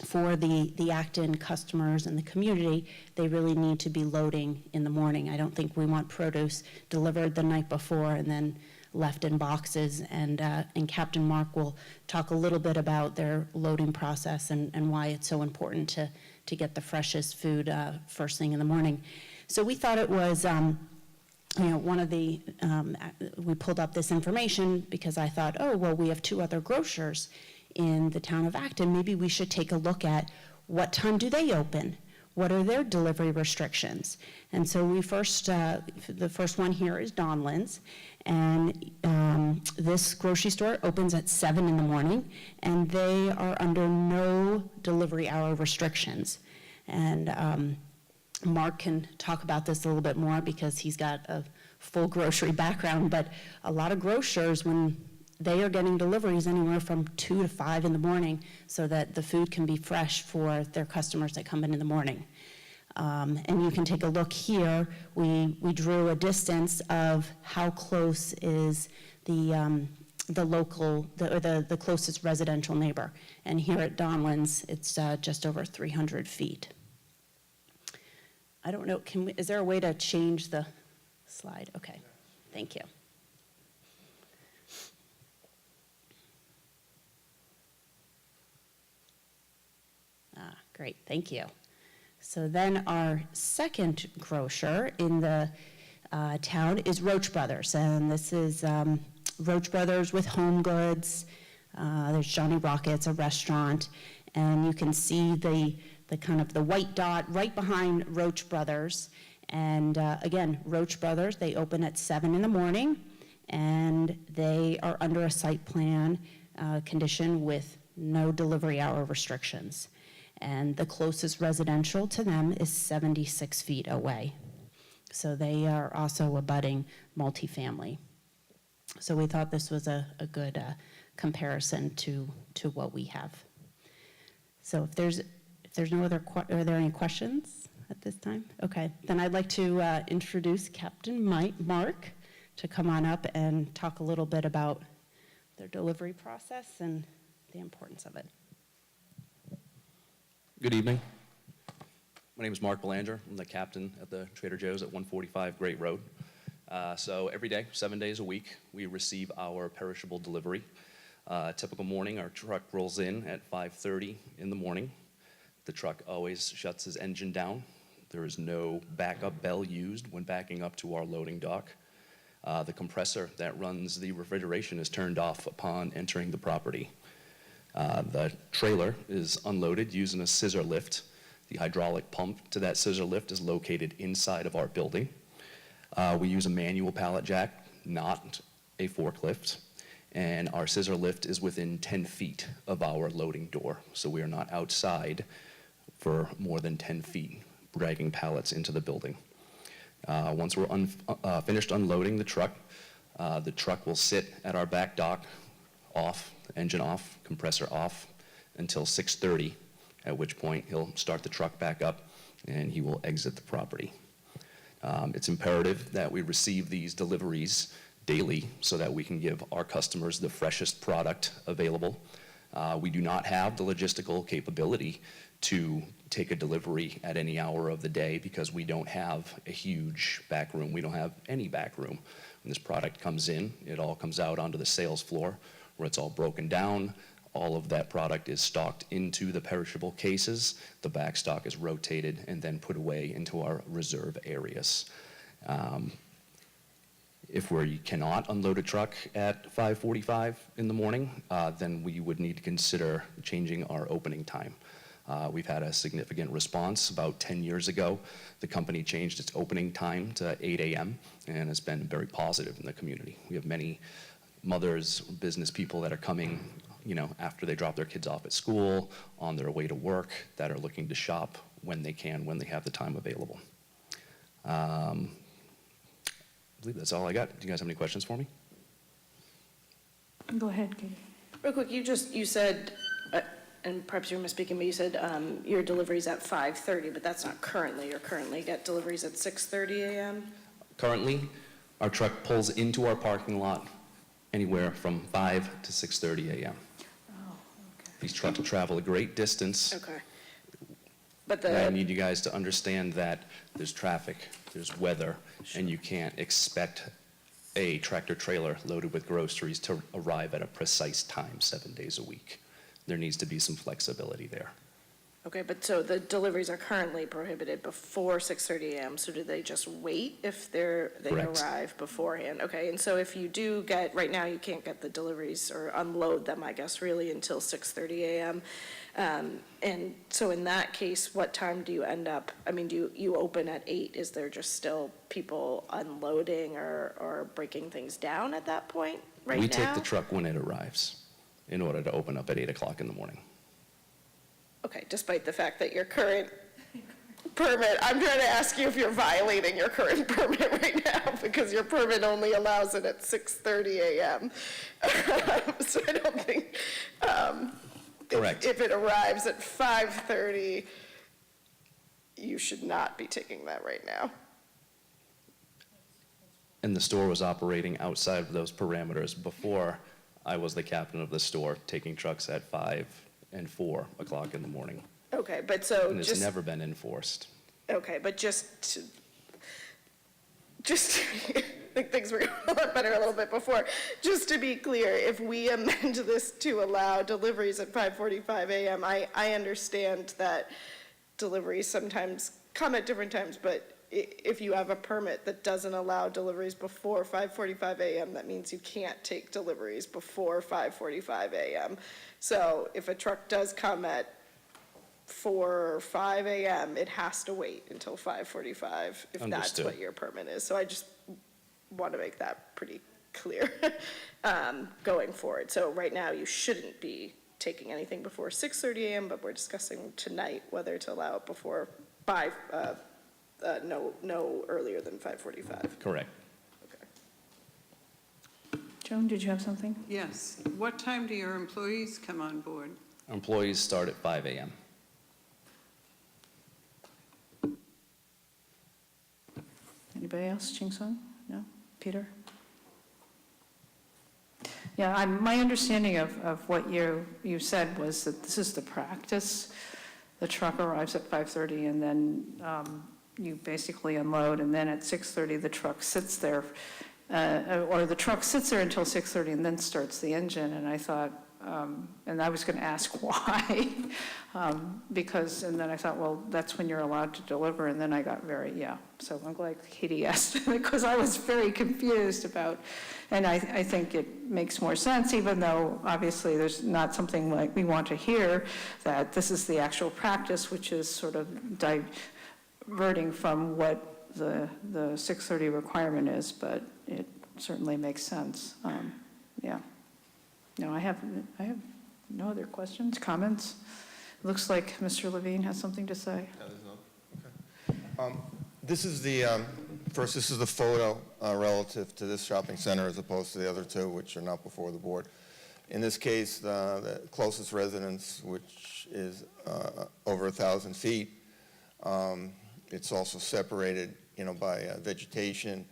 for the Acton customers and the community, they really need to be loading in the morning. I don't think we want produce delivered the night before and then left in boxes, and Captain Mark will talk a little bit about their loading process and why it's so important to get the freshest food first thing in the morning. So we thought it was, one of the, we pulled up this information because I thought, oh, well, we have 2 other grocers in the town of Acton. Maybe we should take a look at what time do they open? What are their delivery restrictions? And so we the first one here is Donlands, and this grocery store opens at 7 in the morning, and they are under no delivery hour restrictions. And Mark can talk about this a little bit more because he's got a full grocery background, but a lot of grocers, when they are getting deliveries anywhere from 2 to 5 in the morning so that the food can be fresh for their customers that come in the morning. And you can take a look here. We drew a distance of how close is the closest residential neighbor. And here at Donlands, it's just over 300 feet. I don't know, is there a way to change the slide? Okay, thank you. Great, thank you. So then our second grocer in the town is Roach Brothers, and this is Roach Brothers with Home Goods. There's Johnny Rockets, a restaurant, and you can see the kind of the white dot right behind Roach Brothers. And again, Roach Brothers, they open at 7 in the morning, and they are under a site plan condition with no delivery hour restrictions. And the closest residential to them is 76 feet away. So they are also abutting multifamily. So we thought this was a good comparison to what we have. So if there's no other, are there any questions at this time? Okay, then I'd like to introduce Captain Mark to come on up and talk a little bit about their delivery process and the importance of it.
Good evening. My name is Mark Belanger. I'm the captain at the Trader Joe's at 145 Great Road. So every day, 7 days a week, we receive our perishable delivery. Typical morning, our truck rolls in at 5:30 in the morning. The truck always shuts his engine down. There is no backup bell used when backing up to our loading dock. The compressor that runs the refrigeration is turned off upon entering the property. The trailer is unloaded using a scissor lift. The hydraulic pump to that scissor lift is located inside of our building. We use a manual pallet jack, not a forklift, and our scissor lift is within 10 feet of our loading door, so we are not outside for more than 10 feet, dragging pallets into the building. Once we're finished unloading the truck will sit at our back dock off, engine off, compressor off, until 6:30, at which point he'll start the truck back up and he will exit the property. It's imperative that we receive these deliveries daily so that we can give our customers the freshest product available. We do not have the logistical capability to take a delivery at any hour of the day because we don't have a huge back room. We don't have any back room. When this product comes in, it all comes out onto the sales floor where it's all broken down. All of that product is stocked into the perishable cases. The back stock is rotated and then put away into our reserve areas. If we cannot unload a truck at 5:45 in the morning, then we would need to consider changing our opening time. We've had a significant response. About 10 years ago, the company changed its opening time to 8 a.m. and has been very positive in the community. We have many mothers, business people that are coming, after they drop their kids off at school, on their way to work, that are looking to shop when they can, when they have the time available. I believe that's all I got. Do you guys have any questions for me?
Go ahead, Katie.
Real quick, you said, and perhaps you were misspeaking, but you said your delivery's at 5:30, but that's not currently. You currently get deliveries at 6:30 a.m.?
Currently, our truck pulls into our parking lot anywhere from 5 to 6:30 a.m.
Oh, okay.
These trucks travel a great distance.
Okay. But
And I need you guys to understand that there's traffic, there's weather, and you can't expect a tractor trailer loaded with groceries to arrive at a precise time 7 days a week. There needs to be some flexibility there.
Okay, but so the deliveries are currently prohibited before 6:30 a.m., so do they just wait if they
Correct.
arrive beforehand? Okay, and so if you do get, right now you can't get the deliveries or unload them, I guess, really until 6:30 a.m. And so in that case, what time do you end up, do you open at 8? Is there just still people unloading or breaking things down at that point right now?
We take the truck when it arrives in order to open up at 8 o'clock in the morning.
Okay, despite the fact that your current permit, I'm trying to ask you if you're violating your current permit right now, because your permit only allows it at 6:30 a.m. So I don't think,
Correct.
if it arrives at 5:30, you should not be taking that right now.
And the store was operating outside of those parameters before I was the captain of the store, taking trucks at 5 and 4 o'clock in the morning.
Okay, but so
And it's
just,
never been enforced.
okay, but just, I think things were a lot better a little bit before. Just to be clear, if we amend this to allow deliveries at 5:45 a.m., I understand that deliveries sometimes come at different times, but if you have a permit that doesn't allow deliveries before 5:45 a.m., that means you can't take deliveries before 5:45 a.m. So if a truck does come at 4 or 5 a.m., it has to wait until 5:45 if that's
Understood.
what your permit is. So I just want to make that pretty clear going forward. So right now, you shouldn't be taking anything before 6:30 a.m., but we're discussing tonight whether to allow it before 5, no earlier than 5:45.
Correct.
Joan, did you have something?
Yes. What time do your employees come on board?
Our employees start at 5 a.m.
Anybody else? Ching-Sung? No? Peter? Yeah, my understanding of what you said was that this is the practice. The truck arrives at 5:30 and then you basically unload, and then at 6:30 the truck sits there, or the truck sits there until 6:30 and then starts the engine. And I thought, and I was going to ask why, because, and then I thought, well, that's when you're allowed to deliver, and then I got so I'm glad Katie asked, because I was very confused about, and I think it makes more sense, even though obviously there's not something like we want to hear, that this is the actual practice, which is sort of diverting from what the 6:30 requirement is, but it certainly makes sense. No, I have no other questions, comments. It looks like Mr. Levine has something to say.
This is the, this is the photo relative to this shopping center as opposed to the other two, which are not before the board. In this case, the closest residence, which is over 1,000 feet, it's also separated, by vegetation,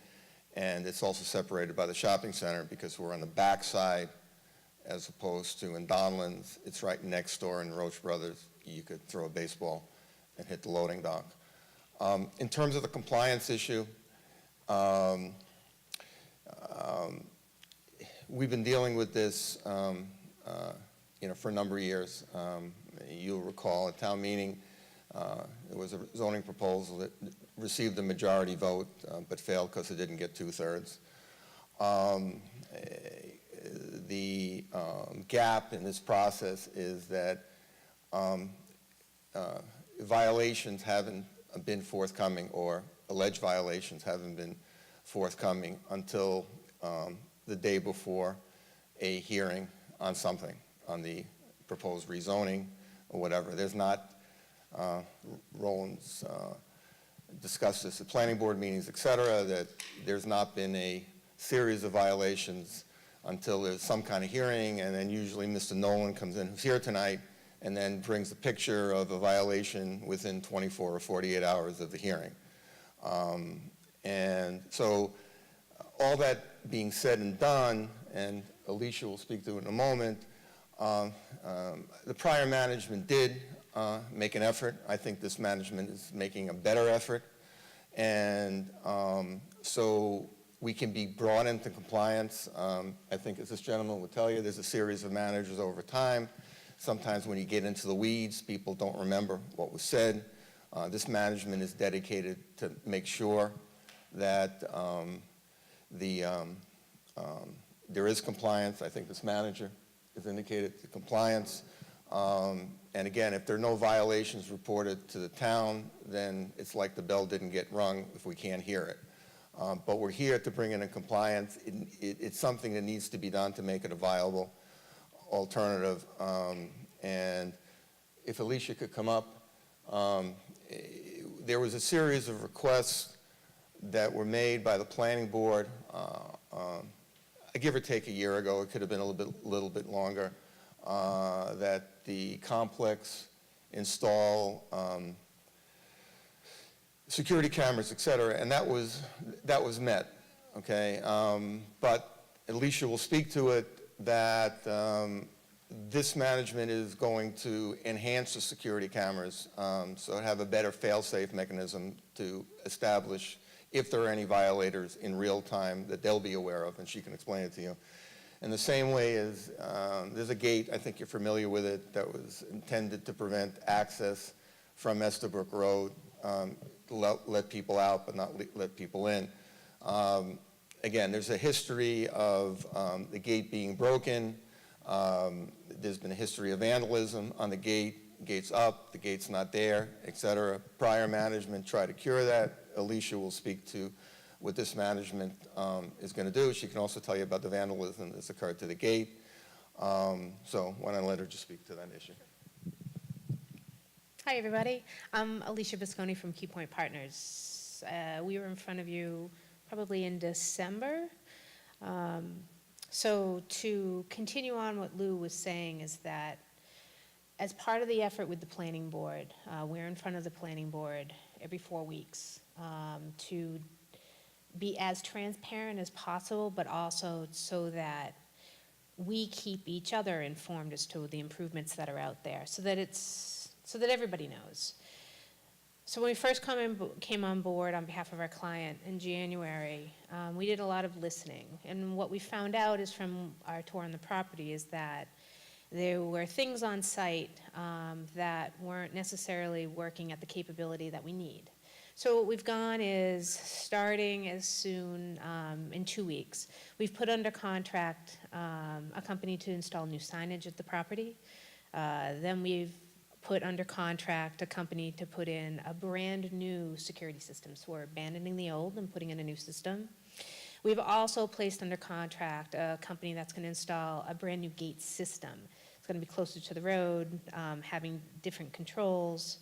and it's also separated by the shopping center because we're on the back side as opposed to in Donlands. It's right next door in Roach Brothers. You could throw a baseball and hit the loading dock. In terms of the compliance issue, we've been dealing with this, for a number of years. You'll recall at town meeting, there was a zoning proposal that received a majority vote, but failed because it didn't get 2/3. The gap in this process is that violations haven't been forthcoming, or alleged violations haven't been forthcoming until the day before a hearing on something, on the proposed rezoning or whatever. There's not, Roland's discussed this at planning board meetings, et cetera, that there's not been a series of violations until there's some kind of hearing, and then usually Mr. Nolan comes in, who's here tonight, and then brings a picture of a violation within 24 or 48 hours of the hearing. And so all that being said and done, and Alicia will speak to it in a moment, the prior management did make an effort. I think this management is making a better effort. And so we can be brought into compliance. I think, as this gentleman would tell you, there's a series of managers over time. Sometimes when you get into the weeds, people don't remember what was said. This management is dedicated to make sure that there is compliance. I think this manager has indicated the compliance. And again, if there are no violations reported to the town, then it's like the bell didn't get rung if we can't hear it. But we're here to bring it in compliance. It's something that needs to be done to make it a viable alternative. And if Alicia could come up, there was a series of requests that were made by the planning board, give or take a year ago. It could have been a little bit longer, that the complex install security cameras, et cetera, and that was met, okay? But Alicia will speak to it, that this management is going to enhance the security cameras, so have a better fail-safe mechanism to establish if there are any violators in real time that they'll be aware of, and she can explain it to you. In the same way as there's a gate, I think you're familiar with it, that was intended to prevent access from Estabrook Road, let people out but not let people in. Again, there's a history of the gate being broken. There's been a history of vandalism on the gate. Gate's up, the gate's not there, et cetera. Prior management tried to cure that. Alicia will speak to what this management is going to do. She can also tell you about the vandalism that's occurred to the gate. So why don't I let her just speak to that issue?
Hi, everybody. I'm Alicia Visconti from Key Point Partners. We were in front of you probably in December. So to continue on what Lou was saying is that as part of the effort with the planning board, we're in front of the planning board every 4 weeks to be as transparent as possible, but also so that we keep each other informed as to the improvements that are out there, so that everybody knows. So when we first came on board on behalf of our client in January, we did a lot of listening. And what we found out is from our tour on the property is that there were things on site that weren't necessarily working at the capability that we need. So what we've gone is, starting as soon, in 2 weeks, we've put under contract a company to install new signage at the property. Then we've put under contract a company to put in a brand new security system. So we're abandoning the old and putting in a new system. We've also placed under contract a company that's going to install a brand new gate system. It's going to be closer to the road, having different controls.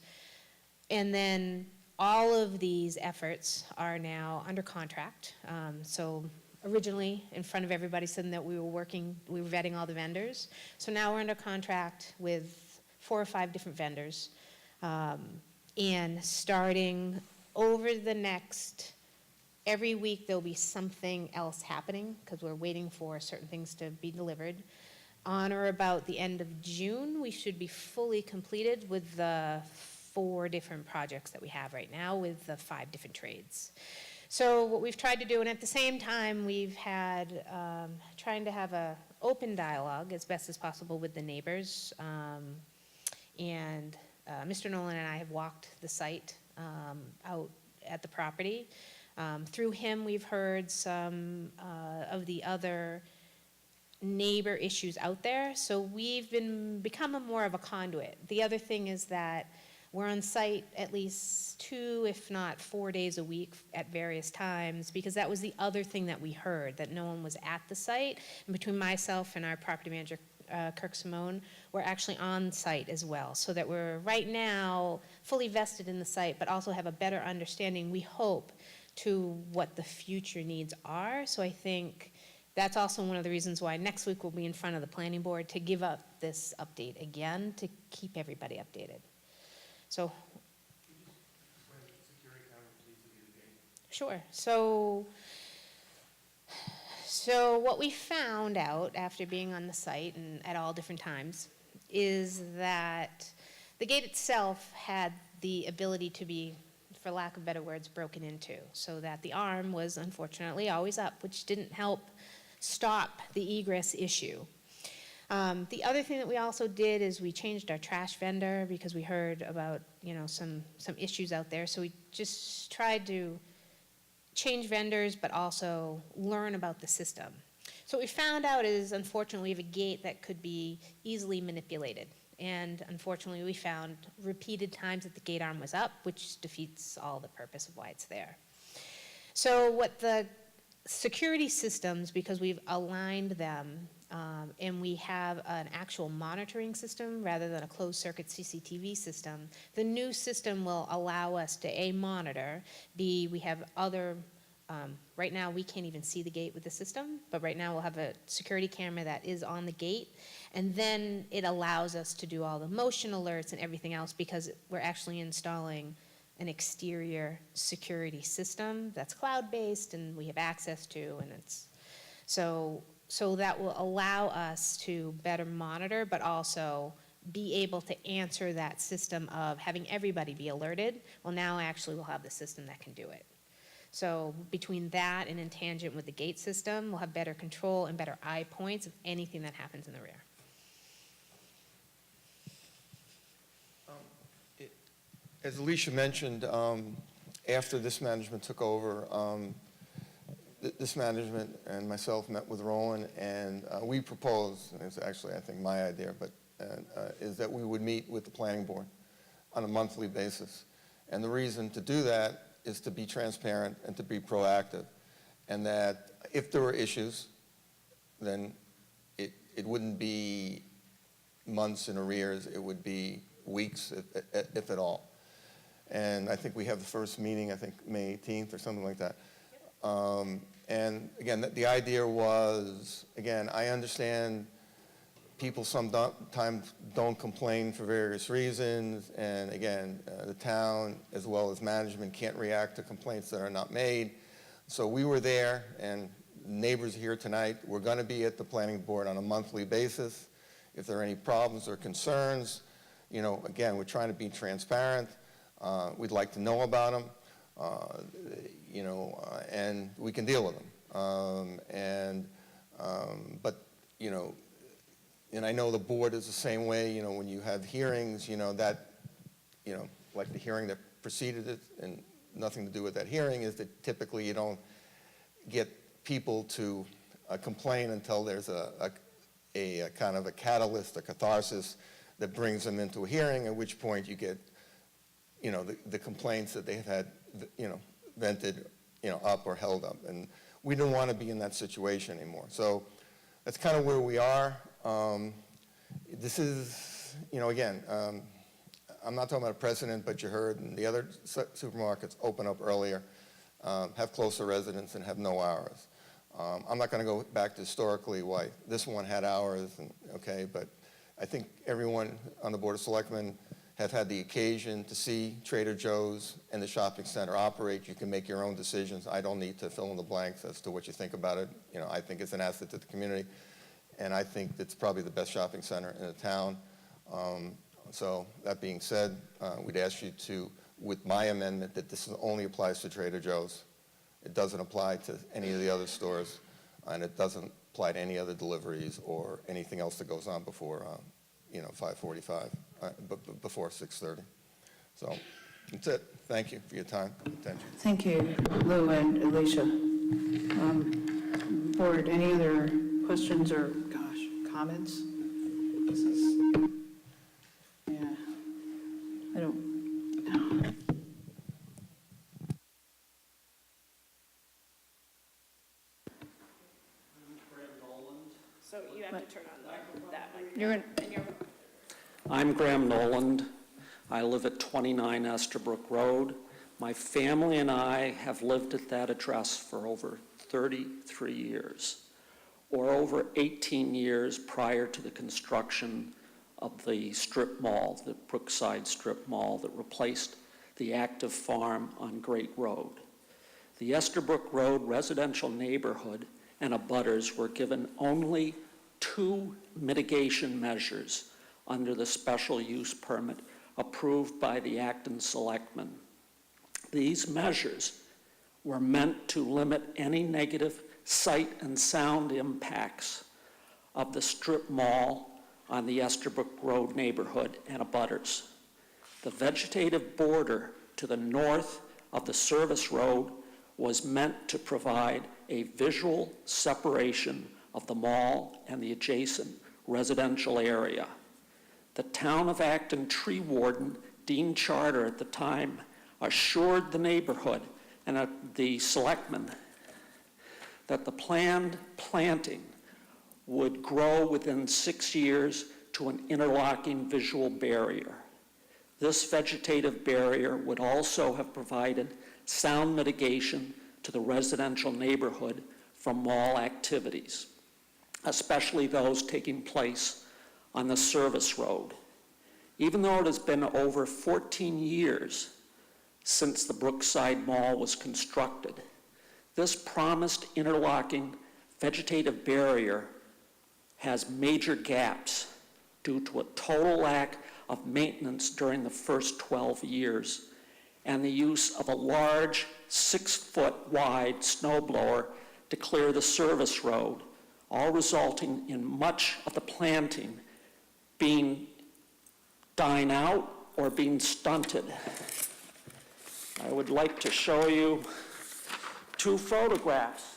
And then all of these efforts are now under contract. So originally in front of everybody, saying that we were vetting all the vendors. So now we're under contract with 4 or 5 different vendors. And starting over the next, every week there'll be something else happening because we're waiting for certain things to be delivered. On or about the end of June, we should be fully completed with the 4 different projects that we have right now with the 5 different trades. So what we've tried to do, and at the same time, we've had, trying to have an open dialogue as best as possible with the neighbors. And Mr. Nolan and I have walked the site out at the property. Through him, we've heard some of the other neighbor issues out there, so we've become more of a conduit. The other thing is that we're on site at least 2, if not 4 days a week at various times, because that was the other thing that we heard, that no one was at the site. And between myself and our property manager, Kirk Simone, we're actually on site as well, so that we're right now fully vested in the site, but also have a better understanding, we hope, to what the future needs are. So I think that's also one of the reasons why next week we'll be in front of the planning board to give up this update again, to keep everybody updated. So, sure. So what we found out after being on the site and at all different times is that the gate itself had the ability to be, for lack of better words, broken into, so that the arm was unfortunately always up, which didn't help stop the egress issue. The other thing that we also did is we changed our trash vendor because we heard about, some issues out there. So we just tried to change vendors, but also learn about the system. So what we found out is, unfortunately, we have a gate that could be easily manipulated. And unfortunately, we found repeated times that the gate arm was up, which defeats all the purpose of why it's there. So what the security systems, because we've aligned them, and we have an actual monitoring system rather than a closed-circuit CCTV system, the new system will allow us to, A, monitor, B, we have other, right now we can't even see the gate with the system, but right now we'll have a security camera that is on the gate, and then it allows us to do all the motion alerts and everything else because we're actually installing an exterior security system that's cloud-based and we have access to, and it's, so that will allow us to better monitor, but also be able to answer that system of having everybody be alerted. Well, now actually we'll have the system that can do it. So between that and in tangent with the gate system, we'll have better control and better eye points of anything that happens in the rear.
As Alicia mentioned, after this management took over, this management and myself met with Roland, and we proposed, and it's actually, I think, my idea, but is that we would meet with the planning board on a monthly basis. And the reason to do that is to be transparent and to be proactive, and that if there were issues, then it wouldn't be months in arrears, it would be weeks, if at all. And I think we have the first meeting, I think May 18th or something like that. And again, the idea was, again, I understand people sometimes don't complain for various reasons, and again, the town as well as management can't react to complaints that are not made. So we were there, and neighbors here tonight, we're going to be at the planning board on a monthly basis. If there are any problems or concerns, again, we're trying to be transparent. We'd like to know about them, and we can deal with them. But and I know the board is the same way, when you have hearings, like the hearing that preceded it, and nothing to do with that hearing, is that typically you don't get people to complain until there's a kind of a catalyst, a catharsis that brings them into a hearing, at which point you get the complaints that they've had, vented, up or held up. And we don't want to be in that situation anymore. So that's kind of where we are. This is, again, I'm not talking about a precedent, but you heard, and the other supermarkets open up earlier, have closer residents and have no hours. I'm not going to go back to historically why this one had hours, okay, but I think everyone on the Board of Selectmen have had the occasion to see Trader Joe's and the shopping center operate. You can make your own decisions. I don't need to fill in the blanks as to what you think about it. You know, I think it's an asset to the community, and I think it's probably the best shopping center in the town. So that being said, we'd ask you to, with my amendment, that this only applies to Trader Joe's. It doesn't apply to any of the other stores, and it doesn't apply to any other deliveries or anything else that goes on before, 5:45, before 6:30. So that's it. Thank you for your time and attention.
Thank you, Lou and Alicia. Board, any other questions or, comments? This is, yeah, I don't.
So you have to turn on that
You're in.
I'm Graham Noland. I live at 29 Estabrook Road. My family and I have lived at that address for over 33 years, or over 18 years prior to the construction of the strip mall, the Brookside Strip Mall that replaced the active farm on Great Road. The Estabrook Road residential neighborhood and abutters were given only 2 mitigation measures under the special use permit approved by the Acton Selectmen. These measures were meant to limit any negative sight and sound impacts of the strip mall on the Estabrook Road neighborhood and abutters. The vegetative border to the north of the service road was meant to provide a visual separation of the mall and the adjacent residential area. The town of Acton tree warden, Dean Charter at the time, assured the neighborhood and the selectmen that the planned planting would grow within 6 years to an interlocking visual barrier. This vegetative barrier would also have provided sound mitigation to the residential neighborhood from mall activities, especially those taking place on the service road. Even though it has been over 14 years since the Brookside Mall was constructed, this promised interlocking vegetative barrier has major gaps due to a total lack of maintenance during the first 12 years and the use of a large 6-foot wide snow blower to clear the service road, all resulting in much of the planting being dying out or being stunted. I would like to show you 2 photographs.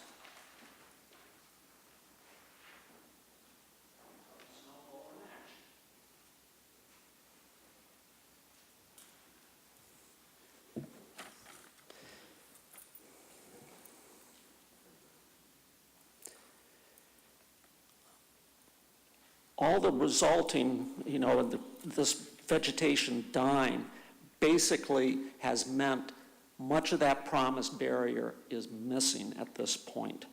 All the resulting, this vegetation dying basically has meant much of that promised barrier is missing at this point.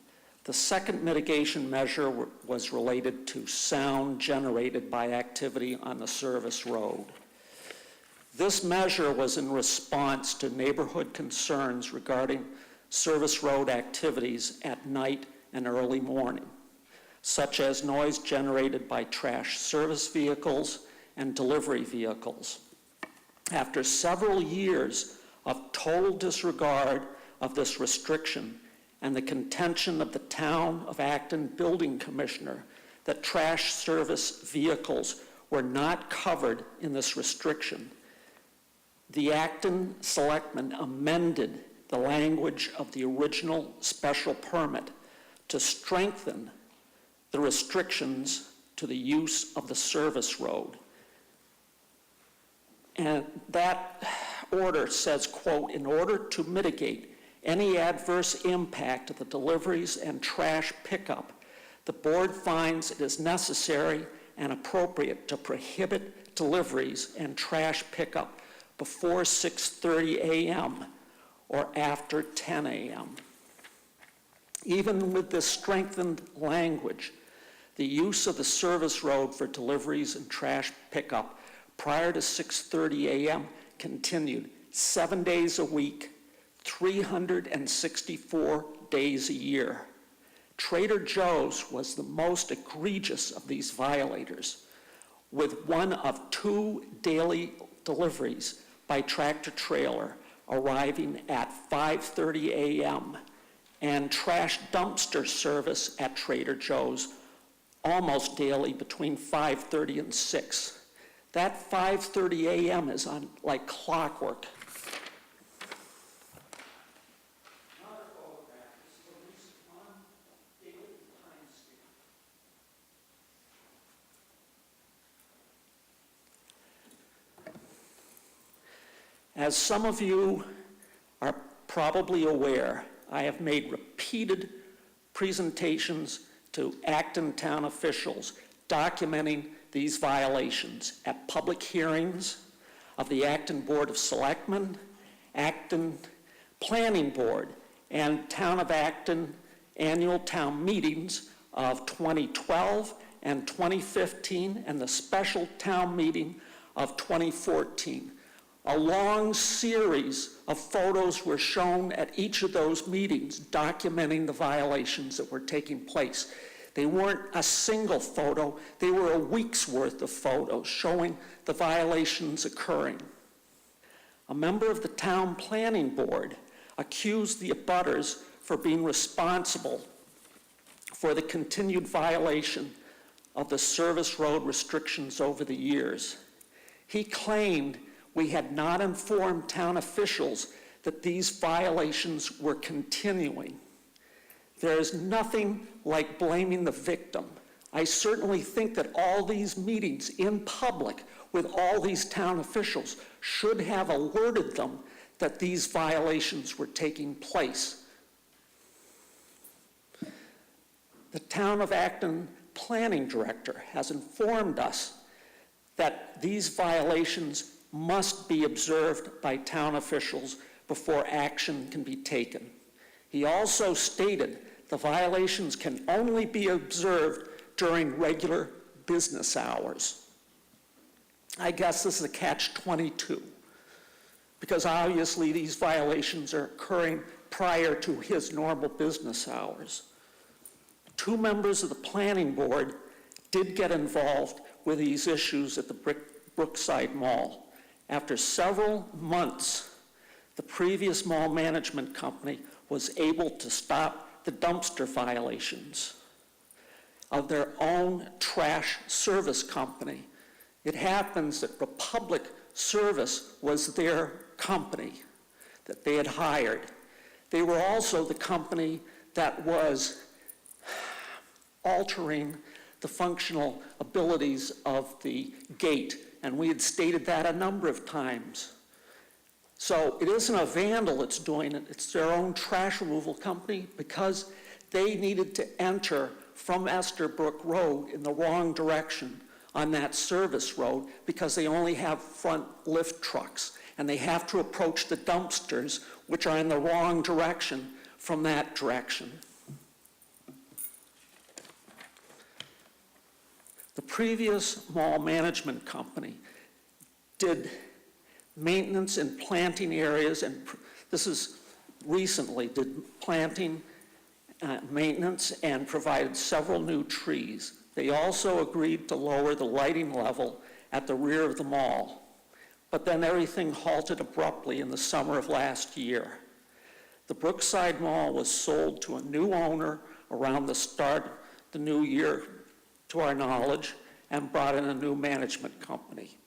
The second mitigation measure was related to sound generated by activity on the service road. This measure was in response to neighborhood concerns regarding service road activities at night and early morning, such as noise generated by trash service vehicles and delivery vehicles. After several years of total disregard of this restriction and the contention of the Town of Acton Building Commissioner that trash service vehicles were not covered in this restriction, the Acton Selectmen amended the language of the original special permit to strengthen the restrictions to the use of the service road. And that order says, quote, "In order to mitigate any adverse impact of the deliveries and trash pickup, the board finds it is necessary and appropriate to prohibit deliveries and trash pickup before 6:30 a.m. or after 10 a.m. Even with this strengthened language, the use of the service road for deliveries and trash pickup prior to 6:30 a.m. continued 7 days a week, 364 days a year. Trader Joe's was the most egregious of these violators, with one of 2 daily deliveries by tractor-trailer arriving at 5:30 a.m. and trash dumpster service at Trader Joe's almost daily between 5:30 and 6. That 5:30 a.m. is on like clockwork. As some of you are probably aware, I have made repeated presentations to Acton town officials documenting these violations at public hearings of the Acton Board of Selectmen, Acton Planning Board, and Town of Acton annual town meetings of 2012 and 2015, and the special town meeting of 2014. A long series of photos were shown at each of those meetings documenting the violations that were taking place. They weren't a single photo, they were a week's worth of photos showing the violations occurring. A member of the town planning board accused the abutters for being responsible for the continued violation of the service road restrictions over the years. He claimed we had not informed town officials that these violations were continuing. There is nothing like blaming the victim. I certainly think that all these meetings in public with all these town officials should have alerted them that these violations were taking place. The Town of Acton Planning Director has informed us that these violations must be observed by town officials before action can be taken. He also stated the violations can only be observed during regular business hours. I guess this is a catch-22, because obviously these violations are occurring prior to his normal business hours. 2 members of the planning board did get involved with these issues at the Brookside Mall. After several months, the previous mall management company was able to stop the dumpster violations of their own trash service company. It happens that Republic Service was their company that they had hired. They were also the company that was altering the functional abilities of the gate, and we had stated that a number of times. So it isn't a vandal that's doing it, it's their own trash removal company, because they needed to enter from Estherbrook Road in the wrong direction on that service road because they only have front lift trucks, and they have to approach the dumpsters, which are in the wrong direction from that direction. The previous mall management company did maintenance in planting areas, and this is recently, did planting, maintenance, and provided several new trees. They also agreed to lower the lighting level at the rear of the mall, but then everything halted abruptly in the summer of last year. The Brookside Mall was sold to a new owner around the start of the new year, to our knowledge, and brought in a new management company.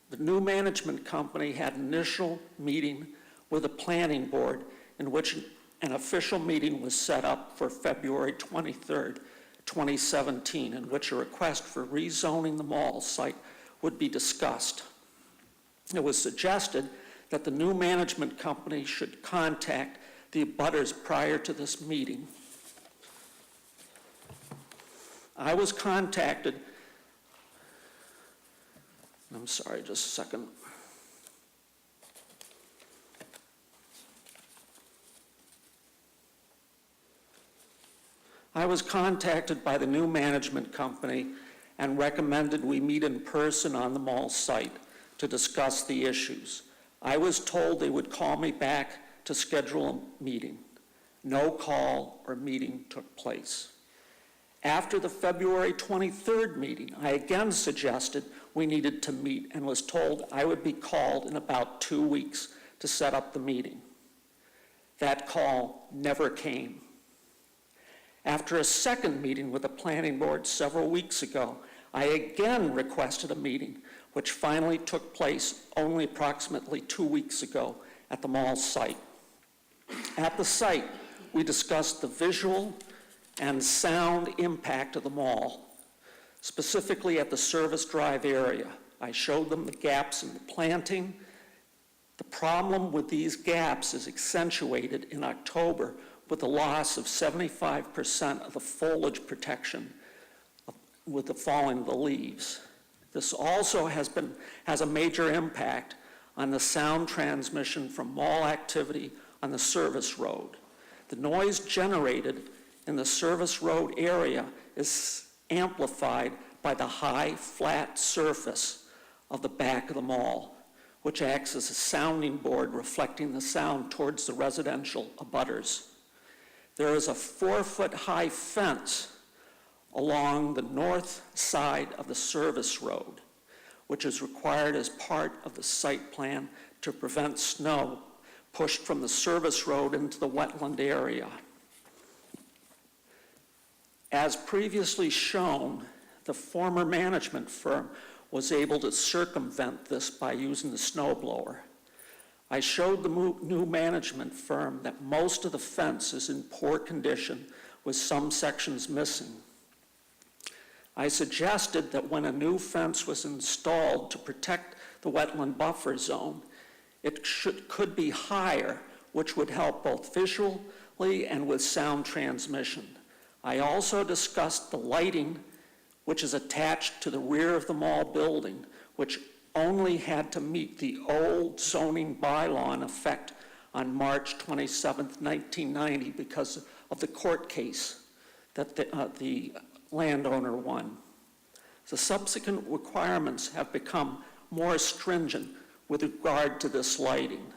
The new management company had an initial meeting with the planning board in which an official meeting was set up for February 23rd, 2017, in which a request for rezoning the mall site would be discussed. It was suggested that the new management company should contact the abutters prior to this meeting. I was contacted, I'm sorry, just a second. I was contacted by the new management company and recommended we meet in person on the mall site to discuss the issues. I was told they would call me back to schedule a meeting. No call or meeting took place. After the February 23rd meeting, I again suggested we needed to meet and was told I would be called in about 2 weeks to set up the meeting. That call never came. After a second meeting with the planning board several weeks ago, I again requested a meeting, which finally took place only approximately 2 weeks ago at the mall site. At the site, we discussed the visual and sound impact of the mall, specifically at the Service Drive area. I showed them the gaps in the planting. The problem with these gaps is accentuated in October with the loss of 75% of the foliage protection with the falling of the leaves. This also has a major impact on the sound transmission from mall activity on the service road. The noise generated in the service road area is amplified by the high, flat surface of the back of the mall, which acts as a sounding board reflecting the sound towards the residential abutters. There is a 4-foot-high fence along the north side of the service road, which is required as part of the site plan to prevent snow pushed from the service road into the wetland area. As previously shown, the former management firm was able to circumvent this by using the snow blower. I showed the new management firm that most of the fence is in poor condition with some sections missing. I suggested that when a new fence was installed to protect the wetland buffer zone, it could be higher, which would help both visually and with sound transmission. I also discussed the lighting, which is attached to the rear of the mall building, which only had to meet the old zoning bylaw in effect on March 27th, 1990 because of the court case that the landowner won. The subsequent requirements have become more stringent with regard to this lighting.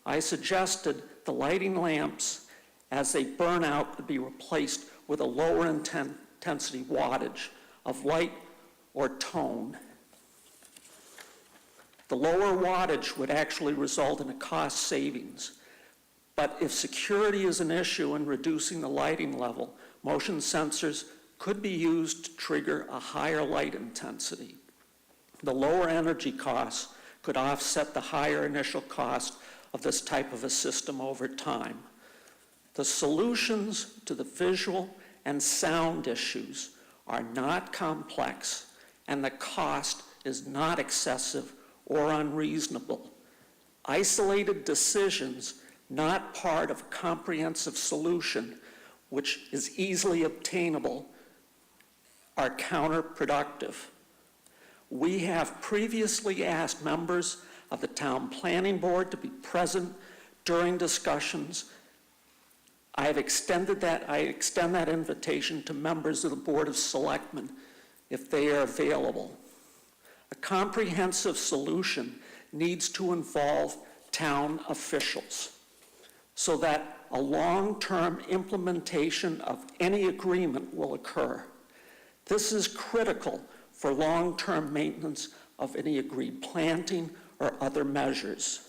I suggested the lighting lamps, as they burn out, could be replaced with a lower intensity wattage of light or tone. The lower wattage would actually result in a cost savings. But if security is an issue in reducing the lighting level, motion sensors could be used to trigger a higher light intensity. The lower energy costs could offset the higher initial cost of this type of a system over time. The solutions to the visual and sound issues are not complex, and the cost is not excessive or unreasonable. Isolated decisions, not part of a comprehensive solution, which is easily obtainable, are counterproductive. We have previously asked members of the Town Planning Board to be present during discussions. I extend that invitation to members of the Board of Selectmen if they are available. A comprehensive solution needs to involve town officials so that a long-term implementation of any agreement will occur. This is critical for long-term maintenance of any agreed planting or other measures.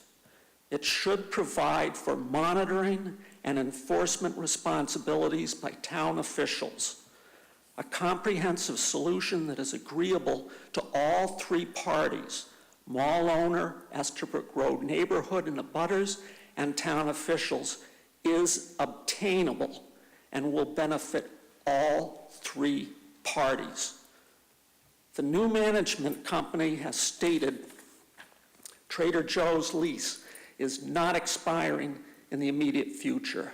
It should provide for monitoring and enforcement responsibilities by town officials. A comprehensive solution that is agreeable to all three parties, mall owner, Estabrook Road neighborhood and abutters, and town officials, is obtainable and will benefit all three parties. The new management company has stated Trader Joe's lease is not expiring in the immediate future.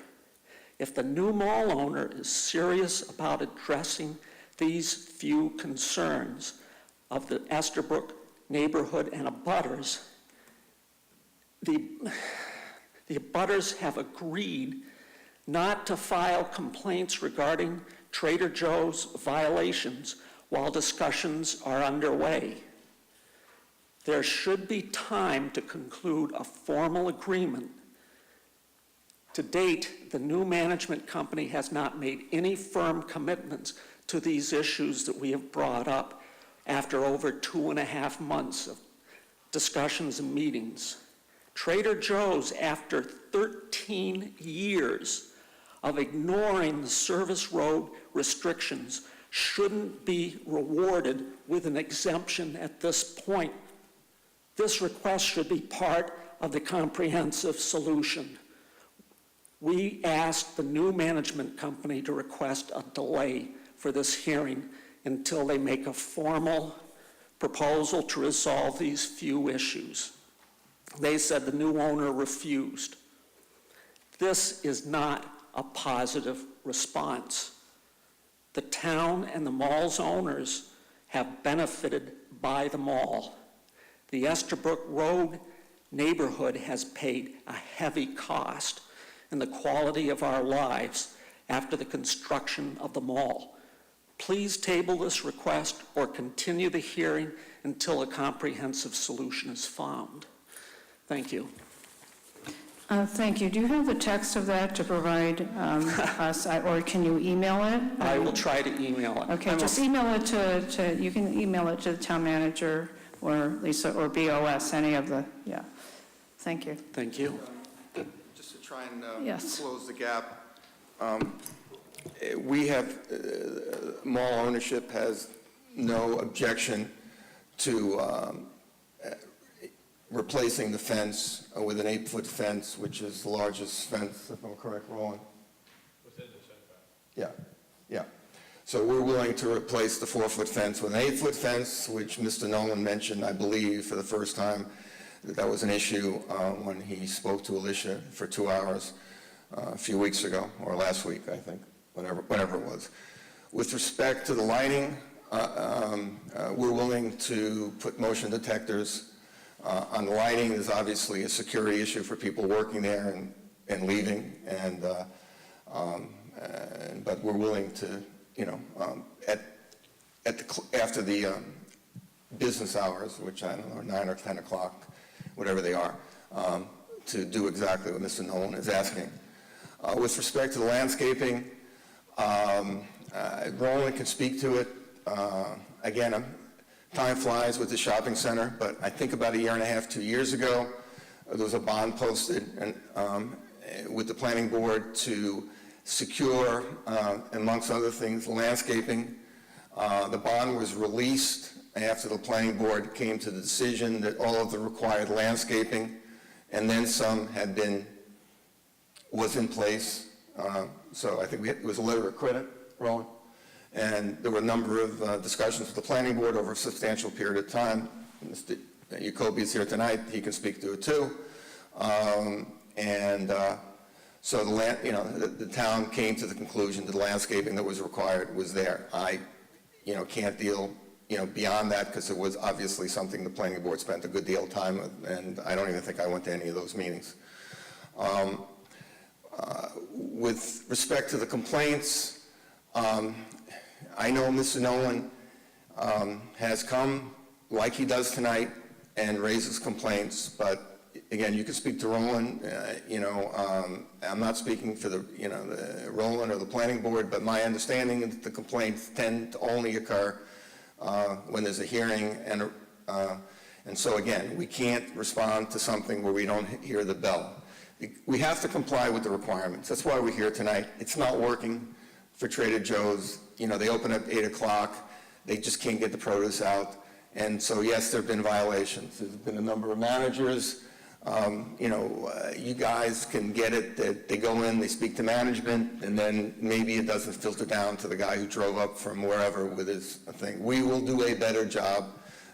If the new mall owner is serious about addressing these few concerns of the Estabrook neighborhood and abutters, the abutters have agreed not to file complaints regarding Trader Joe's violations while discussions are underway. There should be time to conclude a formal agreement. To date, the new management company has not made any firm commitments to these issues that we have brought up after over 2.5 months of discussions and meetings. Trader Joe's, after 13 years of ignoring the service road restrictions, shouldn't be rewarded with an exemption at this point. This request should be part of the comprehensive solution. We asked the new management company to request a delay for this hearing until they make a formal proposal to resolve these few issues. They said the new owner refused. This is not a positive response. The town and the mall's owners have benefited by the mall. The Estabrook Road neighborhood has paid a heavy cost in the quality of our lives after the construction of the mall. Please table this request or continue the hearing until a comprehensive solution is found. Thank you.
Thank you. Do you have the text of that to provide us, or can you email it?
I will try to email it.
Okay, just email it to, you can email it to the town manager or Lisa or BOS, any of the, yeah. Thank you.
Thank you.
Just to try and
Yes.
close the gap, we have, mall ownership has no objection to replacing the fence with an 8-foot fence, which is the largest fence, if I'm correct, Roland? Within the setback. Yeah. So we're willing to replace the 4-foot fence with an 8-foot fence, which Mr. Nolan mentioned, I believe, for the first time. That was an issue when he spoke to Alicia for 2 hours a few weeks ago, or last week, I think, whatever it was. With respect to the lighting, we're willing to put motion detectors on the lighting. There's obviously a security issue for people working there and leaving, but we're willing to, after the business hours, which I don't know, 9 or 10 o'clock, whatever they are, to do exactly what Mr. Nolan is asking. With respect to the landscaping, Roland can speak to it. Again, time flies with the shopping center, but I think about 1.5 years, 2 years ago, there was a bond posted with the planning board to secure, amongst other things, landscaping. The bond was released after the planning board came to the decision that all of the required landscaping and then some was in place. So I think it was a letter of credit, Roland. And there were a number of discussions with the planning board over a substantial period of time. Mr. Jacoby is here tonight. He can speak to it too. So the town came to the conclusion that the landscaping that was required was there. I can't deal beyond that because it was obviously something the planning board spent a good deal of time with, and I don't even think I went to any of those meetings. With respect to the complaints, I know Mr. Nolan has come, like he does tonight, and raises complaints, but again, you can speak to Roland. I'm not speaking for the Roland or the planning board, but my understanding is that the complaints tend to only occur when there's a hearing, and so again, we can't respond to something where we don't hear the bell. We have to comply with the requirements. That's why we're here tonight. It's not working for Trader Joe's. They open at 8 o'clock. They just can't get the produce out. And so, yes, there have been violations. There's been a number of managers. You guys can get it that they go in, they speak to management, and then maybe it doesn't filter down to the guy who drove up from wherever with his thing. We will do a better job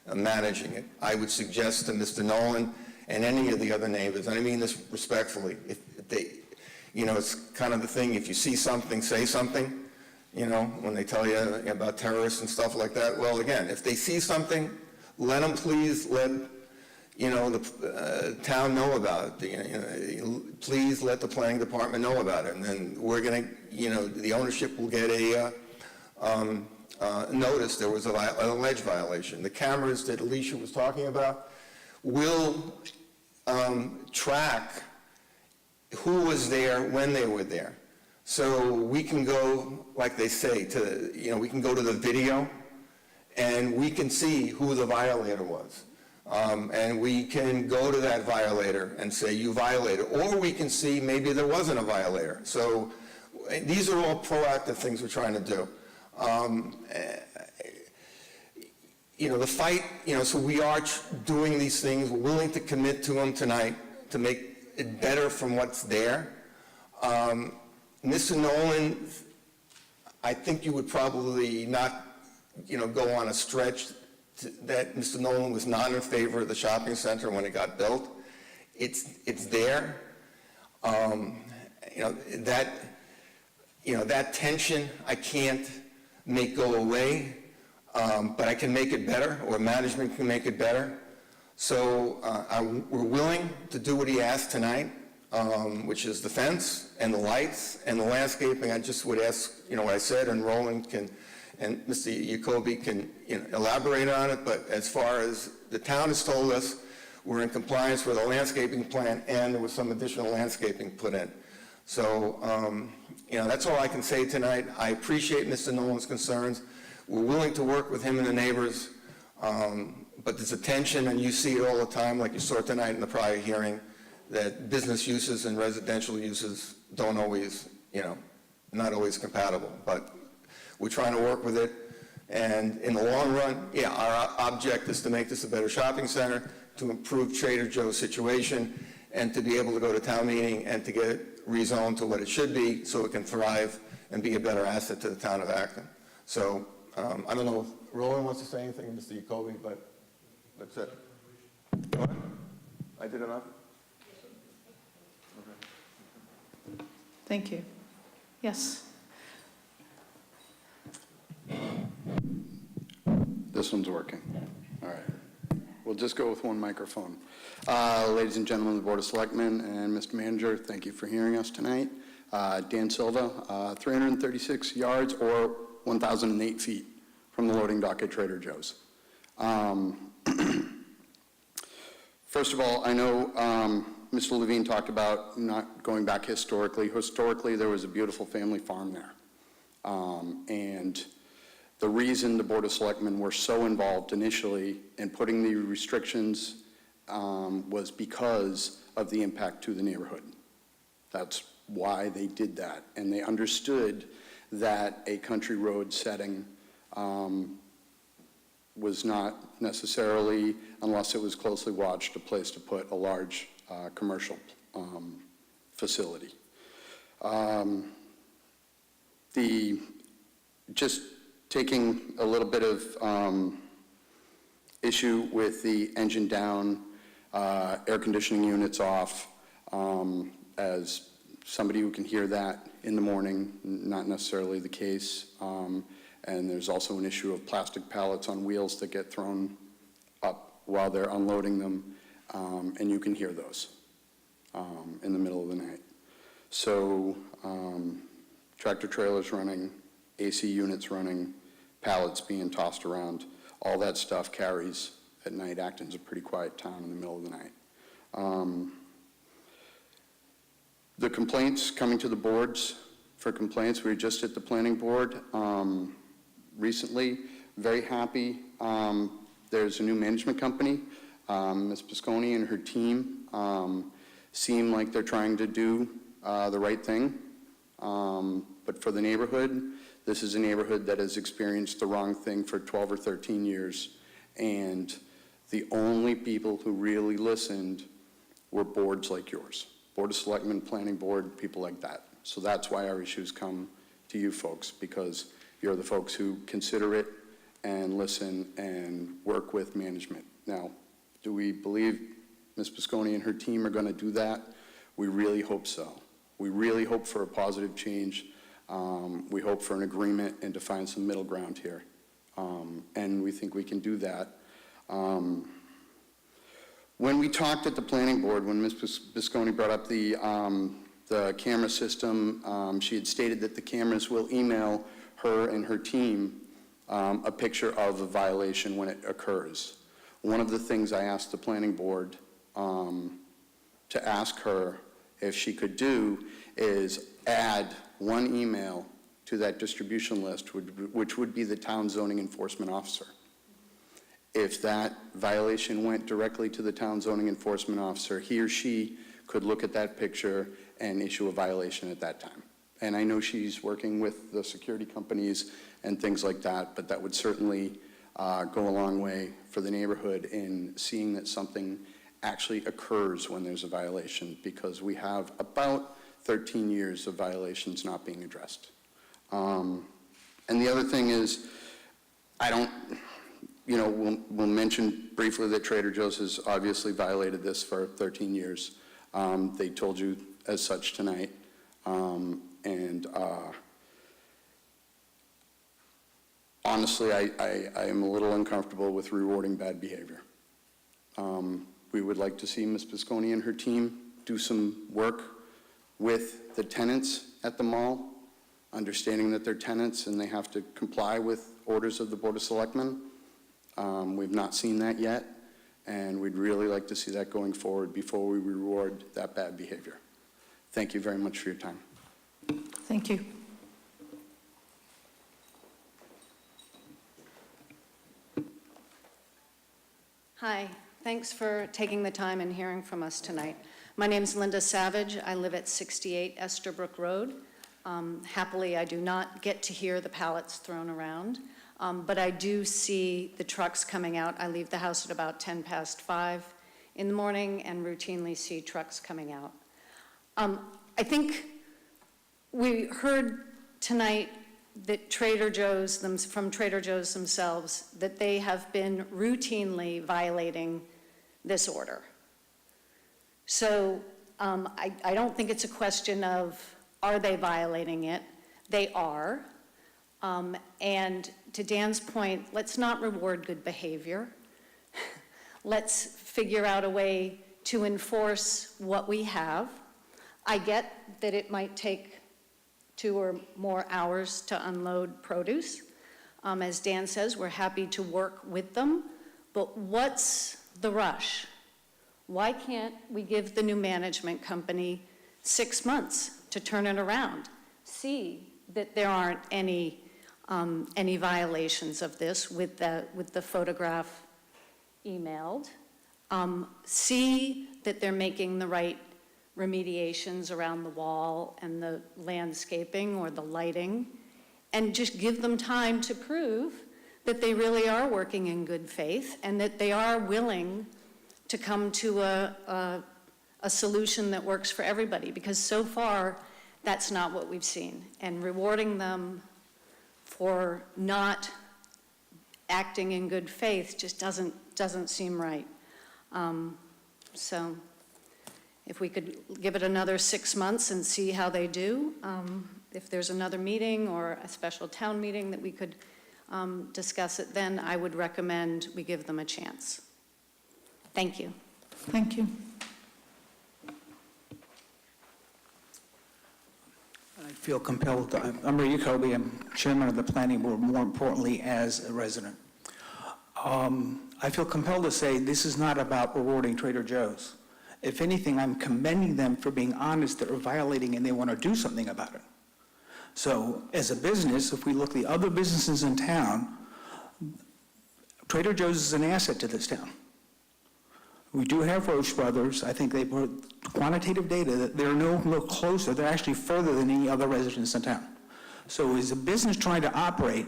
of managing it. I would suggest to Mr. Nolan and any of the other neighbors, and I mean this respectfully, if they, it's kind of the thing, if you see something, say something, when they tell you about terrorists and stuff like that. Well, again, if they see something, let them please let the town know about it. Please let the planning department know about it, and then we're going to, the ownership will get a noticed there was an alleged violation. The cameras that Alicia was talking about will track who was there when they were there. So we can go, like they say, we can go to the video and we can see who the violator was. And we can go to that violator and say, you violated. Or we can see maybe there wasn't a violator. So these are all proactive things we're trying to do. The fight, so we are doing these things. We're willing to commit to them tonight to make it better from what's there. Mr. Nolan, I think you would probably not, go on a stretch that Mr. Nolan was not in favor of the shopping center when it got built. It's there. That tension I can't make go away, but I can make it better, or management can make it better. So we're willing to do what he asked tonight, which is the fence and the lights and the landscaping. I just would ask, what I said, and Roland and Mr. Jacoby can elaborate on it, but as far as the town has told us, we're in compliance with a landscaping plan, and there was some additional landscaping put in. So, that's all I can say tonight. I appreciate Mr. Nolan's concerns. We're willing to work with him and the neighbors, but there's a tension, and you see it all the time, like you saw tonight in the prior hearing, that business uses and residential uses don't always, not always compatible. But we're trying to work with it, and in the long run, our object is to make this a better shopping center, to improve Trader Joe's situation, and to be able to go to town meeting and to get it rezoned to what it should be so it can thrive and be a better asset to the town of Acton. So I don't know if Roland wants to say anything, Mr. Jacoby, but that's it. What? I did enough? Okay.
Thank you. Yes.
This one's working. All right. We'll just go with one microphone. Ladies and gentlemen of the Board of Selectmen and Mr. Manager, thank you for hearing us tonight. Dan Silva, 336 yards or 1,008 feet from the loading dock at Trader Joe's. First of all, I know Mr. Levine talked about not going back historically. Historically, there was a beautiful family farm there. And the reason the Board of Selectmen were so involved initially in putting the restrictions was because of the impact to the neighborhood. That's why they did that. And they understood that a country road setting was not necessarily, unless it was closely watched, a place to put a large commercial facility. Just taking a little bit of issue with the engine down, air conditioning units off, as somebody who can hear that in the morning, not necessarily the case. And there's also an issue of plastic pallets on wheels that get thrown up while they're unloading them, and you can hear those in the middle of the night. So tractor trailers running, AC units running, pallets being tossed around, all that stuff carries at night. Acton's a pretty quiet town in the middle of the night. The complaints coming to the boards for complaints, we were just at the planning board recently, very happy. There's a new management company. Ms. Pisconi and her team seem like they're trying to do the right thing. But for the neighborhood, this is a neighborhood that has experienced the wrong thing for 12 or 13 years, and the only people who really listened were boards like yours. Board of Selectmen, Planning Board, people like that. So that's why our issues come to you folks, because you're the folks who consider it and listen and work with management. Now, do we believe Ms. Pisconi and her team are going to do that? We really hope so. We really hope for a positive change. We hope for an agreement and to find some middle ground here. And we think we can do that. When we talked at the planning board, when Ms. Pisconi brought up the camera system, she had stated that the cameras will email her and her team a picture of a violation when it occurs. One of the things I asked the planning board to ask her if she could do is add one email to that distribution list, which would be the town zoning enforcement officer. If that violation went directly to the town zoning enforcement officer, he or she could look at that picture and issue a violation at that time. And I know she's working with the security companies and things like that, but that would certainly go a long way for the neighborhood in seeing that something actually occurs when there's a violation, because we have about 13 years of violations not being addressed. And the other thing is, we'll mention briefly that Trader Joe's has obviously violated this for 13 years. They told you as such tonight. Honestly, I am a little uncomfortable with rewarding bad behavior. We would like to see Ms. Pisconi and her team do some work with the tenants at the mall, understanding that they're tenants and they have to comply with orders of the Board of Selectmen. We've not seen that yet, and we'd really like to see that going forward before we reward that bad behavior. Thank you very much for your time.
Thank you.
Hi, thanks for taking the time and hearing from us tonight. My name's Linda Savage. I live at 68 Esterbrook Road. Happily, I do not get to hear the pallets thrown around, but I do see the trucks coming out. I leave the house at about 5:10 in the morning and routinely see trucks coming out. I think we heard tonight that from Trader Joe's themselves, that they have been routinely violating this order. So I don't think it's a question of, are they violating it? They are. And to Dan's point, let's not reward good behavior. Let's figure out a way to enforce what we have. I get that it might take 2 or more hours to unload produce. As Dan says, we're happy to work with them, but what's the rush? Why can't we give the new management company 6 months to turn it around? See that there aren't any violations of this with the photograph emailed. See that they're making the right remediations around the wall and the landscaping or the lighting, and just give them time to prove that they really are working in good faith and that they are willing to come to a solution that works for everybody, because so far that's not what we've seen. And rewarding them for not acting in good faith just doesn't seem right. So if we could give it another 6 months and see how they do, if there's another meeting or a special town meeting that we could discuss it, then I would recommend we give them a chance. Thank you.
Thank you.
I feel compelled. I'm Ray Jacoby. I'm chairman of the planning board, more importantly, as a resident. I feel compelled to say this is not about rewarding Trader Joe's. If anything, I'm commending them for being honest that are violating and they want to do something about it. So as a business, if we look at the other businesses in town, Trader Joe's is an asset to this town. We do have Roche Brothers. I think they put quantitative data that they're no closer. They're actually further than any other residents in town. So as a business trying to operate,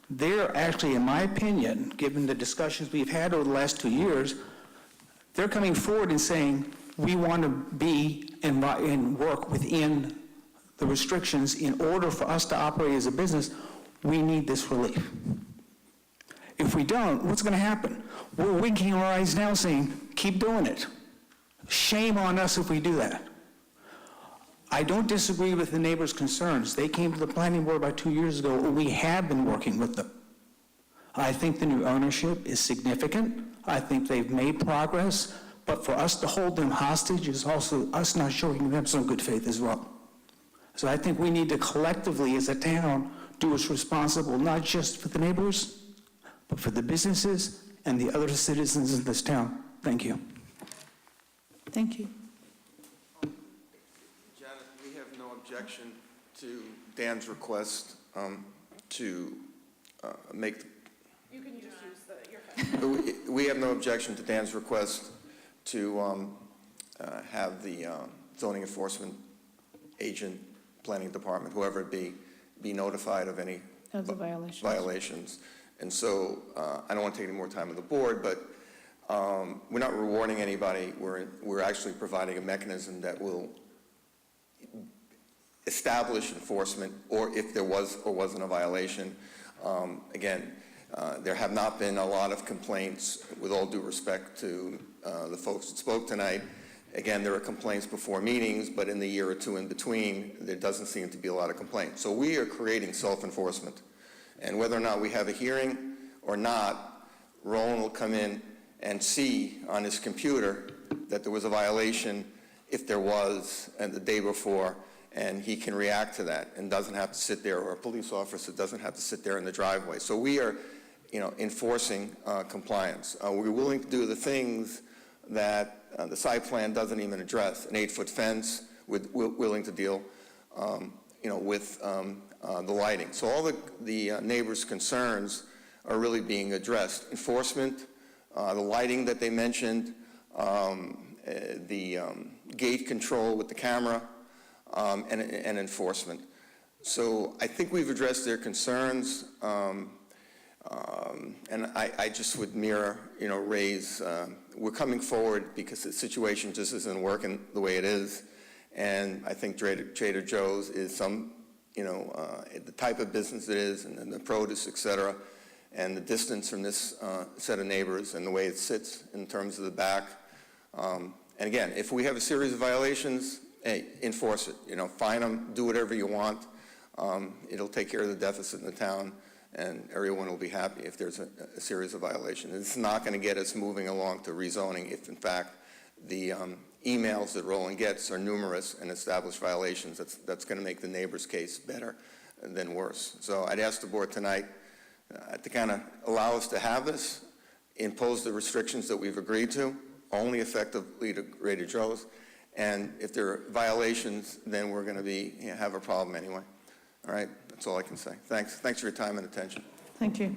they're actually, in my opinion, given the discussions we've had over the last 2 years, they're coming forward and saying, we want to be and work within the restrictions. In order for us to operate as a business, we need this relief. If we don't, what's going to happen? We're winking our eyes now saying, keep doing it. Shame on us if we do that. I don't disagree with the neighbors' concerns. They came to the planning board about 2 years ago. We have been working with them. I think the new ownership is significant. I think they've made progress, but for us to hold them hostage is also us not showing them some good faith as well. So I think we need to collectively, as a town, do what's responsible, not just for the neighbors, but for the businesses and the other citizens in this town. Thank you.
Thank you.
Janet, we have no objection to Dan's request to make.
You can just use your
We have no objection to Dan's request to have the zoning enforcement agent, planning department, whoever it be notified of any
Of the violations.
violations. And so I don't want to take any more time of the board, but we're not rewarding anybody. We're actually providing a mechanism that will establish enforcement, or if there was or wasn't a violation. Again, there have not been a lot of complaints, with all due respect to the folks that spoke tonight. Again, there are complaints before meetings, but in the year or two in between, there doesn't seem to be a lot of complaints. So we are creating self-enforcement. And whether or not we have a hearing or not, Roland will come in and see on his computer that there was a violation, if there was, and the day before, and he can react to that and doesn't have to sit there, or a police officer doesn't have to sit there in the driveway. So we are, enforcing compliance. We're willing to do the things that the site plan doesn't even address. An 8-foot fence, we're willing to deal, with the lighting. So all the neighbors' concerns are really being addressed. Enforcement, the lighting that they mentioned, the gate control with the camera, and enforcement. So I think we've addressed their concerns, and I just would raise, we're coming forward because the situation just isn't working the way it is, and I think Trader Joe's is the type of business it is, and the produce, et cetera, and the distance from this set of neighbors and the way it sits in terms of the back. And again, if we have a series of violations, hey, enforce it. Fine them, do whatever you want. It'll take care of the deficit in the town, and everyone will be happy if there's a series of violations. It's not going to get us moving along to rezoning if, in fact, the emails that Roland gets are numerous and establish violations. That's going to make the neighbor's case better than worse. So I'd ask the board tonight to kind of allow us to have this, impose the restrictions that we've agreed to, only effectively to Trader Joe's, and if there are violations, then we're going to have a problem anyway. All right, that's all I can say. Thanks for your time and attention.
Thank you.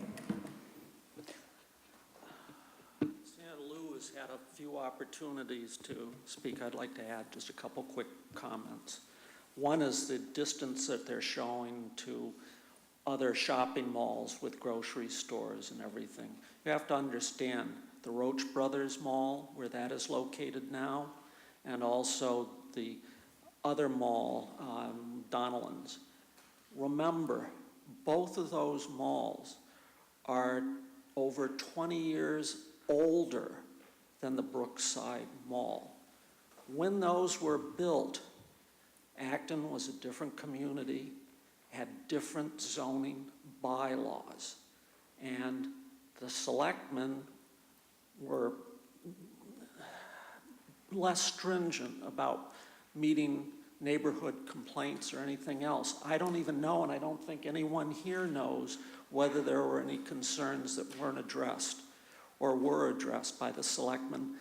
Senator Lou has had a few opportunities to speak. I'd like to add just a couple quick comments. One is the distance that they're showing to other shopping malls with grocery stores and everything. You have to understand the Roach Brothers Mall, where that is located now, and also the other mall, Donnellan's. Remember, both of those malls are over 20 years older than the Brookside Mall. When those were built, Acton was a different community, had different zoning bylaws, and the selectmen were less stringent about meeting neighborhood complaints or anything else. I don't even know, and I don't think anyone here knows, whether there were any concerns that weren't addressed or were addressed by the selectmen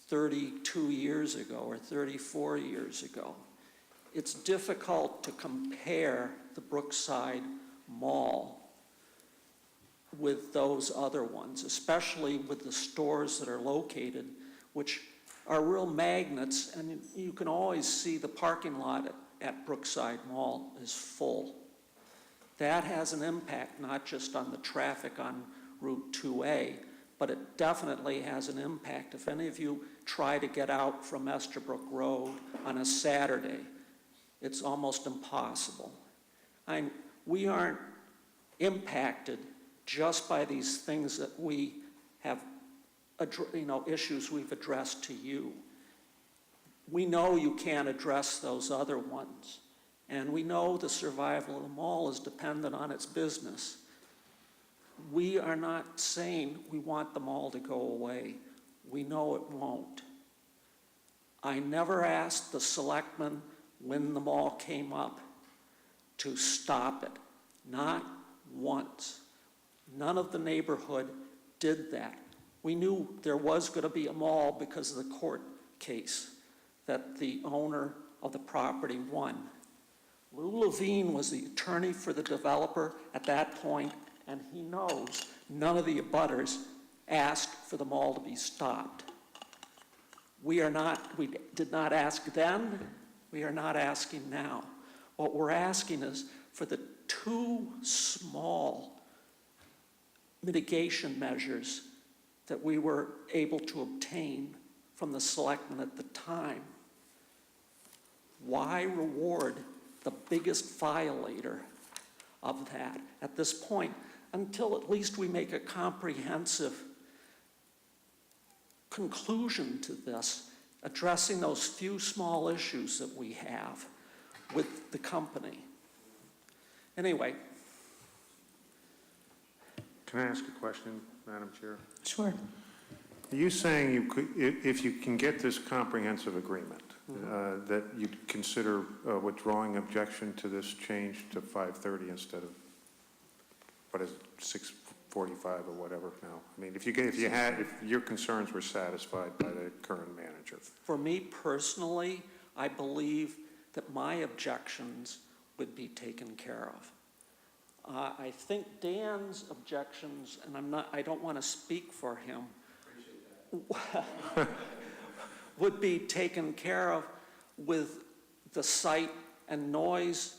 32 years ago or 34 years ago. It's difficult to compare the Brookside Mall with those other ones, especially with the stores that are located, which are real magnets, and you can always see the parking lot at Brookside Mall is full. That has an impact not just on the traffic on Route 2A, but it definitely has an impact. If any of you try to get out from Estabrook Road on a Saturday, it's almost impossible. We aren't impacted just by these things that we have, issues we've addressed to you. We know you can't address those other ones, and we know the survival of the mall is dependent on its business. We are not saying we want the mall to go away. We know it won't. I never asked the selectmen when the mall came up to stop it. Not once. None of the neighborhood did that. We knew there was going to be a mall because of the court case that the owner of the property won. Lou Levine was the attorney for the developer at that point, and he knows none of the abutters asked for the mall to be stopped. We did not ask then, we are not asking now. What we're asking is for the 2 small mitigation measures that we were able to obtain from the selectmen at the time. Why reward the biggest violator of that at this point until at least we make a comprehensive conclusion to this, addressing those few small issues that we have with the company? Anyway.
Can I ask a question, Madam Chair?
Sure.
Are you saying you could, if you can get this comprehensive agreement, that you'd consider withdrawing objection to this change to 5:30 instead of, what is it, 6:45 or whatever now? I mean, if your concerns were satisfied by the current manager.
For me personally, I believe that my objections would be taken care of. I think Dan's objections, and I don't want to speak for him, would be taken care of with the sight and noise,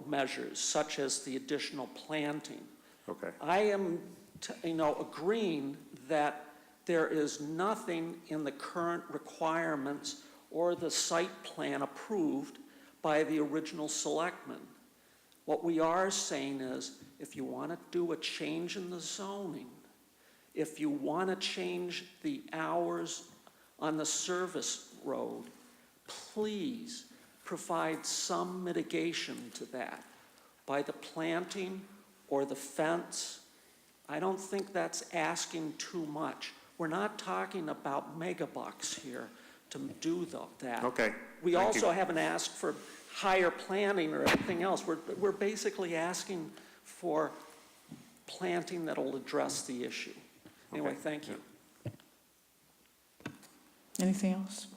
measures, such as the additional planting.
Okay.
I am, agreeing that there is nothing in the current requirements or the site plan approved by the original selectmen. What we are saying is, if you want to do a change in the zoning, if you want to change the hours on the service road, please provide some mitigation to that by the planting or the fence. I don't think that's asking too much. We're not talking about megabucks here to do that.
Okay.
We
Thank
also
you.
haven't asked for higher planting or anything else. We're basically asking for planting that'll address the issue. Anyway,
Okay.
thank you.
Anything else?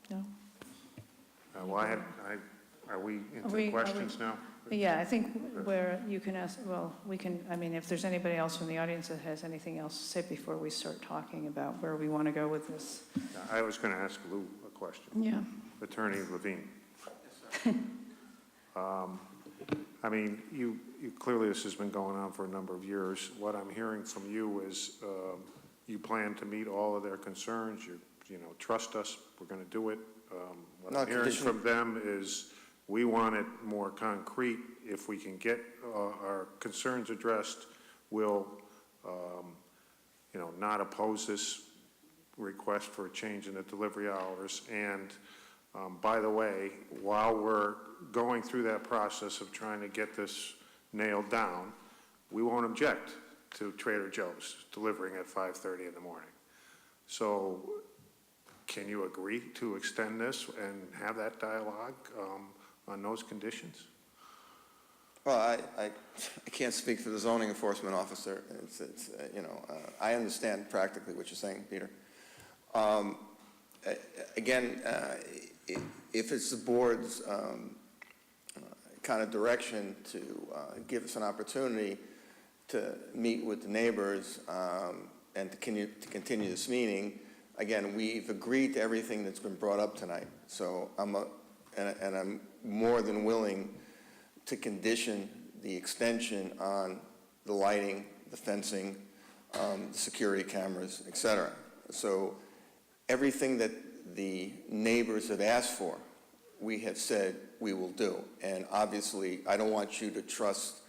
No?
Are we into
Are we-
questions now?
Yeah, I think where you can ask, if there's anybody else from the audience that has anything else to say before we start talking about where we want to go with this.
I was going to ask Lou a question.
Yeah.
Attorney Levine. I mean, you clearly this has been going on for a number of years. What I'm hearing from you is you plan to meet all of their concerns. You trust us. We're going to do it. What I'm hearing from them is we want it more concrete. If we can get our concerns addressed, we'll, not oppose this request for a change in the delivery hours. And by the way, while we're going through that process of trying to get this nailed down, we won't object to Trader Joe's delivering at 5:30 in the morning. So can you agree to extend this and have that dialogue on those conditions?
Well, I can't speak for the zoning enforcement officer. I understand practically what you're saying, Peter. Again, if it's the board's kind of direction to give us an opportunity to meet with the neighbors and to continue this meeting, again, we've agreed to everything that's been brought up tonight. So I'm more than willing to condition the extension on the lighting, the fencing, the security cameras, et cetera. So everything that the neighbors have asked for, we have said we will do. And obviously, I don't want you to trust,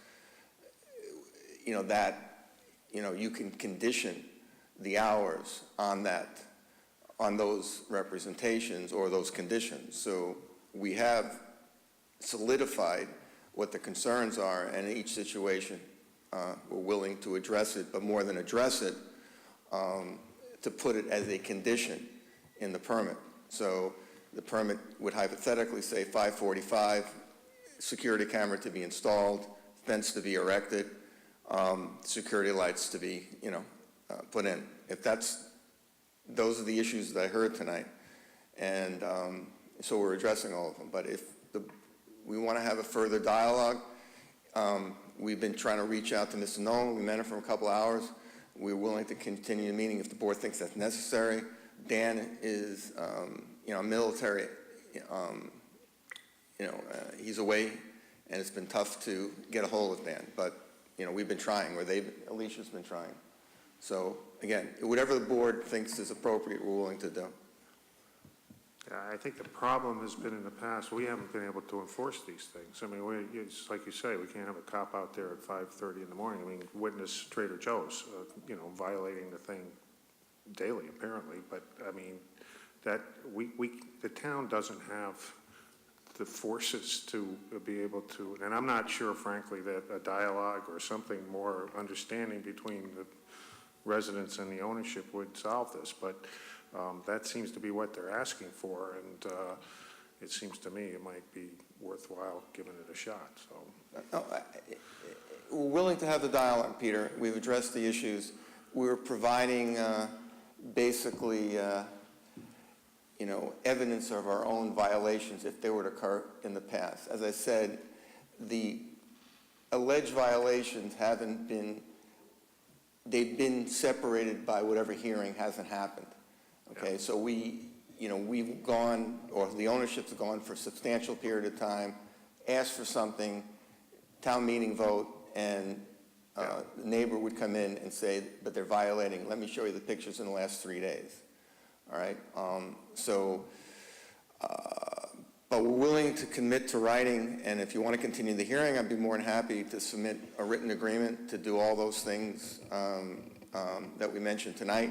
that, you can condition the hours on that, on those representations or those conditions. So we have solidified what the concerns are, and in each situation, we're willing to address it, but more than address it, to put it as a condition in the permit. So the permit would hypothetically say 5:45, security camera to be installed, fence to be erected, security lights to be, put in. If those are the issues that I heard tonight, and so we're addressing all of them. But if we want to have a further dialogue, we've been trying to reach out to Mr. Nolan. We met him for a couple hours. We're willing to continue the meeting if the board thinks that's necessary. Dan is, military, he's away, and it's been tough to get a hold of Dan. But, we've been trying, Alicia's been trying. So, again, whatever the board thinks is appropriate, we're willing to do.
Yeah, I think the problem has been in the past, we haven't been able to enforce these things. I mean, it's like you say, we can't have a cop out there at 5:30 in the morning. I mean, witness Trader Joe's, violating the thing daily, apparently. But, I mean, that the town doesn't have the forces to be able to, and I'm not sure, frankly, that a dialogue or something more understanding between the residents and the ownership would solve this. But that seems to be what they're asking for, and it seems to me it might be worthwhile giving it a shot. So,
we're willing to have the dialogue, Peter. We've addressed the issues. We're providing basically, evidence of our own violations if they were to occur in the past. As I said, the alleged violations they've been separated by whatever hearing hasn't happened. Okay, so we've gone, or the ownership's gone for a substantial period of time, asked for something, town meeting vote, and the neighbor would come in and say, but they're violating. Let me show you the pictures in the last 3 days. All right, but we're willing to commit to writing, and if you want to continue the hearing, I'd be more than happy to submit a written agreement to do all those things that we mentioned tonight.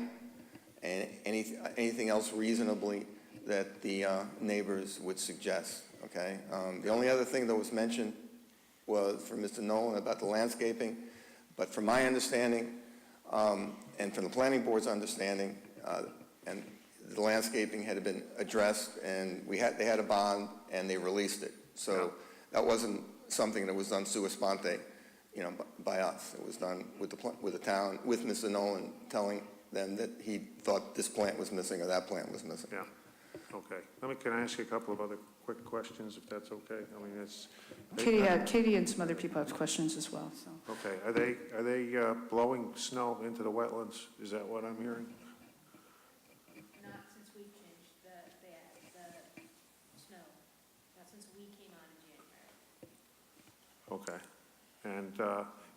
And anything else reasonably that the neighbors would suggest, okay? The only other thing that was mentioned was from Mr. Nolan about the landscaping, but from my understanding, and from the planning board's understanding, and the landscaping had been addressed, and they had a bond, and they released it. So that wasn't something that was done sua sponte, by us. It was done with the town, with Mr. Nolan telling them that he thought this plant was missing or that plant was missing.
yeah, okay. Can I ask you a couple of other quick questions, if that's okay? I mean, it's...
Katie and some other people have questions as well, so.
Okay, are they blowing snow into the wetlands? Is that what I'm hearing?
Not since we changed the snow, not since we came on in January.
Okay, and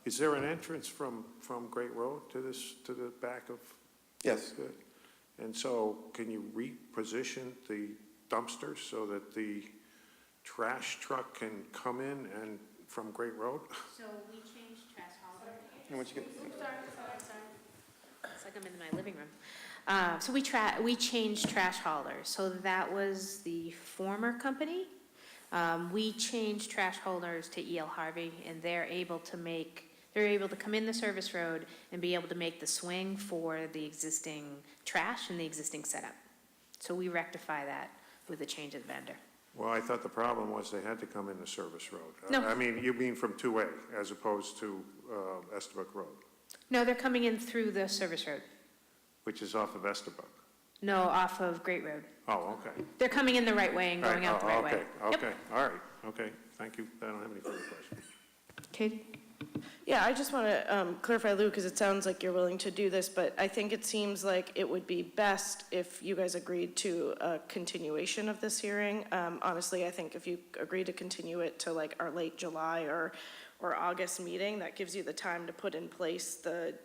is there an entrance from Great Road to the back of?
Yes.
Good. And so, can you reposition the dumpsters so that the trash truck can come in and from Great Road?
So we changed trash hauler.
Sorry.
It's like I'm in my living room. So we changed trash haulers. So that was the former company. We changed trash haulers to E.L. Harvey, and they're able to come in the service road and be able to make the swing for the existing trash and the existing setup. So we rectify that with the change of the vendor.
Well, I thought the problem was they had to come in the service road.
No.
I mean, you mean from 2A as opposed to Estabrook Road,
No, they're coming in through the service road.
which is off of Estabrook.
No, off of Great Road.
Oh, okay.
They're coming in the right way and going out the right way.
Okay, all right, okay, thank you. I don't have any further questions.
Katie?
Yeah, I just want to clarify, Lou, because it sounds like you're willing to do this, but I think it seems like it would be best if you guys agreed to a continuation of this hearing. Honestly, I think if you agree to continue it to like our late July or August meeting, that gives you the time to put in place the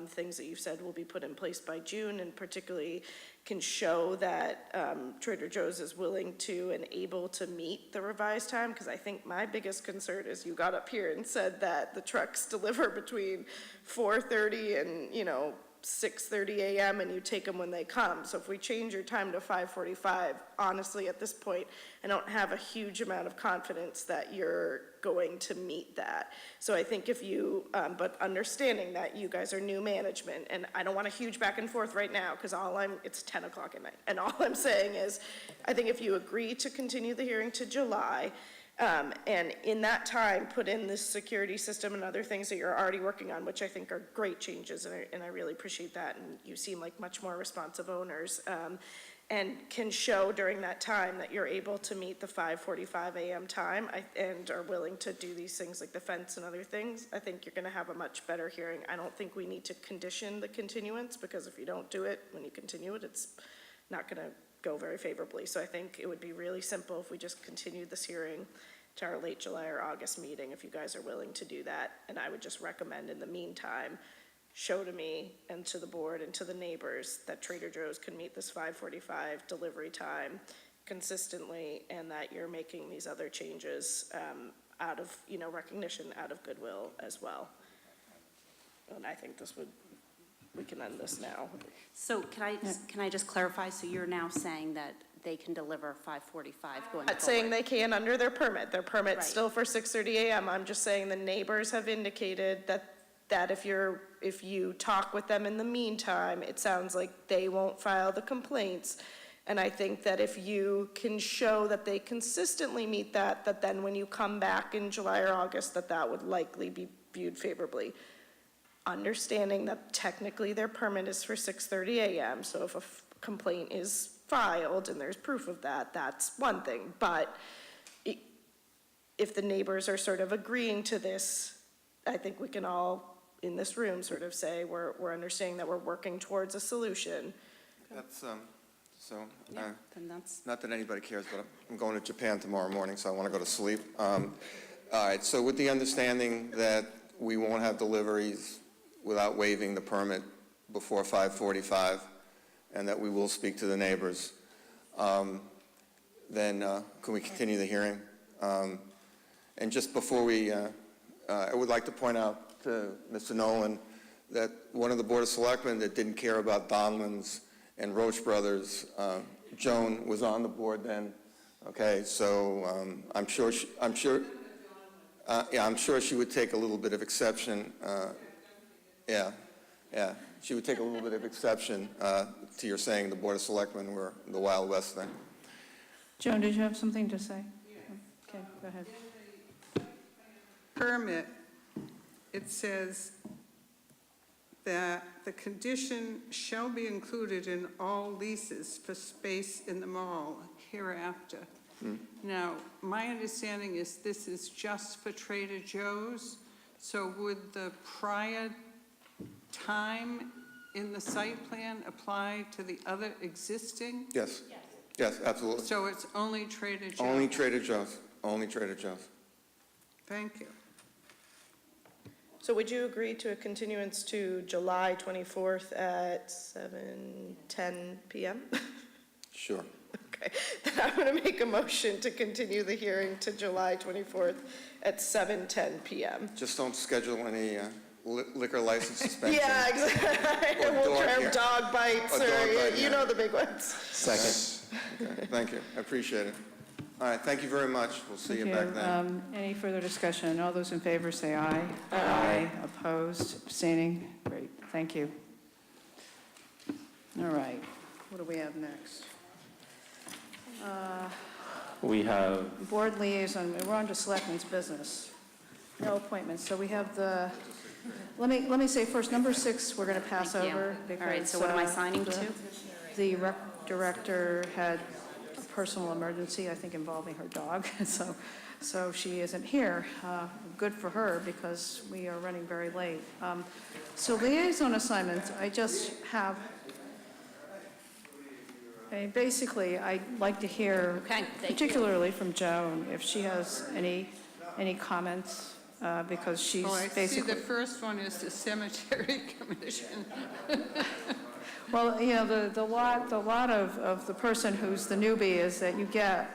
things that you've said will be put in place by June, and particularly can show that Trader Joe's is willing to and able to meet the revised time, because I think my biggest concern is you got up here and said that the trucks deliver between 4:30 and 6:30 a.m. and you take them when they come. So if we change your time to 5:45, honestly, at this point, I don't have a huge amount of confidence that you're going to meet that. So I think if you, but understanding that you guys are new management, and I don't want a huge back and forth right now, because it's 10 o'clock at night, and all I'm saying is, I think if you agree to continue the hearing to July, And in that time, put in this security system and other things that you're already working on, which I think are great changes, and I really appreciate that. And you seem like much more responsive owners, and can show during that time that you're able to meet the 5:45 a.m. time and are willing to do these things like the fence and other things. I think you're going to have a much better hearing. I don't think we need to condition the continuance, because if you don't do it, when you continue it, it's not going to go very favorably. So I think it would be really simple if we just continued this hearing to our late July or August meeting, if you guys are willing to do that. And I would just recommend in the meantime, show to me and to the board and to the neighbors that Trader Joe's can meet this 5:45 delivery time consistently, and that you're making these other changes out of, recognition, out of goodwill as well. And I think we can end this now.
So can I just clarify? So you're now saying that they can deliver 5:45 going forward?
Not saying they can under their permit. Their permit's
Right.
still for 6:30 a.m. I'm just saying the neighbors have indicated that if you talk with them in the meantime, it sounds like they won't file the complaints. And I think that if you can show that they consistently meet that then when you come back in July or August, that would likely be viewed favorably. Understanding that technically their permit is for 6:30 a.m., so if a complaint is filed and there's proof of that, that's one thing. But if the neighbors are sort of agreeing to this, I think we can all in this room sort of say we're understanding that we're working towards a solution.
That's,
Then that's,
not that anybody cares, but I'm going to Japan tomorrow morning, so I want to go to sleep. All right, so with the understanding that we won't have deliveries without waiving the permit before 5:45, and that we will speak to the neighbors, then can we continue the hearing? And just before we, I would like to point out to Mr. Nolan that one of the Board of Selectmen that didn't care about Donlands and Roach Brothers, Joan, was on the board then. Okay, so I'm sure she would take a little bit of exception. She would take a little bit of exception to your saying the Board of Selectmen were the Wild West thing.
Joan, did you have something to say? Okay, go ahead.
Permit, it says that the condition shall be included in all leases for space in the mall hereafter. Now, my understanding is this is just for Trader Joe's, so would the prior time in the site plan apply to the other existing?
Yes. Yes, absolutely.
So it's only Trader Joe's?
Only Trader Joe's. Only Trader Joe's.
Thank you.
So would you agree to a continuance to July 24th at 7:10 p.m.?
Sure.
Okay, then I'm going to make a motion to continue the hearing to July 24th at 7:10 p.m.
Just don't schedule any liquor license suspension.
Yeah, exactly.
Or
We'll
dog
try
hearing.
dog bites,
Or
or
dog bite
you
hearing.
know the big ones.
Second. Okay, thank you. I appreciate it. All right, thank you very much. We'll see you
Thank
back then.
Any further discussion? All those in favor say aye.
Aye.
Opposed, abstaining? Great, thank you. All right, what do we have next?
We have,
Board liaison, we're on to Selectmen's business. No appointments, so we have let me say first, number 6, we're going to pass
Thank you.
over.
All right, so what am I signing to?
The rec director had a personal emergency, I think involving her dog, so she isn't here. Good for her, because we are running very late. So liaison assignments, I just have, basically, I'd like to hear,
Okay, thank you.
particularly from Joan, if she has any comments, because she's
Oh, I see
basically.
the first one is the Cemetery Commission.
Well, the lot of the person who's the newbie is that you get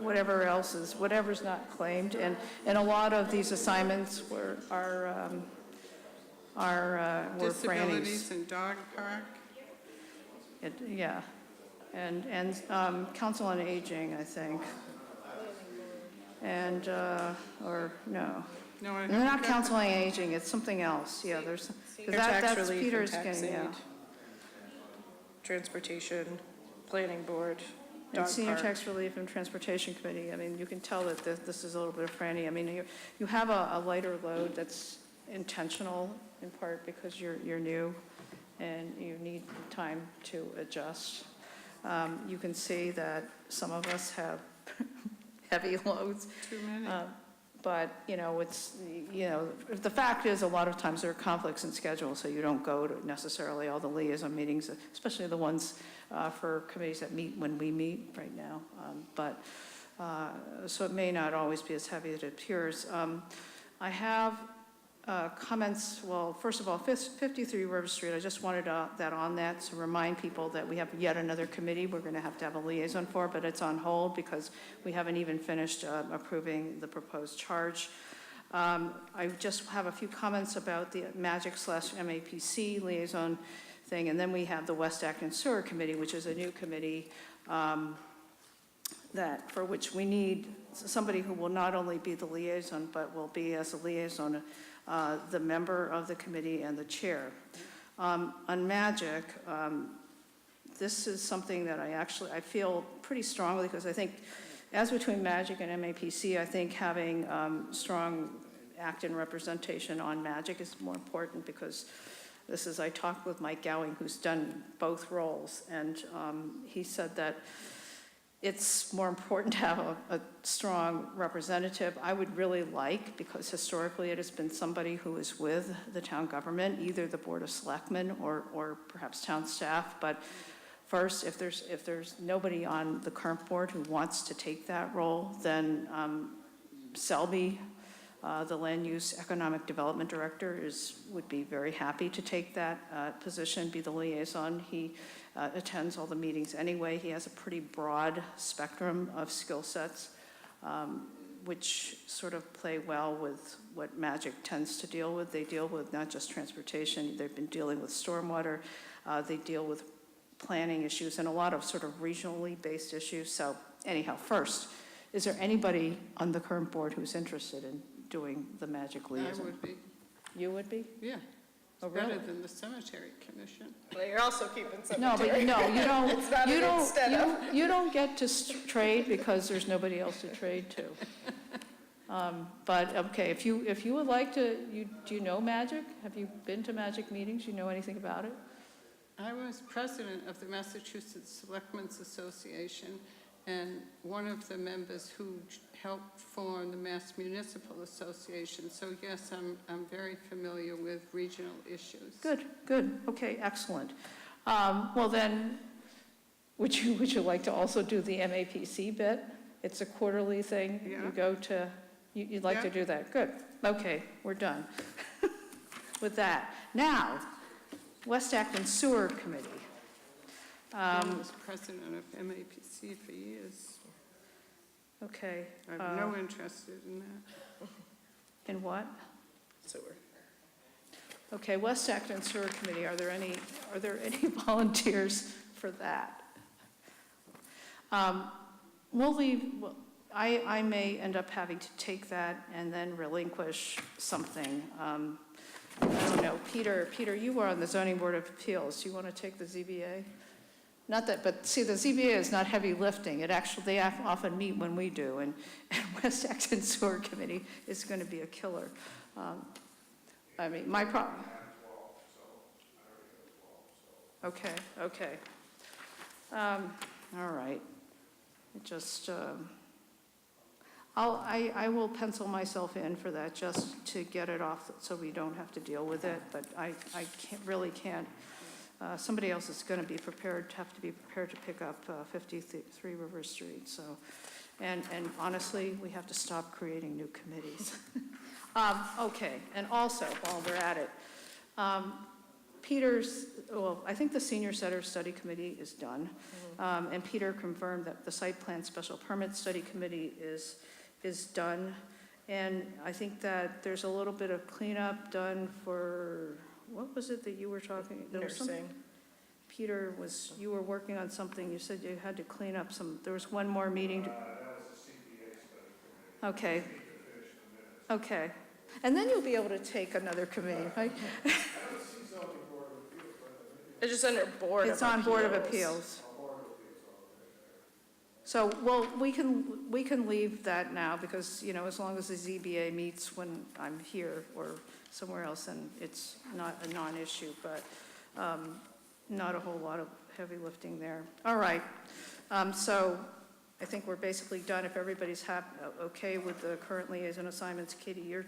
whatever's not claimed, and a lot of these assignments were
Disabilities
Franny's.
and Dog Park.
Yeah, and Council on Aging, I think. And, or, no.
No, I-
They're not Council on Aging, it's something else, yeah, there's, 'cause
Tax
that's
relief and
Peter's
tax
getting, yeah.
aid. Transportation, planning board.
And
Dog
Senior
park.
Tax Relief and Transportation Committee, I mean, you can tell that this is a little bit of franny. I mean, you have a lighter load that's intentional in part because you're new and you need time to adjust. You can see that some of us have heavy loads.
Too many.
But, it's, the fact is, a lot of times there are conflicts in schedule, so you don't go to necessarily all the liaison meetings, especially the ones for committees that meet when we meet right now. So it may not always be as heavy as it appears. I have comments, well, first of all, 53 River Street, I just wanted that on that to remind people that we have yet another committee we're going to have a liaison for, but it's on hold because we haven't even finished approving the proposed charge. I just have a few comments about the Magic/MAPC liaison thing, and then we have the West Acton Sewer Committee, which is a new committee for which we need somebody who will not only be the liaison, but will be as a liaison the member of the committee and the chair. On Magic, this is something that I feel pretty strongly because I think as between Magic and MAPC, I think having strong Acton representation on Magic is more important because I talked with Mike Gowing, who's done both roles, and he said that it's more important to have a strong representative. I would really like, because historically it has been somebody who is with the town government, either the Board of Selectmen or perhaps town staff. But first, if there's nobody on the current board who wants to take that role, then Selby, the Land Use Economic Development Director, would be very happy to take that position, be the liaison. He attends all the meetings anyway. He has a pretty broad spectrum of skill sets, which sort of play well with what Magic tends to deal with. They deal with not just transportation, they've been dealing with stormwater, they deal with planning issues and a lot of sort of regionally based issues. So anyhow, first, is there anybody on the current board who's interested in doing the Magic liaison?
I would be.
You would be?
Yeah.
Oh,
It's better
really?
than the cemetery commission.
Well, you're also keeping
No, but
cemetery.
you don't,
It's not an instead of.
you don't get to trade because there's nobody else to trade to. But, okay, if you would like to, do you know Magic? Have you been to Magic meetings? You know anything about it?
I was president of the Massachusetts Selectmen's Association, and one of the members who helped form the Mass Municipal Association. So yes, I'm very familiar with regional issues.
Good, okay, excellent. Well then, would you like to also do the MAPC bit? It's a quarterly thing.
Yeah.
You go to, you'd like to
Yeah.
do that? Good, okay, we're done with that. Now, West Acton Sewer Committee.
I was president of MAPC for years.
Okay.
I have no interest in that.
In what?
Sewer.
Okay, West Acton Sewer Committee, are there any volunteers for that? We'll leave, I may end up having to take that and then relinquish something. I don't know, Peter, you were on the Zoning Board of Appeals. Do you want to take the ZBA? Not that, but see, the ZBA is not heavy lifting. They often meet when we do, and West Acton Sewer Committee is going to be a killer. I mean, my problem. Okay. All right. I will pencil myself in for that just to get it off so we don't have to deal with it, but I really can't. Somebody else is going to be prepared to pick up 53 River Street. So, and honestly, we have to stop creating new committees. Okay, and also while we're at it, I think the Senior Center Study Committee is done, and Peter confirmed that the Site Plan Special Permit Study Committee is done, and I think that there's a little bit of cleanup done for. What was it that you were talking?
Nursing.
Peter, you were working on something. You said you had to clean up there was one more meeting.
That was the CPA study.
Okay. Okay. And then you'll be able to take another committee, right?
It's just under Board of Appeals.
It's on Board of Appeals. So, well, we can leave that now because, you know, as long as the ZBA meets when I'm here or somewhere else, then it's not a non-issue, but not a whole lot of heavy lifting there. All right, so I think we're basically done. If everybody's okay with the current liaison assignments, Katie, you're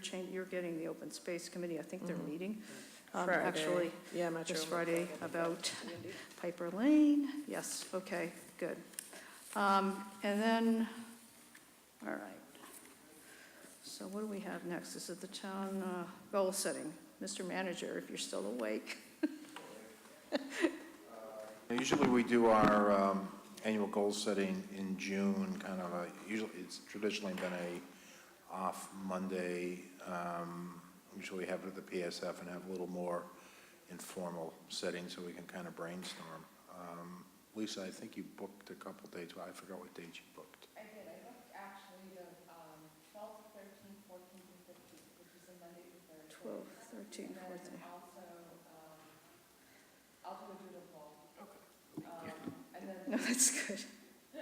getting the Open Space Committee. I think they're meeting.
Friday.
Actually,
Yeah, Metro
this
will
Friday
go.
about Piper Lane. Yes, okay, good. And then, all right. So what do we have next? This is the town goal setting. Mr. Manager, if you're still awake.
Usually we do our annual goal setting in June, kind of usually it's traditionally been a off Monday. Usually we have it at the PSF and have a little more informal setting so we can kind of brainstorm. Lisa, I think you booked a couple dates. I forgot what dates you booked.
I did. I booked actually the 12th, 13th, 14th, and 15th, which is a Monday to Thursday. 12th, 13th, 14th. Also, I'll do a doodle poll. Okay. And then no, that's good.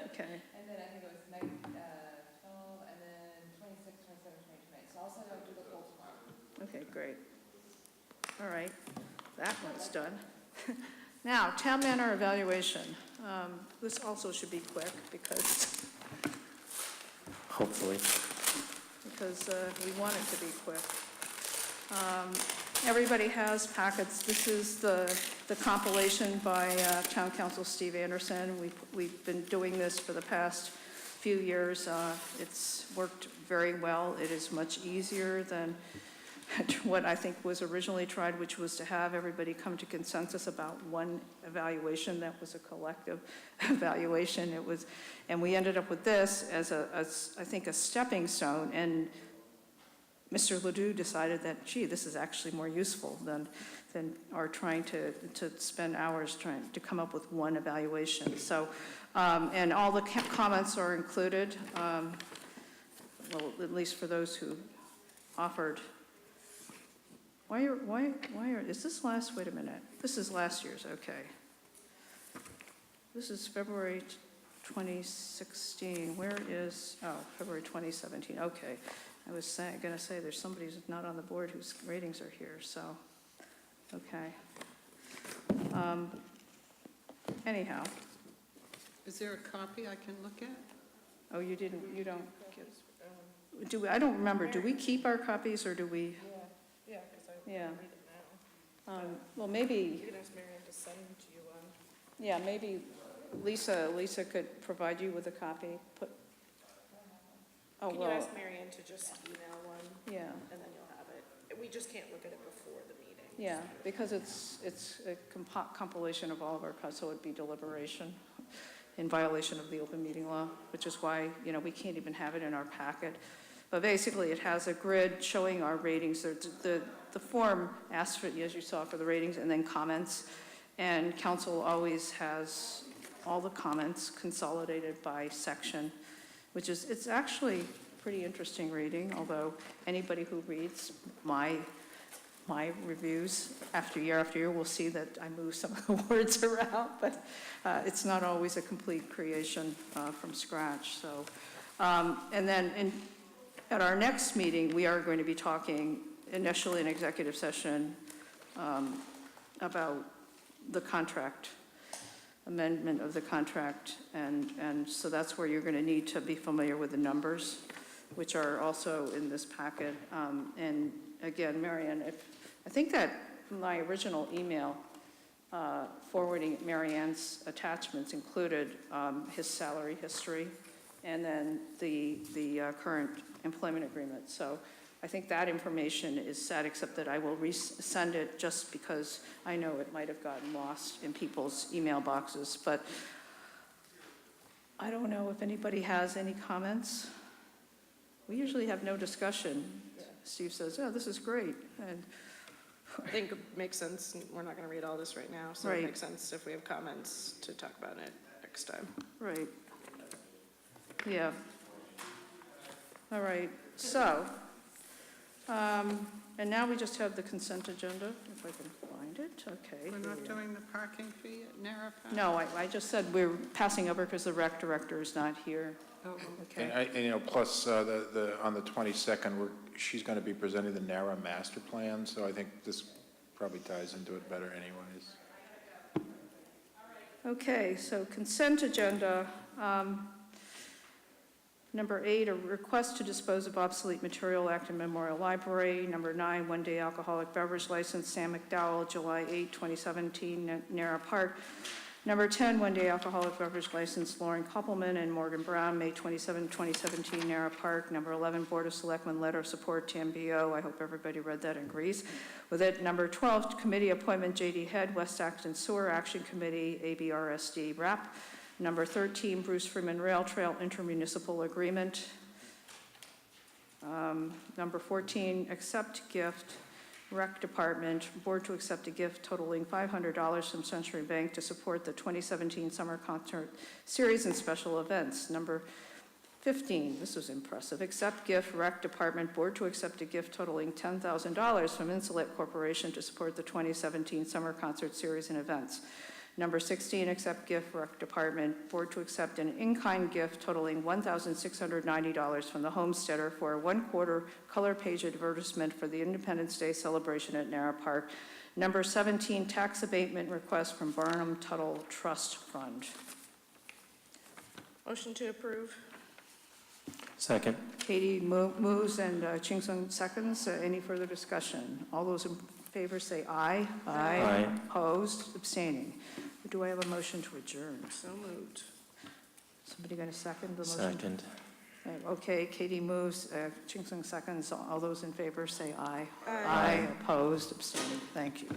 Okay. And then I think it was 12, and then 26, 27, 28. So I'll send out a doodle poll tomorrow. Okay, great. All right, that one's done. Now, town manager evaluation. This also should be quick because
Hopefully.
we want it to be quick. Everybody has packets. This is the compilation by Town Council Steve Anderson. We've been doing this for the past few years. It's worked very well. It is much easier than what I think was originally tried, which was to have everybody come to consensus about one evaluation that was a collective evaluation. And we ended up with this as I think a stepping stone. And Mr. Ledoux decided that, gee, this is actually more useful than our trying to spend hours trying to come up with one evaluation. So, and all the comments are included, well, at least for those who offered. Is this wait a minute. This is last year's, okay. This is February 2016. Where is, February 2017, okay. I was gonna say there's somebody who's not on the board whose ratings are here, so, okay. Anyhow.
Is there a copy I can look at?
Oh, you don't give, I don't remember, do we keep our copies or do we?
Yeah, because I
Yeah.
read it now.
Well, maybe,
You can ask Marianne to send them to you.
yeah, maybe Lisa could provide you with a copy.
Can you ask Marianne to just email one?
Yeah.
And then you'll have it. We just can't look at it before the meeting.
Yeah, because it's a compilation of all of our cuts, so it'd be deliberation in violation of the open meeting law, which is why, we can't even have it in our packet. But basically, it has a grid showing our ratings. The form asks for, as you saw, for the ratings and then comments. And council always has all the comments consolidated by section, which is, it's actually pretty interesting reading, although anybody who reads my reviews after year will see that I move some of the words around, but it's not always a complete creation from scratch. So, and then at our next meeting, we are going to be talking initially in executive session about the contract, amendment of the contract, and so that's where you're going to need to be familiar with the numbers, which are also in this packet. And again, Marianne, I think that my original email forwarding Marianne's attachments included his salary history and then the current employment agreement. So I think that information is set, except that I will resend it just because I know it might have gotten lost in people's email boxes. But I don't know if anybody has any comments. We usually have no discussion. Yeah. Steve says, oh, this is great. And
I think it makes sense. We're not going to read all this right now, so
right.
It makes sense if we have comments to talk about it next time.
Right. Yeah. All right. So And now we just have the consent agenda, if I can find it, okay.
We're
here
not
we are.
doing the parking fee at Narra Park?
No, I just said we're passing over because the rec director is not here.
Oh,
Okay.
And plus, on the 22nd, she's going to be presenting the NARA master plan, so I think this probably ties into it better anyways.
Okay, so consent agenda. Number 8, a request to dispose of obsolete material, Acton Memorial Library. Number 9, one-day alcoholic beverage license, Sam McDowell, July 8, 2017, Narra Park. Number 10, one-day alcoholic beverage license, Lauren Koppelman and Morgan Brown, May 27, 2017, Narra Park. Number 11, Board of Selectmen letter of support, TMBO. I hope everybody read that and agrees with it. Number 12, committee appointment, J.D. Head, West Acton Sewer Action Committee, ABRSD RAP. Number 13, Bruce Freeman Rail Trail Intermunicipal Agreement. Number 14, accept gift, Rec Department, Board to accept a gift totaling $500 from Century Bank to support the 2017 Summer Concert Series and special events. Number 15, this was impressive, accept gift, Rec Department, Board to accept a gift totaling $10,000 from Insulet Corporation to support the 2017 Summer Concert Series and events. Number 16, accept gift, Rec Department, Board to accept an in-kind gift totaling $1,690 from the Homesteader for a 1/4 color page advertisement for the Independence Day celebration at Narra Park. Number 17, tax abatement request from Barnum Tuttle Trust Fund.
Motion to approve.
Second.
Katie moves and Ching Sung seconds. Any further discussion? All those in favor say aye.
Aye.
Opposed, abstaining. Do I have a motion to adjourn?
So moved.
Somebody going to second the motion?
Second.
Okay, Katie moves, Ching Sung seconds. All those in favor say aye.
Aye.
Opposed, abstaining. Thank you.